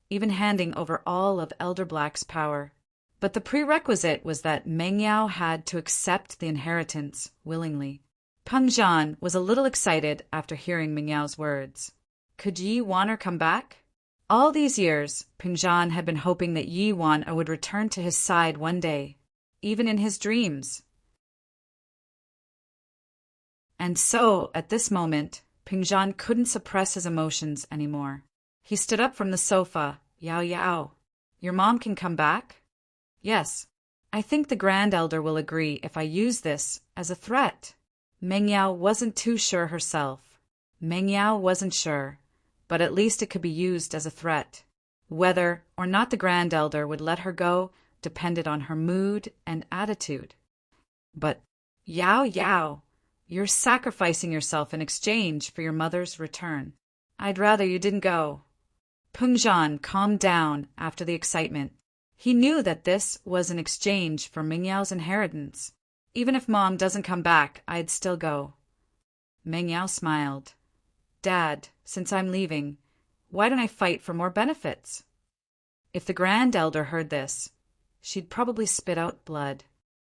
even handing over all of Elder Black's power. But the prerequisite was that Meng Yao had to accept the inheritance willingly. Pengzhan was a little excited after hearing Meng Yao's words. Could Yi Wan-er come back? All these years, Pengzhan had been hoping that Yi Wan-er would return to his side one day, even in his dreams. And so, at this moment, Pengzhan couldn't suppress his emotions anymore. He stood up from the sofa. Yao Yao, your mom can come back? Yes. I think the Grand Elder will agree if I use this as a threat. Meng Yao wasn't too sure herself. Meng Yao wasn't sure, but at least it could be used as a threat. Whether or not the Grand Elder would let her go depended on her mood and attitude. But, Yao Yao, you're sacrificing yourself in exchange for your mother's return. I'd rather you didn't go. Pengzhan calmed down after the excitement. He knew that this was an exchange for Meng Yao's inheritance. Even if Mom doesn't come back, I'd still go. Meng Yao smiled. Dad, since I'm leaving, why don't I fight for more benefits? If the Grand Elder heard this, she'd probably spit out blood.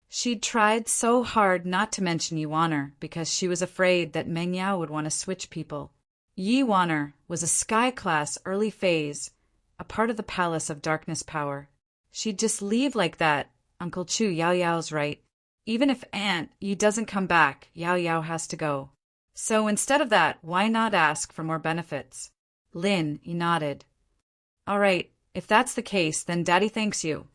She'd tried so hard not to mention Yi Wan-er because she was afraid that Meng Yao would want to switch people. Yi Wan-er was a sky-class early phase, a part of the Palace of Darkness power. She'd just leave like that. Uncle Chu, Yao Yao's right. Even if Aunt Yi doesn't come back, Yao Yao has to go. So instead of that, why not ask for more benefits? Lin Yi nodded. All right, if that's the case, then Daddy thanks you.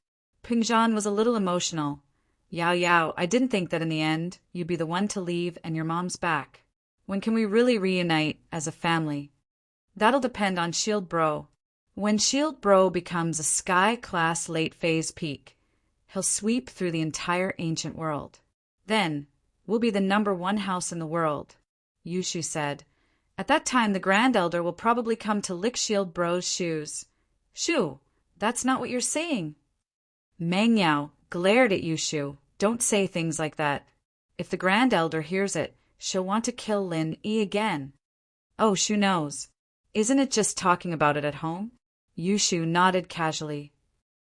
Pengzhan was a little emotional. Yao Yao, I didn't think that in the end, you'd be the one to leave and your mom's back. When can we really reunite as a family? That'll depend on Shield Bro. When Shield Bro becomes a sky-class late-phase peak, he'll sweep through the entire ancient world. Then, we'll be the #1 house in the world, Yushu said. At that time, the Grand Elder will probably come to lick Shield Bro's shoes. Shu, that's not what you're saying. Meng Yao glared at Yushu. Don't say things like that. If the Grand Elder hears it, she'll want to kill Lin Yi again. Oh, Shu knows. Isn't it just talking about it at home? Yushu nodded casually.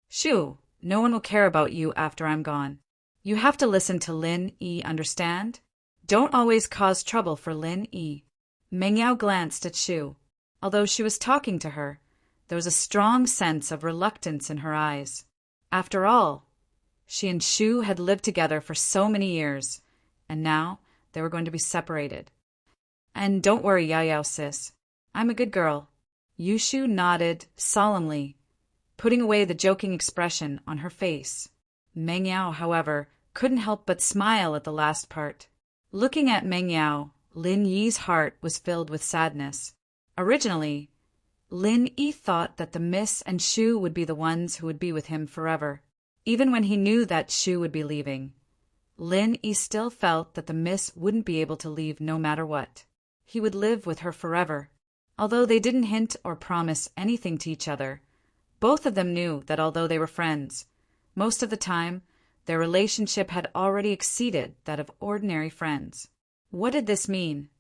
Shu, no one will care about you after I'm gone. You have to listen to Lin Yi, understand? Don't always cause trouble for Lin Yi. Meng Yao glanced at Shu. Although she was talking to her, there was a strong sense of reluctance in her eyes. After all, she and Shu had lived together for so many years, and now they were going to be separated. And don't worry, Yao Yao sis. I'm a good girl. Yushu nodded solemnly, putting away the joking expression on her face. Meng Yao, however, couldn't help but smile at the last part. Looking at Meng Yao, Lin Yi's heart was filled with sadness. Originally, Lin Yi thought that the Miss and Shu would be the ones who would be with him forever. Even when he knew that Shu would be leaving, Lin Yi still felt that the Miss wouldn't be able to leave no matter what. He would live with her forever. Although they didn't hint or promise anything to each other, both of them knew that although they were friends, most of the time, their relationship had already exceeded that of ordinary friends. What did this mean?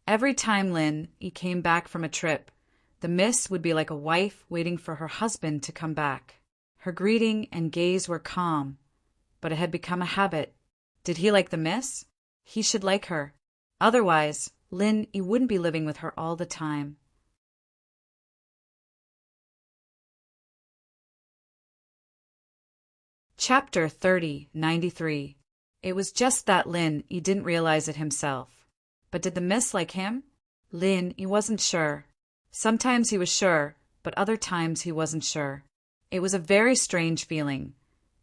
Every time Lin Yi came back from a trip, the Miss would be like a wife waiting for her husband to come back. Her greeting and gaze were calm, but it had become a habit. Did he like the Miss? He should like her. Otherwise, Lin Yi wouldn't be living with her all the time. Chapter 30:93. It was just that Lin Yi didn't realize it himself. But did the Miss like him? Lin Yi wasn't sure. Sometimes he was sure, but other times he wasn't sure. It was a very strange feeling.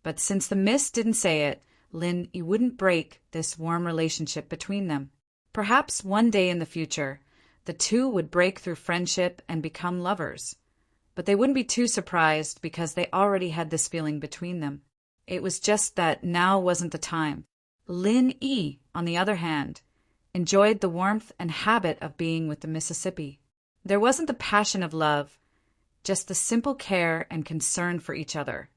But since the Miss didn't say it, Lin Yi wouldn't break this warm relationship between them. Perhaps one day in the future, the two would break through friendship and become lovers. But they wouldn't be too surprised because they already had this feeling between them. It was just that now wasn't the time. Lin Yi, on the other hand, enjoyed the warmth and habit of being with the Mississippi. There wasn't the passion of love, just the simple care and concern for each other.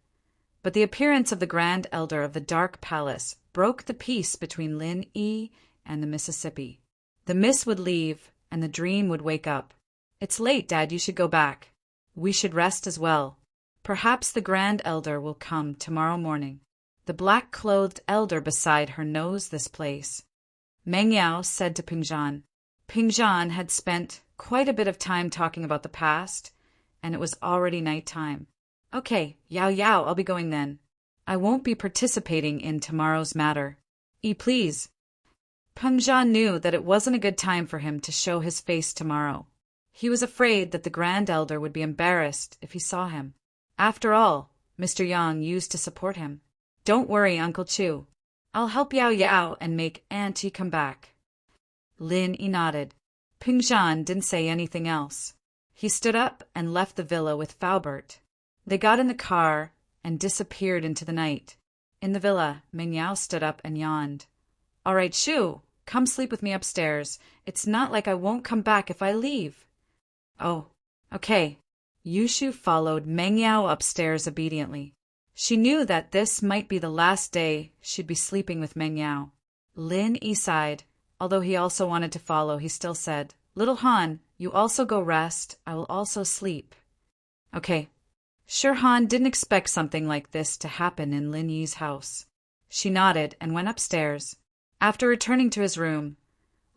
But the appearance of the Grand Elder of the Dark Palace broke the peace between Lin Yi and the Mississippi. The Miss would leave, and the dream would wake up. "It's late, Dad, you should go back. We should rest as well. Perhaps the Grand Elder will come tomorrow morning." The black-clothed elder beside her knows this place. Meng Yao said to Pingzhan. Pingzhan had spent quite a bit of time talking about the past, and it was already night time. "Okay, Yao Yao, I'll be going then. I won't be participating in tomorrow's matter. Please." Pingzhan knew that it wasn't a good time for him to show his face tomorrow. He was afraid that the Grand Elder would be embarrassed if he saw him. After all, Mr. Yang used to support him. "Don't worry, Uncle Chu. I'll help Yao Yao and make Auntie come back." Lin Yi nodded. Pingzhan didn't say anything else. He stood up and left the villa with Faubert. They got in the car and disappeared into the night. In the villa, Meng Yao stood up and yawned. "All right, Shu, come sleep with me upstairs. It's not like I won't come back if I leave." "Oh, okay." Yushu followed Meng Yao upstairs obediently. She knew that this might be the last day she'd be sleeping with Meng Yao. Lin Yi sighed. Although he also wanted to follow, he still said, "Little Han, you also go rest. I will also sleep." "Okay." Sure, Han didn't expect something like this to happen in Lin Yi's house. She nodded and went upstairs. After returning to his room,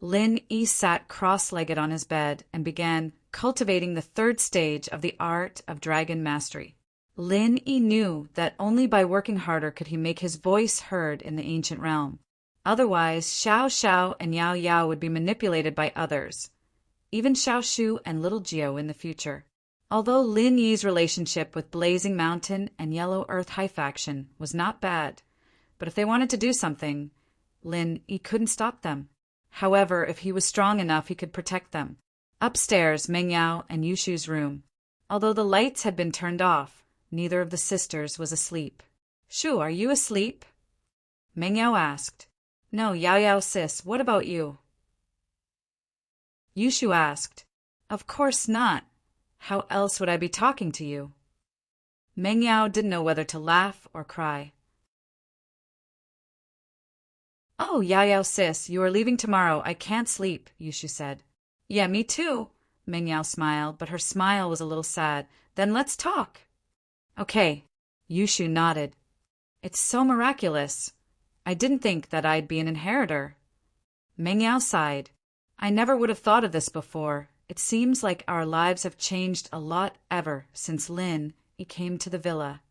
Lin Yi sat cross-legged on his bed and began cultivating the third stage of the art of dragon mastery. Lin Yi knew that only by working harder could he make his voice heard in the ancient realm. Otherwise, Xiao Xiao and Yao Yao would be manipulated by others, even Xiao Shu and Little Jio in the future. Although Lin Yi's relationship with Blazing Mountain and Yellow Earth High Faction was not bad, but if they wanted to do something, Lin Yi couldn't stop them. However, if he was strong enough, he could protect them. Upstairs, Meng Yao and Yushu's room. Although the lights had been turned off, neither of the sisters was asleep. "Shu, are you asleep?" Meng Yao asked. "No, Yao Yao sis, what about you?" Yushu asked. "Of course not. How else would I be talking to you?" Meng Yao didn't know whether to laugh or cry. "Oh, Yao Yao sis, you are leaving tomorrow. I can't sleep," Yushu said. "Yeah, me too." Meng Yao smiled, but her smile was a little sad. "Then let's talk." "Okay." Yushu nodded. "It's so miraculous. I didn't think that I'd be an inheritor." Meng Yao sighed. "I never would have thought of this before. It seems like our lives have changed a lot ever since Lin Yi came to the villa."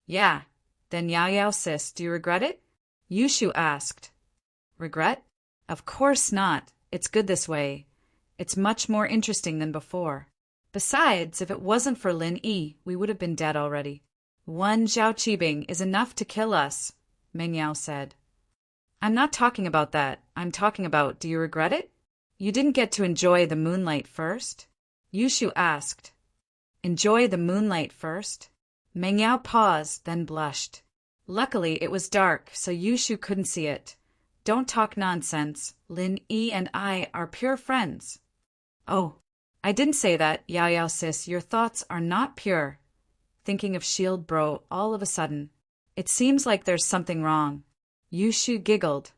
"Yeah. Then Yao Yao sis, do you regret it?" Yushu asked. "Regret? Of course not. It's good this way. It's much more interesting than before. Besides, if it wasn't for Lin Yi, we would have been dead already." One Zhao Qibing is enough to kill us, Meng Yao said. I'm not talking about that. I'm talking about, do you regret it? You didn't get to enjoy the moonlight first? Yushu asked. Enjoy the moonlight first? Meng Yao paused, then blushed. Luckily, it was dark, so Yushu couldn't see it. Don't talk nonsense. Lin Yi and I are pure friends. Oh, I didn't say that, Yao Yao sis. Your thoughts are not pure. Thinking of Shield Bro all of a sudden. It seems like there's something wrong. Yushu giggled.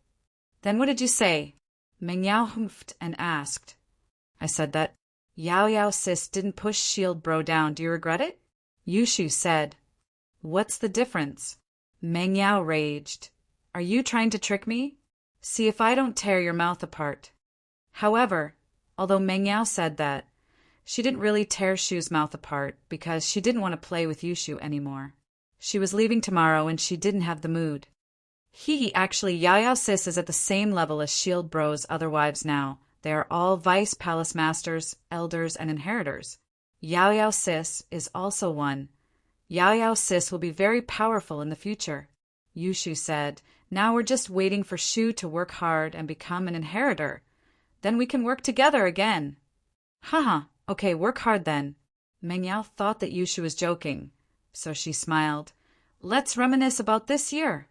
Then what did you say? Meng Yao humphed and asked. I said that Yao Yao sis didn't push Shield Bro down. Do you regret it? Yushu said. What's the difference? Meng Yao raged. Are you trying to trick me? See if I don't tear your mouth apart. However, although Meng Yao said that, she didn't really tear Shu's mouth apart because she didn't want to play with Yushu anymore. She was leaving tomorrow and she didn't have the mood. Actually, Yao Yao sis is at the same level as Shield Bro's other wives now. They are all vice palace masters, elders, and inheritors. Yao Yao sis is also one. Yao Yao sis will be very powerful in the future. Yushu said, now we're just waiting for Shu to work hard and become an inheritor. Then we can work together again. Haha, okay, work hard then. Meng Yao thought that Yushu was joking, so she smiled. Let's reminisce about this year.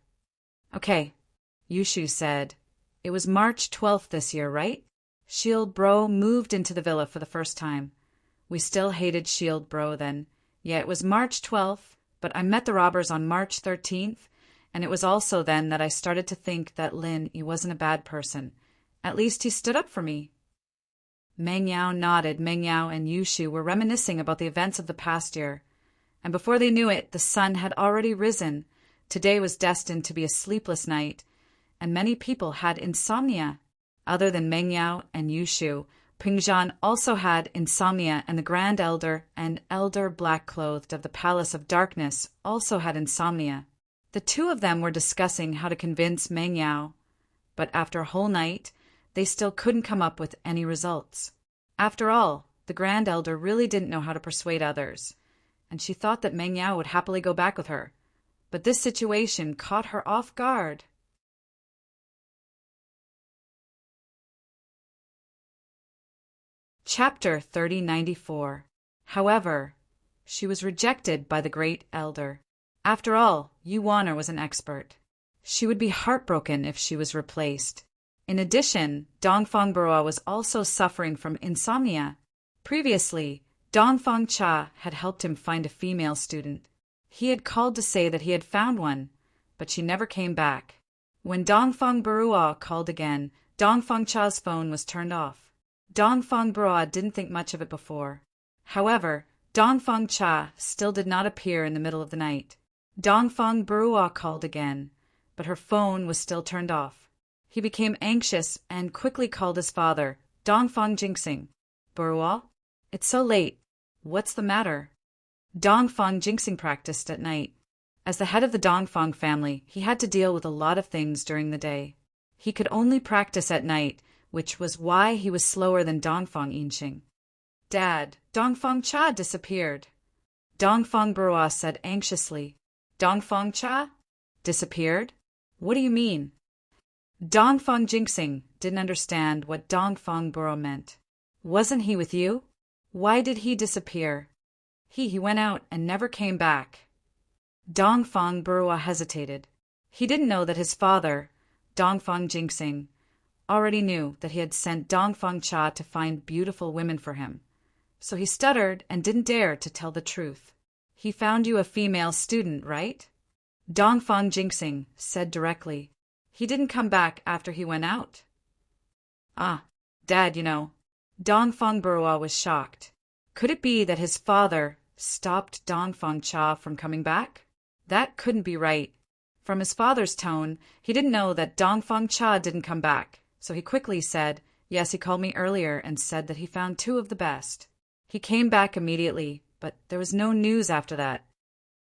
Okay, Yushu said. It was March 12th this year, right? Shield Bro moved into the villa for the first time. We still hated Shield Bro then. Yeah, it was March 12th, but I met the robbers on March 13th, and it was also then that I started to think that he wasn't a bad person. At least he stood up for me. Meng Yao nodded. Meng Yao and Yushu were reminiscing about the events of the past year, and before they knew it, the sun had already risen. Today was destined to be a sleepless night, and many people had insomnia. Other than Meng Yao and Yushu, Pingzhan also had insomnia, and the Grand Elder and Elder Black-Clothed of the Palace of Darkness also had insomnia. The two of them were discussing how to convince Meng Yao, but after a whole night, they still couldn't come up with any results. After all, the Grand Elder really didn't know how to persuade others, and she thought that Meng Yao would happily go back with her. But this situation caught her off guard. Chapter 3094. However, she was rejected by the Great Elder. After all, Yu Wanner was an expert. She would be heartbroken if she was replaced. In addition, Dongfang Barua was also suffering from insomnia. Previously, Dongfang Cha had helped him find a female student. He had called to say that he had found one, but she never came back. When Dongfang Barua called again, Dongfang Cha's phone was turned off. Dongfang Barua didn't think much of it before. However, Dongfang Cha still did not appear in the middle of the night. Dongfang Barua called again, but her phone was still turned off. He became anxious and quickly called his father, Dongfang Jinxing. Barua? It's so late. What's the matter? Dongfang Jinxing practiced at night. As the head of the Dongfang family, he had to deal with a lot of things during the day. He could only practice at night, which was why he was slower than Dongfang Yinxing. Dad, Dongfang Cha disappeared. Dongfang Barua said anxiously. Dongfang Cha? Disappeared? What do you mean? Dongfang Jinxing didn't understand what Dongfang Barua meant. Wasn't he with you? Why did he disappear? He went out and never came back. Dongfang Barua hesitated. He didn't know that his father, Dongfang Jinxing, already knew that he had sent Dongfang Cha to find beautiful women for him. So he stuttered and didn't dare to tell the truth. He found you a female student, right? Dongfang Jinxing said directly. He didn't come back after he went out. Ah, Dad, Dongfang Barua was shocked. Could it be that his father stopped Dongfang Cha from coming back? That couldn't be right. From his father's tone, he didn't know that Dongfang Cha didn't come back, so he quickly said, yes, he called me earlier and said that he found two of the best. He came back immediately, but there was no news after that.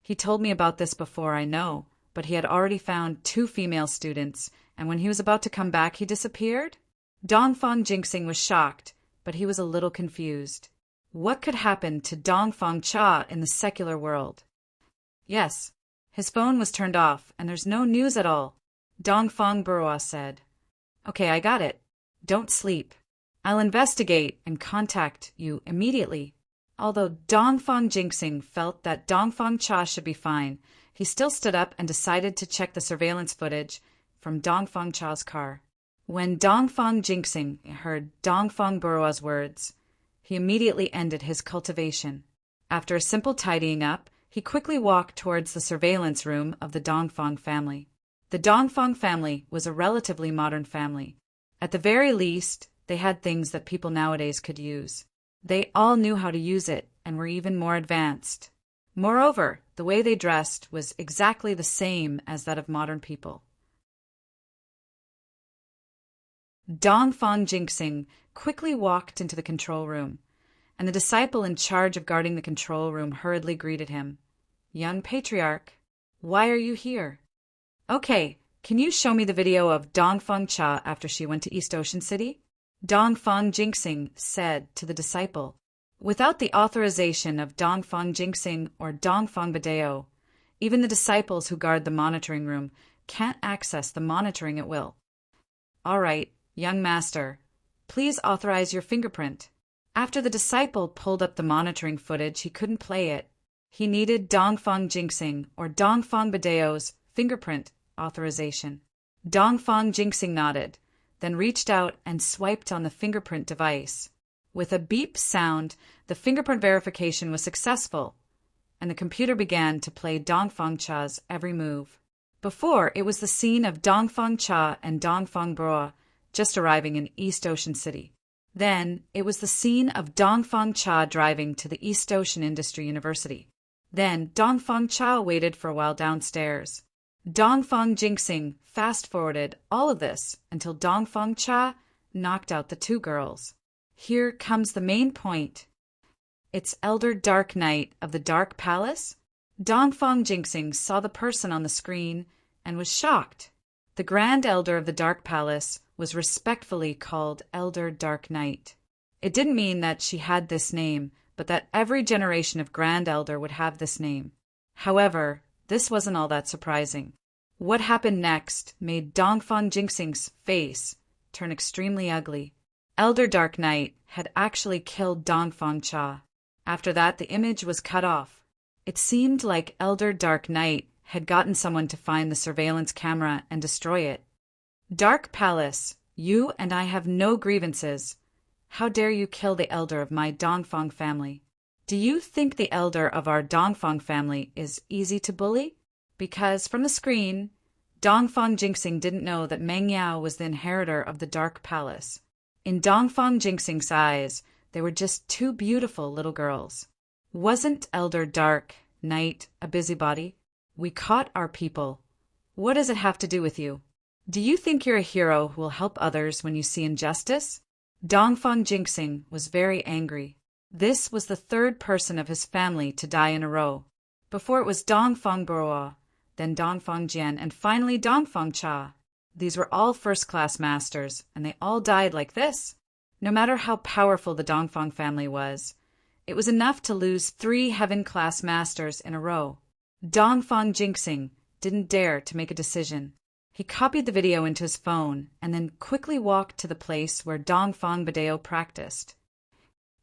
He told me about this before, I know, but he had already found two female students, and when he was about to come back, he disappeared? Dongfang Jinxing was shocked, but he was a little confused. What could happen to Dongfang Cha in the secular world? Yes. His phone was turned off, and there's no news at all. Dongfang Burwa said. Okay, I got it. Don't sleep. I'll investigate and contact you immediately. Although Dongfang Jinxing felt that Dongfang Cha should be fine, he still stood up and decided to check the surveillance footage from Dongfang Cha's car. When Dongfang Jinxing heard Dongfang Burwa's words, he immediately ended his cultivation. After a simple tidying up, he quickly walked towards the surveillance room of the Dongfang family. The Dongfang family was a relatively modern family. At the very least, they had things that people nowadays could use. They all knew how to use it and were even more advanced. Moreover, the way they dressed was exactly the same as that of modern people. Dongfang Jinxing quickly walked into the control room, and the disciple in charge of guarding the control room hurriedly greeted him. Young patriarch, why are you here? Okay, can you show me the video of Dongfang Cha after she went to East Ocean City? Dongfang Jinxing said to the disciple. Without the authorization of Dongfang Jinxing or Dongfang Badeo, even the disciples who guard the monitoring room can't access the monitoring at will. All right, young master, please authorize your fingerprint. After the disciple pulled up the monitoring footage, he couldn't play it. He needed Dongfang Jinxing or Dongfang Badeo's fingerprint authorization. Dongfang Jinxing nodded, then reached out and swiped on the fingerprint device. With a beep sound, the fingerprint verification was successful, and the computer began to play Dongfang Cha's every move. Before, it was the scene of Dongfang Cha and Dongfang Broa just arriving in East Ocean City. Then, it was the scene of Dongfang Cha driving to the East Ocean Industry University. Then, Dongfang Cha waited for a while downstairs. Dongfang Jinxing fast-forwarded all of this until Dongfang Cha knocked out the two girls. Here comes the main point. It's Elder Dark Knight of the Dark Palace? Dongfang Jinxing saw the person on the screen and was shocked. The Grand Elder of the Dark Palace was respectfully called Elder Dark Knight. It didn't mean that she had this name, but that every generation of Grand Elder would have this name. However, this wasn't all that surprising. What happened next made Dongfang Jinxing's face turn extremely ugly. Elder Dark Knight had actually killed Dongfang Cha. After that, the image was cut off. It seemed like Elder Dark Knight had gotten someone to find the surveillance camera and destroy it. Dark Palace, you and I have no grievances. How dare you kill the elder of my Dongfang family? Do you think the elder of our Dongfang family is easy to bully? Because from the screen, Dongfang Jinxing didn't know that Meng Yao was the inheritor of the Dark Palace. In Dongfang Jinxing's eyes, they were just two beautiful little girls. Wasn't Elder Dark Knight a busybody? We caught our people. What does it have to do with you? Do you think you're a hero who will help others when you see injustice? Dongfang Jinxing was very angry. This was the third person of his family to die in a row. Before it was Dongfang Burwa, then Dongfang Jian, and finally Dongfang Cha. These were all first-class masters, and they all died like this. No matter how powerful the Dongfang family was, it was enough to lose 3 heaven-class masters in a row. Dongfang Jinxing didn't dare to make a decision. He copied the video into his phone and then quickly walked to the place where Dongfang Badeo practiced.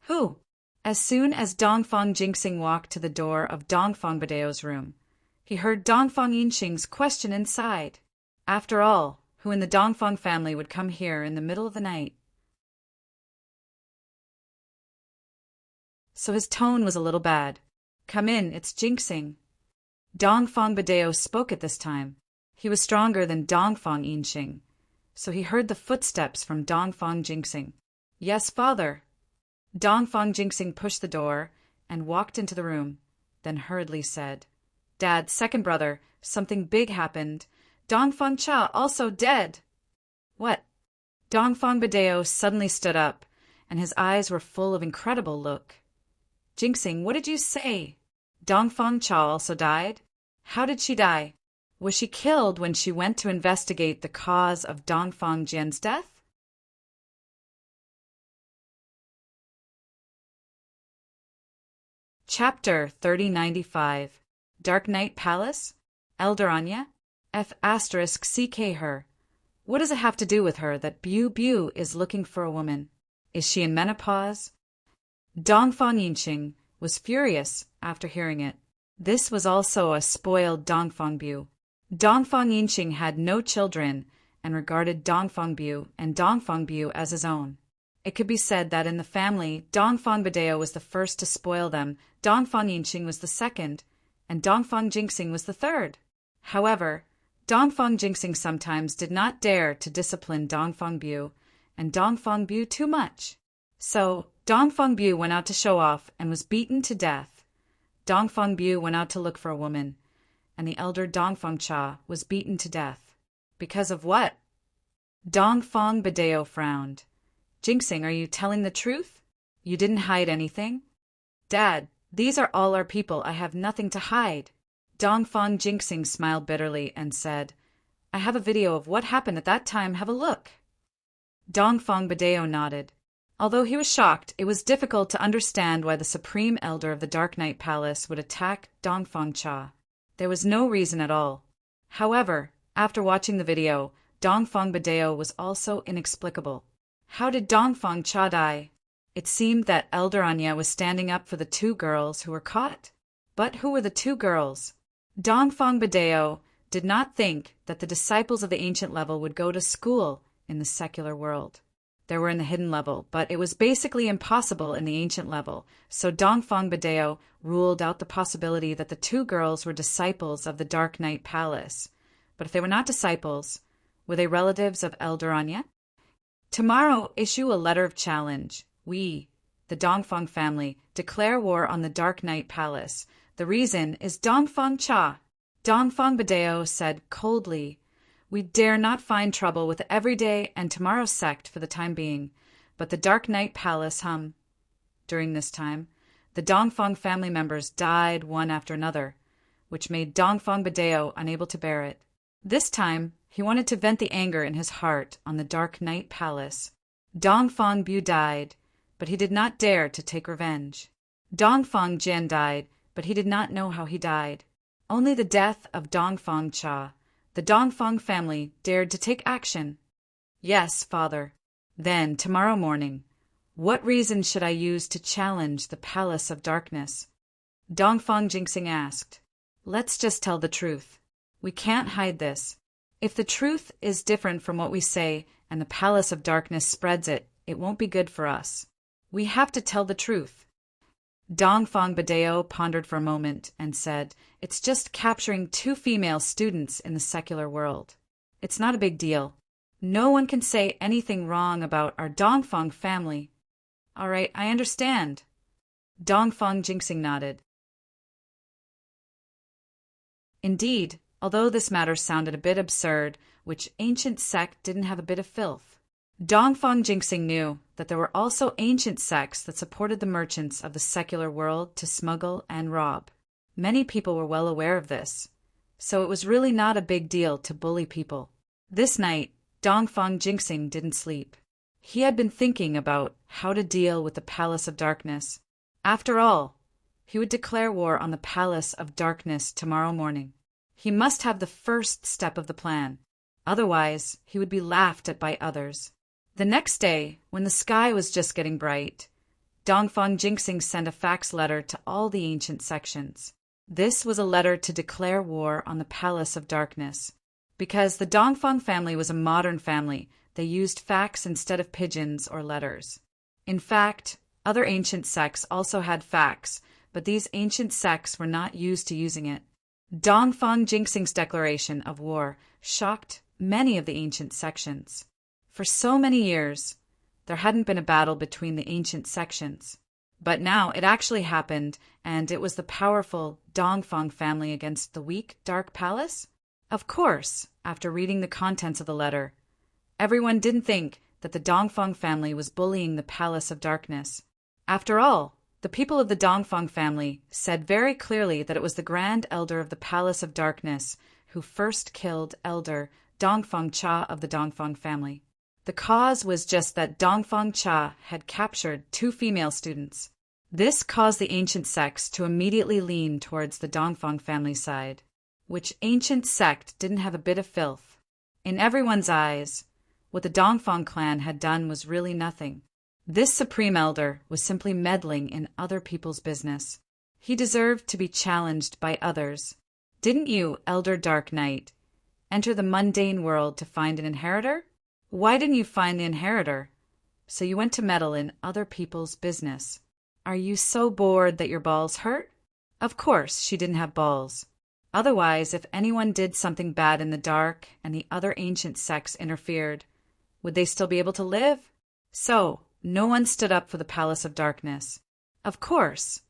Who? As soon as Dongfang Jinxing walked to the door of Dongfang Badeo's room, he heard Dongfang Yinxing's question inside. After all, who in the Dongfang family would come here in the middle of the night? So his tone was a little bad. Come in, it's Jinxing. Dongfang Badeo spoke at this time. He was stronger than Dongfang Yinxing, so he heard the footsteps from Dongfang Jinxing. Yes, father. Dongfang Jinxing pushed the door and walked into the room, then hurriedly said, Dad, second brother, something big happened. Dongfang Cha also dead. What? Dongfang Badeo suddenly stood up, and his eyes were full of incredible look. Jinxing, what did you say? Dongfang Cha also died? How did she die? Was she killed when she went to investigate the cause of Dongfang Jian's death? Chapter 3095. Dark Knight Palace? Elder Anya? F***ck her. What does it have to do with her that Bu is looking for a woman? Is she in menopause? Dongfang Yinxing was furious after hearing it. This was also a spoiled Dongfang Bu. Dongfang Yinxing had no children and regarded Dongfang Bu and Dongfang Bu as his own. It could be said that in the family, Dongfang Badeo was the first to spoil them, Dongfang Yinxing was the second, and Dongfang Jingxing was the third. However, Dongfang Jingxing sometimes did not dare to discipline Dongfang Bu, and Dongfang Bu too much. So, Dongfang Bu went out to show off and was beaten to death. Dongfang Bu went out to look for a woman, and the elder Dongfang Cha was beaten to death. Because of what? Dongfang Badeo frowned. Jingxing, are you telling the truth? You didn't hide anything? Dad, these are all our people. I have nothing to hide. Dongfang Jingxing smiled bitterly and said, I have a video of what happened at that time. Have a look. Dongfang Badeo nodded. Although he was shocked, it was difficult to understand why the Supreme Elder of the Dark Knight Palace would attack Dongfang Cha. There was no reason at all. However, after watching the video, Dongfang Badeo was also inexplicable. How did Dongfang Cha die? It seemed that Elder Anya was standing up for the two girls who were caught. But who were the two girls? Dongfang Badeo did not think that the disciples of the ancient level would go to school in the secular world. They were in the hidden level, but it was basically impossible in the ancient level, so Dongfang Badeo ruled out the possibility that the two girls were disciples of the Dark Knight Palace. But if they were not disciples, were they relatives of Elder Anya? Tomorrow, issue a letter of challenge. We, the Dongfang family, declare war on the Dark Knight Palace. The reason is Dongfang Cha. Dongfang Badeo said coldly, We dare not find trouble with the everyday and tomorrow sect for the time being, but the Dark Knight Palace During this time, the Dongfang family members died one after another, which made Dongfang Badeo unable to bear it. This time, he wanted to vent the anger in his heart on the Dark Knight Palace. Dongfang Bu died, but he did not dare to take revenge. Dongfang Jian died, but he did not know how he died. Only the death of Dongfang Cha, the Dongfang family, dared to take action. Yes, father. Then, tomorrow morning, what reason should I use to challenge the Palace of Darkness? Dongfang Jingxing asked. Let's just tell the truth. We can't hide this. If the truth is different from what we say and the Palace of Darkness spreads it, it won't be good for us. We have to tell the truth. Dongfang Badeo pondered for a moment and said, It's just capturing 2 female students in the secular world. It's not a big deal. No one can say anything wrong about our Dongfang family. All right, I understand. Dongfang Jingxing nodded. Indeed, although this matter sounded a bit absurd, which ancient sect didn't have a bit of filth? Dongfang Jingxing knew that there were also ancient sects that supported the merchants of the secular world to smuggle and rob. Many people were well aware of this, so it was really not a big deal to bully people. This night, Dongfang Jingxing didn't sleep. He had been thinking about how to deal with the Palace of Darkness. After all, he would declare war on the Palace of Darkness tomorrow morning. He must have the first step of the plan. Otherwise, he would be laughed at by others. The next day, when the sky was just getting bright, Dongfang Jingxing sent a fax letter to all the ancient sections. This was a letter to declare war on the Palace of Darkness. Because the Dongfang family was a modern family, they used fax instead of pigeons or letters. In fact, other ancient sects also had fax, but these ancient sects were not used to using it. Dongfang Jingxing's declaration of war shocked many of the ancient sections. For so many years, there hadn't been a battle between the ancient sections. But now it actually happened, and it was the powerful Dongfang family against the weak Dark Palace? Of course, after reading the contents of the letter, everyone didn't think that the Dongfang family was bullying the Palace of Darkness. After all, the people of the Dongfang family said very clearly that it was the Grand Elder of the Palace of Darkness who first killed Elder Dongfang Cha of the Dongfang family. The cause was just that Dongfang Cha had captured 2 female students. This caused the ancient sects to immediately lean towards the Dongfang family side, which ancient sect didn't have a bit of filth. In everyone's eyes, what the Dongfang clan had done was really nothing. This supreme elder was simply meddling in other people's business. He deserved to be challenged by others. Didn't you, Elder Dark Knight, enter the mundane world to find an inheritor? Why didn't you find the inheritor? So you went to meddle in other people's business. Are you so bored that your balls hurt? Of course, she didn't have balls. Otherwise, if anyone did something bad in the dark and the other ancient sects interfered, would they still be able to live? So, no one stood up for the Palace of Darkness. Of course,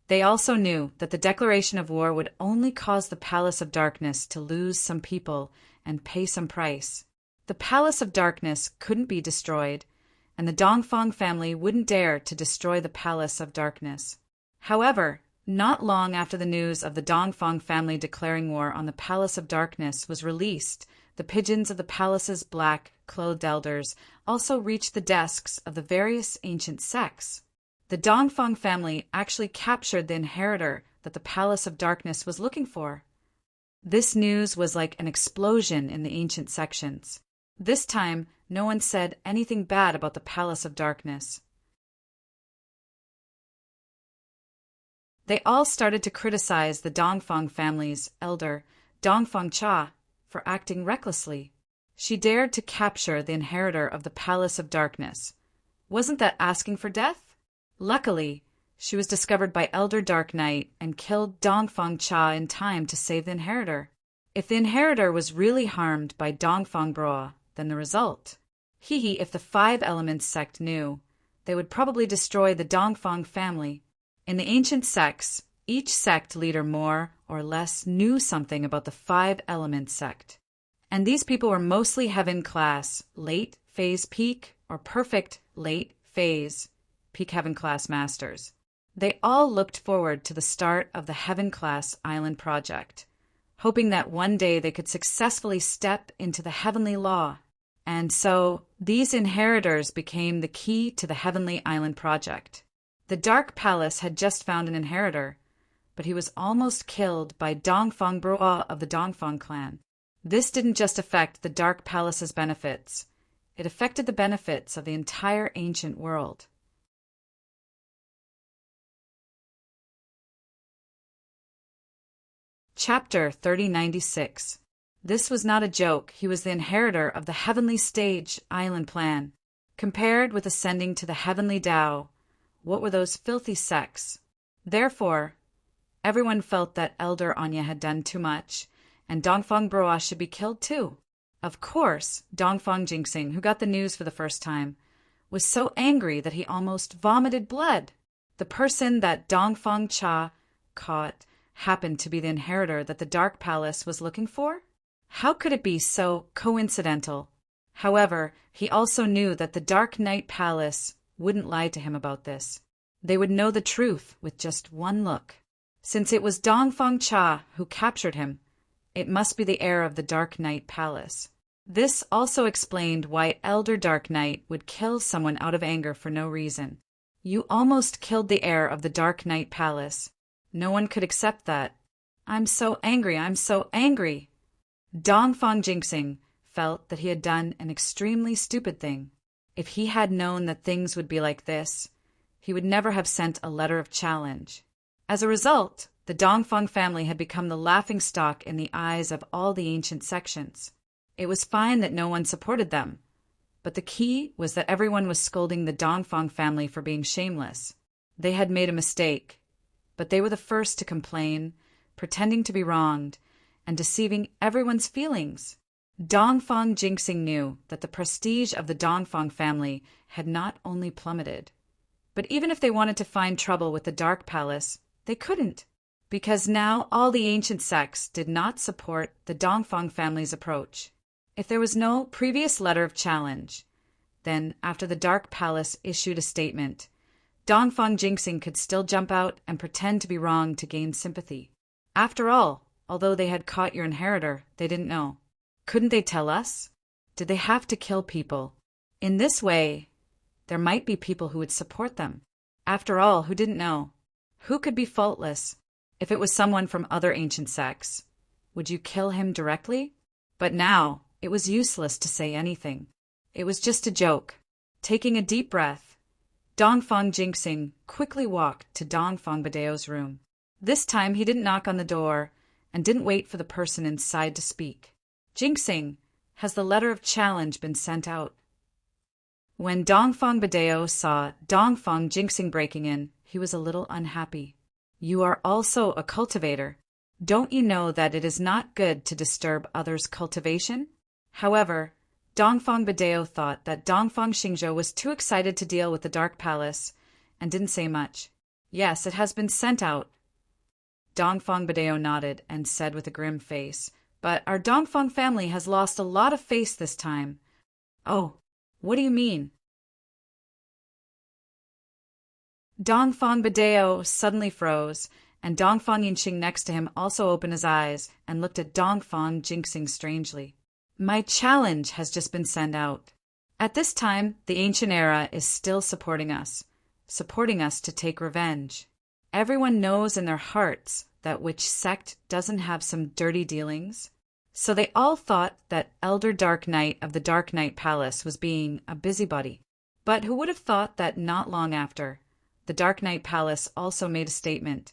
they also knew that the declaration of war would only cause the Palace of Darkness to lose some people and pay some price. The Palace of Darkness couldn't be destroyed, and the Dongfang family wouldn't dare to destroy the Palace of Darkness. However, not long after the news of the Dongfang family declaring war on the Palace of Darkness was released, the pigeons of the palace's black-clothed elders also reached the desks of the various ancient sects. The Dongfang family actually captured the inheritor that the Palace of Darkness was looking for. This news was like an explosion in the ancient sections. This time, no one said anything bad about the Palace of Darkness. They all started to criticize the Dongfang family's elder, Dongfang Cha, for acting recklessly. She dared to capture the inheritor of the Palace of Darkness. Wasn't that asking for death? Luckily, she was discovered by Elder Dark Knight and killed Dongfang Cha in time to save the inheritor. If the inheritor was really harmed by Dongfang Broa, then the result. If the Five Elements sect knew, they would probably destroy the Dongfang family. In the ancient sects, each sect leader more or less knew something about the Five Elements sect. And these people were mostly heaven class, late phase peak, or perfect late phase peak heaven class masters. They all looked forward to the start of the heaven class island project, hoping that one day they could successfully step into the heavenly law. And so, these inheritors became the key to the heavenly island project. The Dark Palace had just found an inheritor, but he was almost killed by Dongfang Broa of the Dongfang clan. This didn't just affect the Dark Palace's benefits, it affected the benefits of the entire ancient world. Chapter 3096. This was not a joke. He was the inheritor of the heavenly stage island plan. Compared with ascending to the heavenly Tao, what were those filthy sects? Therefore, everyone felt that Elder Anya had done too much, and Dongfang Broa should be killed too. Of course, Dongfang Jinxing, who got the news for the first time, was so angry that he almost vomited blood. The person that Dongfang Cha caught happened to be the inheritor that the Dark Palace was looking for? How could it be so coincidental? However, he also knew that the Dark Knight Palace wouldn't lie to him about this. They would know the truth with just one look. Since it was Dongfang Cha who captured him, it must be the heir of the Dark Knight Palace. This also explained why Elder Dark Knight would kill someone out of anger for no reason. You almost killed the heir of the Dark Knight Palace. No one could accept that. I'm so angry, I'm so angry. Dongfang Jinxing felt that he had done an extremely stupid thing. If he had known that things would be like this, he would never have sent a letter of challenge. As a result, the Dongfang family had become the laughingstock in the eyes of all the ancient sections. It was fine that no one supported them, but the key was that everyone was scolding the Dongfang family for being shameless. They had made a mistake, but they were the first to complain, pretending to be wronged, and deceiving everyone's feelings. Dongfang Jinxing knew that the prestige of the Dongfang family had not only plummeted, but even if they wanted to find trouble with the Dark Palace, they couldn't, because now all the ancient sects did not support the Dongfang family's approach. If there was no previous letter of challenge, then after the Dark Palace issued a statement, Dongfang Jinxing could still jump out and pretend to be wrong to gain sympathy. After all, although they had caught your inheritor, they didn't know. Couldn't they tell us? Did they have to kill people? In this way, there might be people who would support them. After all, who didn't know? Who could be faultless? If it was someone from other ancient sects, would you kill him directly? But now, it was useless to say anything. It was just a joke. Taking a deep breath, Dongfang Jingxing quickly walked to Dongfang Badeo's room. This time he didn't knock on the door and didn't wait for the person inside to speak. Jingxing, has the letter of challenge been sent out? When Dongfang Badeo saw Dongfang Jingxing breaking in, he was a little unhappy. You are also a cultivator. Don't you know that it is not good to disturb others' cultivation? However, Dongfang Badeo thought that Dongfang Xingzhou was too excited to deal with the Dark Palace and didn't say much. Yes, it has been sent out. Dongfang Badeo nodded and said with a grim face, but our Dongfang family has lost a lot of face this time. Oh, what do you mean? Dongfang Badeo suddenly froze, and Dongfang Yinxing next to him also opened his eyes and looked at Dongfang Jingxing strangely. My challenge has just been sent out. At this time, the ancient era is still supporting us to take revenge. Everyone knows in their hearts that which sect doesn't have some dirty dealings. So they all thought that Elder Dark Knight of the Dark Knight Palace was being a busybody. But who would have thought that not long after, the Dark Knight Palace also made a statement,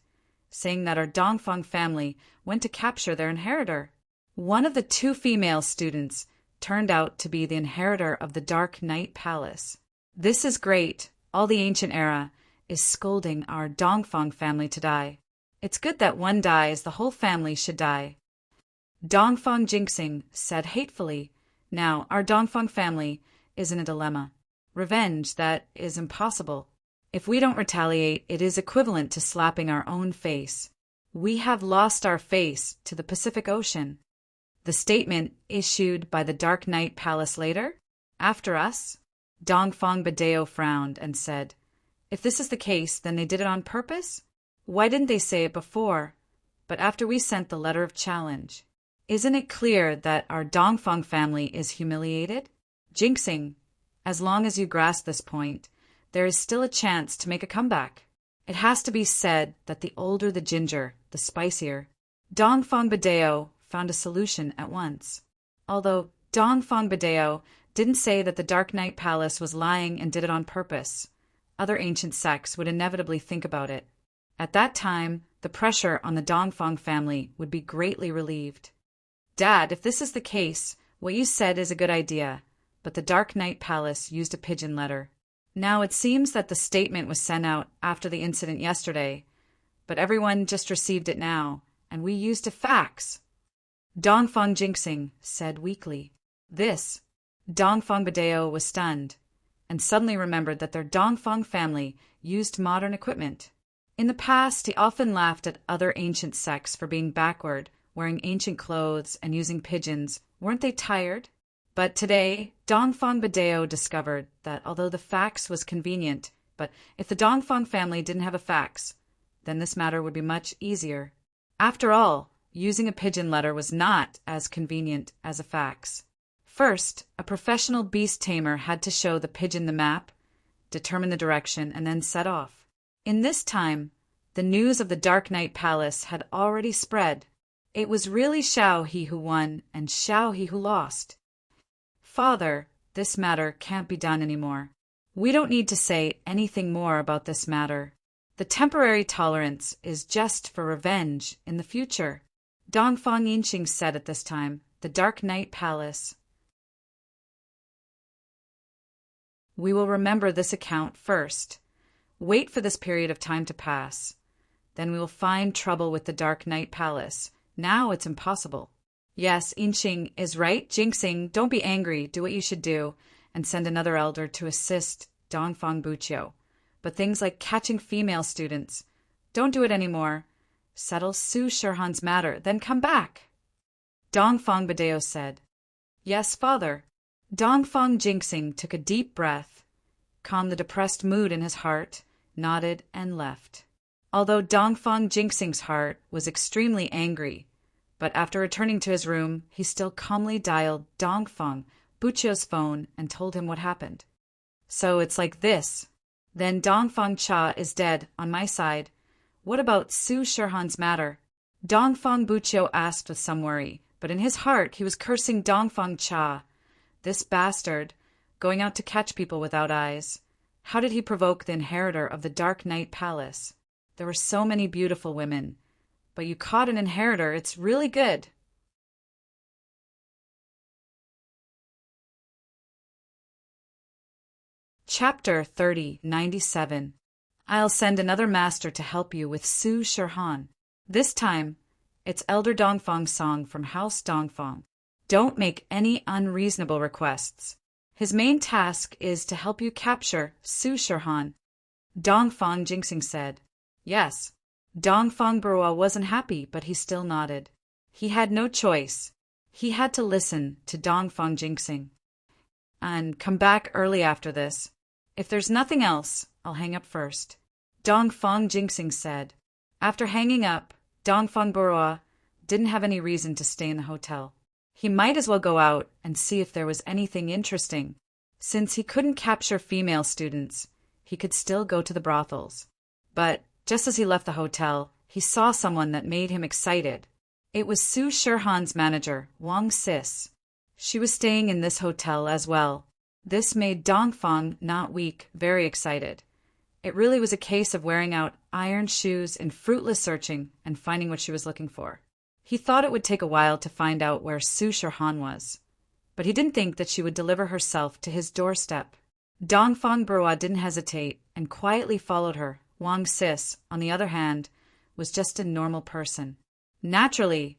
saying that our Dongfang family went to capture their inheritor. One of the two female students turned out to be the inheritor of the Dark Knight Palace. This is great. All the ancient era is scolding our Dongfang family to die. It's good that one dies, the whole family should die. Dongfang Jingxing said hatefully, now our Dongfang family is in a dilemma. Revenge, that is impossible. If we don't retaliate, it is equivalent to slapping our own face. We have lost our face to the Pacific Ocean. The statement issued by the Dark Knight Palace later, after us, Dongfang Badeo frowned and said, if this is the case, then they did it on purpose? Why didn't they say it before, but after we sent the letter of challenge? Isn't it clear that our Dongfang family is humiliated? Jingxing, as long as you grasp this point, there is still a chance to make a comeback. It has to be said that the older the ginger, the spicier. Dongfang Badeo found a solution at once. Although Dongfang Badeo didn't say that the Dark Knight Palace was lying and did it on purpose, other ancient sects would inevitably think about it. At that time, the pressure on the Dongfang family would be greatly relieved. Dad, if this is the case, what you said is a good idea, but the Dark Knight Palace used a pigeon letter. Now it seems that the statement was sent out after the incident yesterday, but everyone just received it now, and we used a fax. Dongfang Jingxing said weakly. This. Dongfang Badeo was stunned, and suddenly remembered that their Dongfang family used modern equipment. In the past, he often laughed at other ancient sects for being backward, wearing ancient clothes and using pigeons. Weren't they tired? But today, Dongfang Badeo discovered that although the fax was convenient, but if the Dongfang family didn't have a fax, then this matter would be much easier. After all, using a pigeon letter was not as convenient as a fax. First, a professional beast tamer had to show the pigeon the map, determine the direction, and then set off. In this time, the news of the Dark Knight Palace had already spread. It was really Xiao He who won and Xiao He who lost. Father, this matter can't be done anymore. We don't need to say anything more about this matter. The temporary tolerance is just for revenge in the future. Dongfang Yinxing said at this time, the Dark Knight Palace. We will remember this account first. Wait for this period of time to pass. Then we will find trouble with the Dark Knight Palace. Now it's impossible. Yes, Yinxing is right. Jingxing, don't be angry. Do what you should do, and send another elder to assist Dongfang Buqiu. But things like catching female students, don't do it anymore. Settle Su Shirhan's matter, then come back. Dongfang Badeo said. Yes, father. Dongfang Jingxing took a deep breath, calmed the depressed mood in his heart, nodded, and left. Although Dongfang Jingxing's heart was extremely angry, but after returning to his room, he still calmly dialed Dongfang Buqiu's phone and told him what happened. So it's like this. Then Dongfang Cha is dead, on my side. What about Su Shirhan's matter? Dongfang Buqiu asked with some worry, but in his heart he was cursing Dongfang Cha. This bastard, going out to catch people without eyes. How did he provoke the inheritor of the Dark Night Palace? There were so many beautiful women. But you caught an inheritor, it's really good. Chapter 3097. I'll send another master to help you with Su Shirhan. This time, it's Elder Dongfang's song from House Dongfang. Don't make any unreasonable requests. His main task is to help you capture Su Shirhan. Dongfang Jinxing said. Yes. Dongfang Burua wasn't happy, but he still nodded. He had no choice. He had to listen to Dongfang Jinxing. And come back early after this. If there's nothing else, I'll hang up first. Dongfang Jinxing said. After hanging up, Dongfang Burua didn't have any reason to stay in the hotel. He might as well go out and see if there was anything interesting. Since he couldn't capture female students, he could still go to the brothels. But just as he left the hotel, he saw someone that made him excited. It was Su Shirhan's manager, Wang Sis. She was staying in this hotel as well. This made Dongfang, not weak, very excited. It really was a case of wearing out iron shoes in fruitless searching and finding what she was looking for. He thought it would take a while to find out where Su Shirhan was, but he didn't think that she would deliver herself to his doorstep. Dongfang Burua didn't hesitate and quietly followed her. Wang Sis, on the other hand, was just a normal person. Naturally,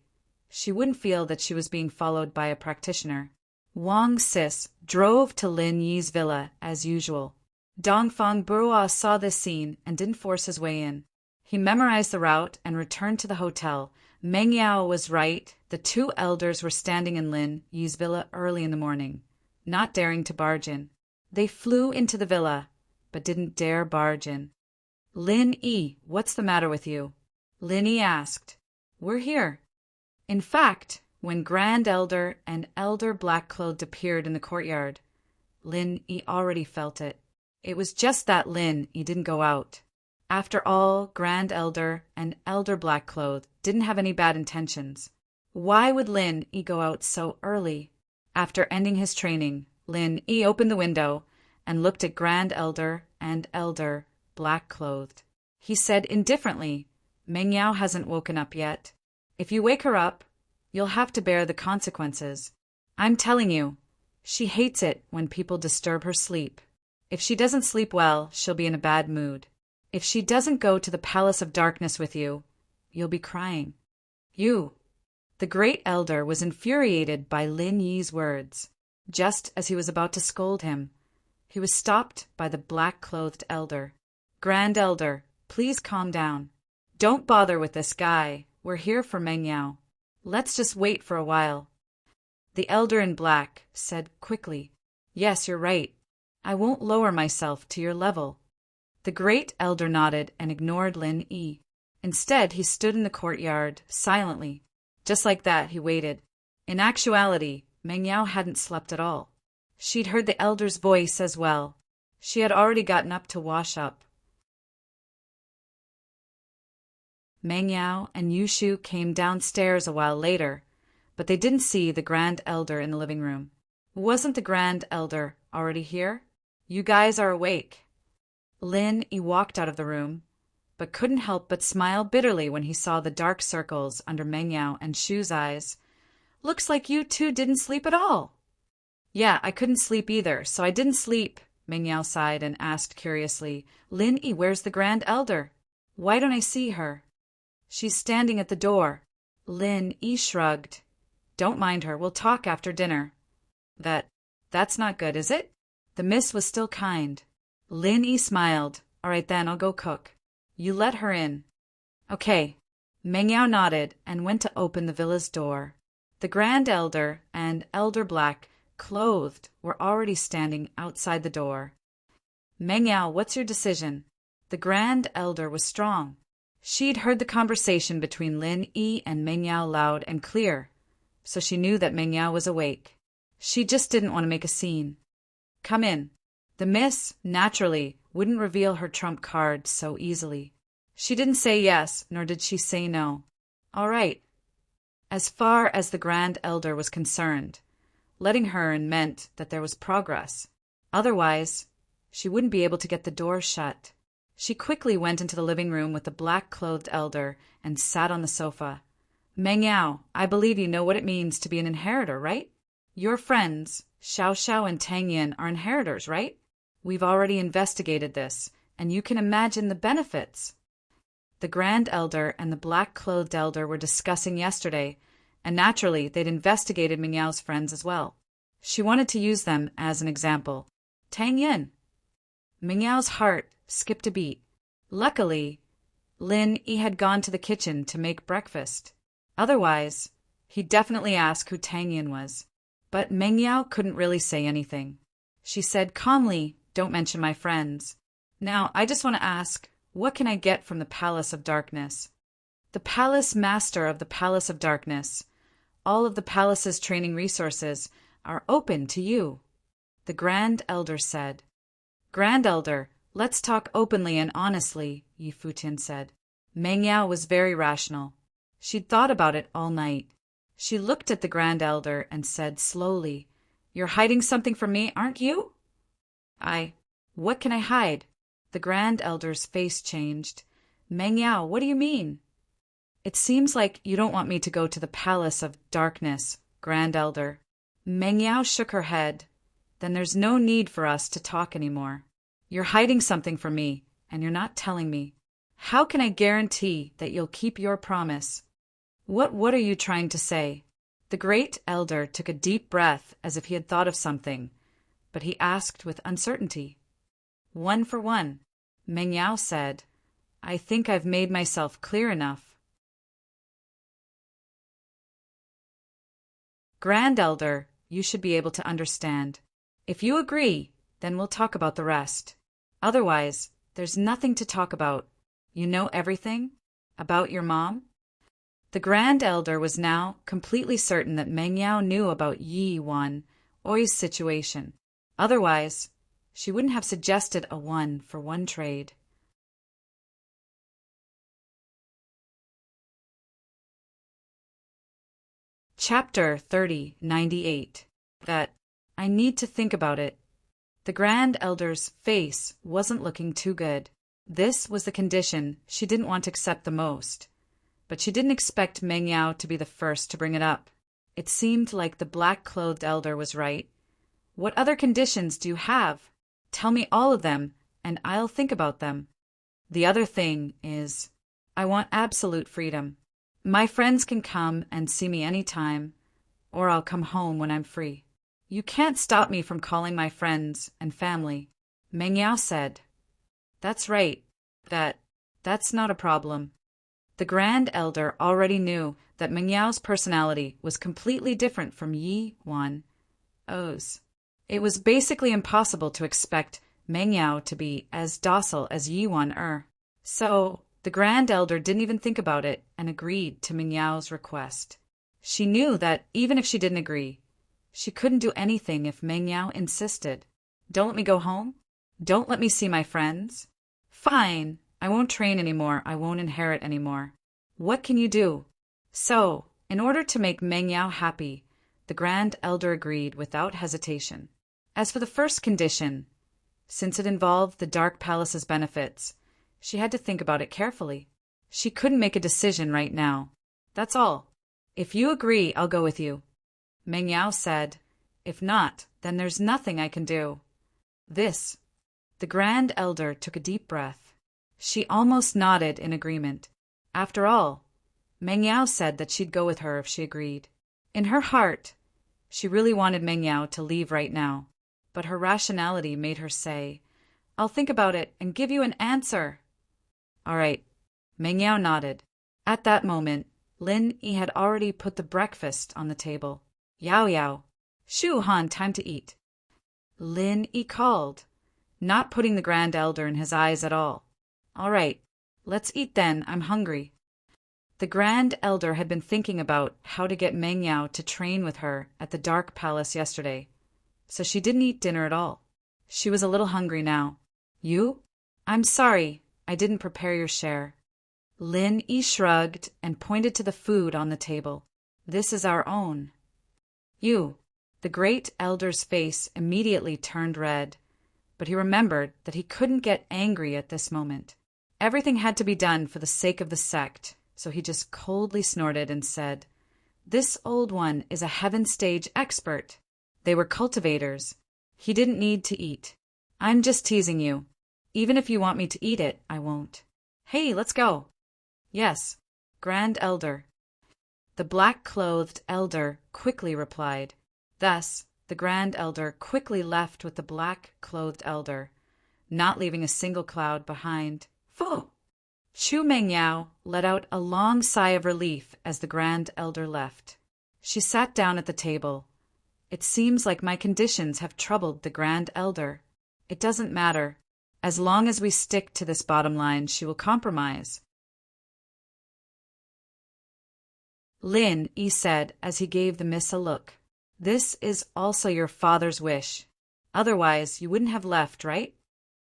she wouldn't feel that she was being followed by a practitioner. Wang Sis drove to Lin Yi's villa as usual. Dongfang Burua saw this scene and didn't force his way in. He memorized the route and returned to the hotel. Meng Yao was right. The two elders were standing in Lin Yi's villa early in the morning, not daring to barge in. They flew into the villa, but didn't dare barge in. Lin Yi, what's the matter with you? Lin Yi asked. We're here. In fact, when Grand Elder and Elder Black-Clothed appeared in the courtyard, Lin Yi already felt it. It was just that Lin Yi didn't go out. After all, Grand Elder and Elder Black-Clothed didn't have any bad intentions. Why would Lin Yi go out so early? After ending his training, Lin Yi opened the window and looked at Grand Elder and Elder Black-Clothed. He said indifferently, Meng Yao hasn't woken up yet. If you wake her up, you'll have to bear the consequences. I'm telling you, she hates it when people disturb her sleep. If she doesn't sleep well, she'll be in a bad mood. If she doesn't go to the Palace of Darkness with you, you'll be crying. You. The Great Elder was infuriated by Lin Yi's words. Just as he was about to scold him, he was stopped by the black-clothed elder. Grand Elder, please calm down. Don't bother with this guy. We're here for Meng Yao. Let's just wait for a while. The elder in black said quickly, Yes, you're right. I won't lower myself to your level. The Great Elder nodded and ignored Lin Yi. Instead, he stood in the courtyard, silently. Just like that, he waited. In actuality, Meng Yao hadn't slept at all. She'd heard the elder's voice as well. She had already gotten up to wash up. Meng Yao and Yushu came downstairs a while later, but they didn't see the Grand Elder in the living room. Wasn't the Grand Elder already here? You guys are awake. Lin Yi walked out of the room, but couldn't help but smile bitterly when he saw the dark circles under Meng Yao and Shu's eyes. Looks like you two didn't sleep at all. Yeah, I couldn't sleep either, so I didn't sleep, Meng Yao sighed and asked curiously, Lin Yi, where's the Grand Elder? Why don't I see her? She's standing at the door. Lin Yi shrugged. Don't mind her, we'll talk after dinner. That's not good, is it? The miss was still kind. Lin Yi smiled. All right then, I'll go cook. You let her in. Okay. Meng Yao nodded and went to open the villa's door. The Grand Elder and Elder Black-Clothed were already standing outside the door. Meng Yao, what's your decision? The Grand Elder was strong. She'd heard the conversation between Lin Yi and Meng Yao loud and clear, so she knew that Meng Yao was awake. She just didn't want to make a scene. Come in. The miss, naturally, wouldn't reveal her trump card so easily. She didn't say yes, nor did she say no. All right. As far as the Grand Elder was concerned, letting her in meant that there was progress. Otherwise, she wouldn't be able to get the door shut. She quickly went into the living room with the black-clothed elder and sat on the sofa. Meng Yao, I believe you know what it means to be an inheritor, right? Your friends, Xiao Xiao and Tang Yin, are inheritors, right? We've already investigated this, and you can imagine the benefits. The Grand Elder and the black-clothed elder were discussing yesterday, and naturally they'd investigated Meng Yao's friends as well. She wanted to use them as an example. Tang Yin. Meng Yao's heart skipped a beat. Luckily, Lin Yi had gone to the kitchen to make breakfast. Otherwise, he'd definitely ask who Tang Yin was. But Meng Yao couldn't really say anything. She said calmly, "Don't mention my friends. Now, I just want to ask, what can I get from the Palace of Darkness?" The Palace Master of the Palace of Darkness. All of the palace's training resources are open to you, the Grand Elder said. Grand Elder, let's talk openly and honestly, Yi Futin said. Meng Yao was very rational. She'd thought about it all night. She looked at the Grand Elder and said slowly, "You're hiding something from me, aren't you?" What can I hide? The Grand Elder's face changed. Meng Yao, what do you mean? It seems like you don't want me to go to the Palace of Darkness, Grand Elder. Meng Yao shook her head. Then there's no need for us to talk anymore. You're hiding something from me, and you're not telling me. How can I guarantee that you'll keep your promise? What are you trying to say? The Great Elder took a deep breath as if he had thought of something, but he asked with uncertainty. One for one, Meng Yao said, I think I've made myself clear enough. Grand Elder, you should be able to understand. If you agree, then we'll talk about the rest. Otherwise, there's nothing to talk about. You know everything? About your mom? The Grand Elder was now completely certain that Meng Yao knew about Yi Wan, Oi's situation. Otherwise, she wouldn't have suggested a one-for-one trade. Chapter 3098. That I need to think about it. The Grand Elder's face wasn't looking too good. This was the condition she didn't want to accept the most. But she didn't expect Meng Yao to be the first to bring it up. It seemed like the black-clothed elder was right. What other conditions do you have? Tell me all of them, and I'll think about them. The other thing is, I want absolute freedom. My friends can come and see me anytime, or I'll come home when I'm free. You can't stop me from calling my friends and family. Meng Yao said. That's right. That's not a problem. The Grand Elder already knew that Meng Yao's personality was completely different from Yi Wan O's. It was basically impossible to expect Meng Yao to be as docile as Yi Wan. So, the Grand Elder didn't even think about it and agreed to Meng Yao's request. She knew that even if she didn't agree, she couldn't do anything if Meng Yao insisted. Don't let me go home? Don't let me see my friends? Fine, I won't train anymore, I won't inherit anymore. What can you do? So, in order to make Meng Yao happy, the Grand Elder agreed without hesitation. As for the first condition, since it involved the Dark Palace's benefits, she had to think about it carefully. She couldn't make a decision right now. That's all. If you agree, I'll go with you. Meng Yao said, If not, then there's nothing I can do. The Grand Elder took a deep breath. She almost nodded in agreement. After all, Meng Yao said that she'd go with her if she agreed. In her heart, she really wanted Meng Yao to leave right now, but her rationality made her say, I'll think about it and give you an answer. All right. Meng Yao nodded. At that moment, Lin Yi had already put the breakfast on the table. Yao Yao, Shu Han, time to eat. Lin Yi called, not putting the Grand Elder in his eyes at all. All right, let's eat then, I'm hungry. The Grand Elder had been thinking about how to get Meng Yao to train with her at the Dark Palace yesterday, so she didn't eat dinner at all. She was a little hungry now. You? I'm sorry, I didn't prepare your share. Lin Yi shrugged and pointed to the food on the table. This is our own. You. The great elder's face immediately turned red, but he remembered that he couldn't get angry at this moment. Everything had to be done for the sake of the sect, so he just coldly snorted and said, This old one is a heaven stage expert. They were cultivators. He didn't need to eat. I'm just teasing you. Even if you want me to eat it, I won't. Hey, let's go. Yes, Grand Elder. The black-clothed elder quickly replied. Thus, the Grand Elder quickly left with the black-clothed elder, not leaving a single cloud behind. Phew! Shu Mengyao let out a long sigh of relief as the Grand Elder left. She sat down at the table. It seems like my conditions have troubled the Grand Elder. It doesn't matter. As long as we stick to this bottom line, she will compromise. Lin Yi said as he gave the miss a look. This is also your father's wish. Otherwise, you wouldn't have left, right?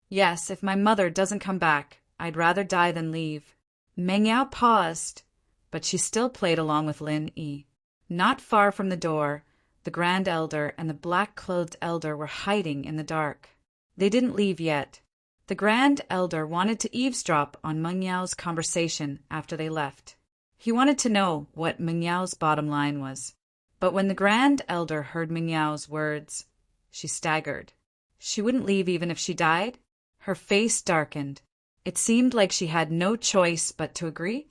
Yes, if my mother doesn't come back, I'd rather die than leave. Mengyao paused, but she still played along with Lin Yi. Not far from the door, the Grand Elder and the black-clothed elder were hiding in the dark. They didn't leave yet. The Grand Elder wanted to eavesdrop on Mengyao conversation after they left. He wanted to know what Mengyao bottom line was. But when the Grand Elder heard Mengyao words, she staggered. She wouldn't leave even if she died? Her face darkened. It seemed like she had no choice but to agree.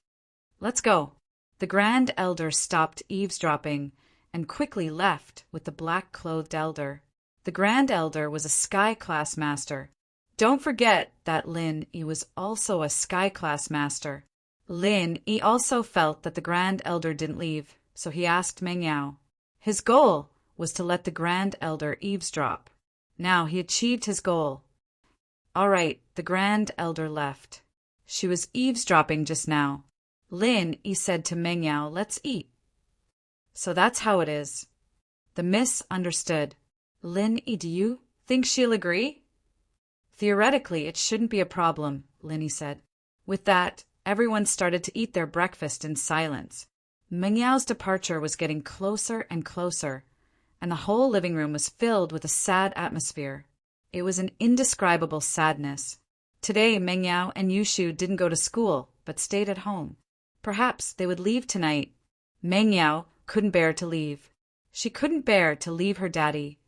Let's go. The Grand Elder stopped eavesdropping and quickly left with the black-clothed elder. The Grand Elder was a Sky Class Master. Don't forget that Lin Yi was also a Sky Class Master. Lin Yi also felt that the Grand Elder didn't leave, so he asked Mengyao. His goal was to let the Grand Elder eavesdrop. Now he achieved his goal. All right, the Grand Elder left. She was eavesdropping just now. Lin Yi said to Mengyao, let's eat. So that's how it is. The miss understood. Lin Yi, do you think she'll agree? Theoretically, it shouldn't be a problem, Lin Yi said. With that, everyone started to eat their breakfast in silence. Mengyao's departure was getting closer and closer, and the whole living room was filled with a sad atmosphere. It was an indescribable sadness. Today, Mengyao and Yushu didn't go to school, but stayed at home. Perhaps they would leave tonight. Mengyao couldn't bear to leave. She couldn't bear to leave her daddy.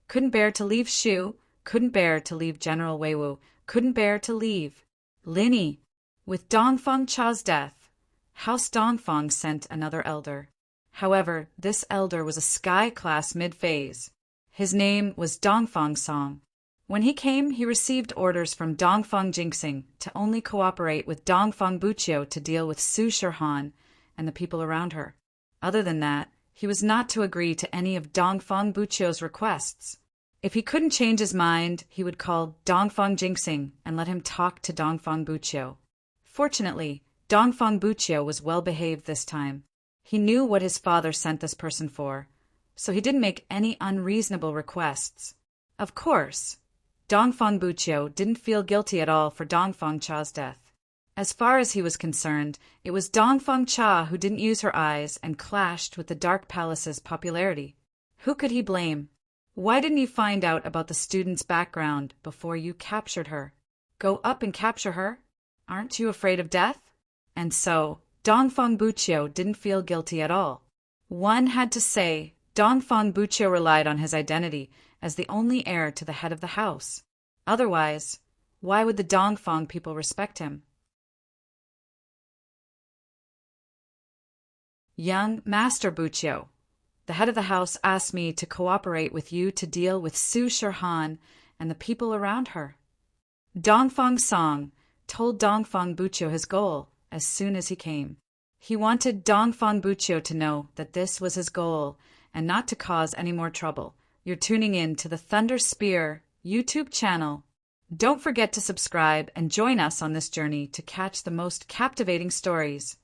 Couldn't bear to leave Shu. Couldn't bear to leave General Weiwu. Couldn't bear to leave Lin Yi. With Dongfeng Cha's death, House Dongfeng sent another elder. However, this elder was a Sky Class mid-phase. His name was Dongfeng Song. When he came, he received orders from Dongfeng Jinxing to only cooperate with Dongfeng Buqiu to deal with Su Shirhan and the people around her. Other than that, he was not to agree to any of Dongfeng Buqiu's requests. If he couldn't change his mind, he would call Dongfeng Jinxing and let him talk to Dongfeng Buqiu. Fortunately, Dongfeng Buqiu was well-behaved this time. He knew what his father sent this person for, so he didn't make any unreasonable requests. Of course, Dongfeng Buqiu didn't feel guilty at all for Dongfeng Cha's death. As far as he was concerned, it was Dongfeng Cha who didn't use her eyes and clashed with the Dark Palace's popularity. Who could he blame? Why didn't you find out about the student's background before you captured her? Go up and capture her? Aren't you afraid of death? And so, Dongfeng Buqiu didn't feel guilty at all. One had to say Dongfeng Buqiu relied on his identity as the only heir to the head of the house. Otherwise, why would the Dongfeng people respect him? Young Master Buqiu, the head of the house asked me to cooperate with you to deal with Su Shirhan and the people around her. Dongfeng Song told Dongfeng Buqiu his goal as soon as he came. He wanted Dongfeng Buqiu to know that this was his goal and not to cause any more trouble. You're tuning in to the Thunder Spear YouTube channel. Don't forget to subscribe and join us on this journey to catch the most captivating stories.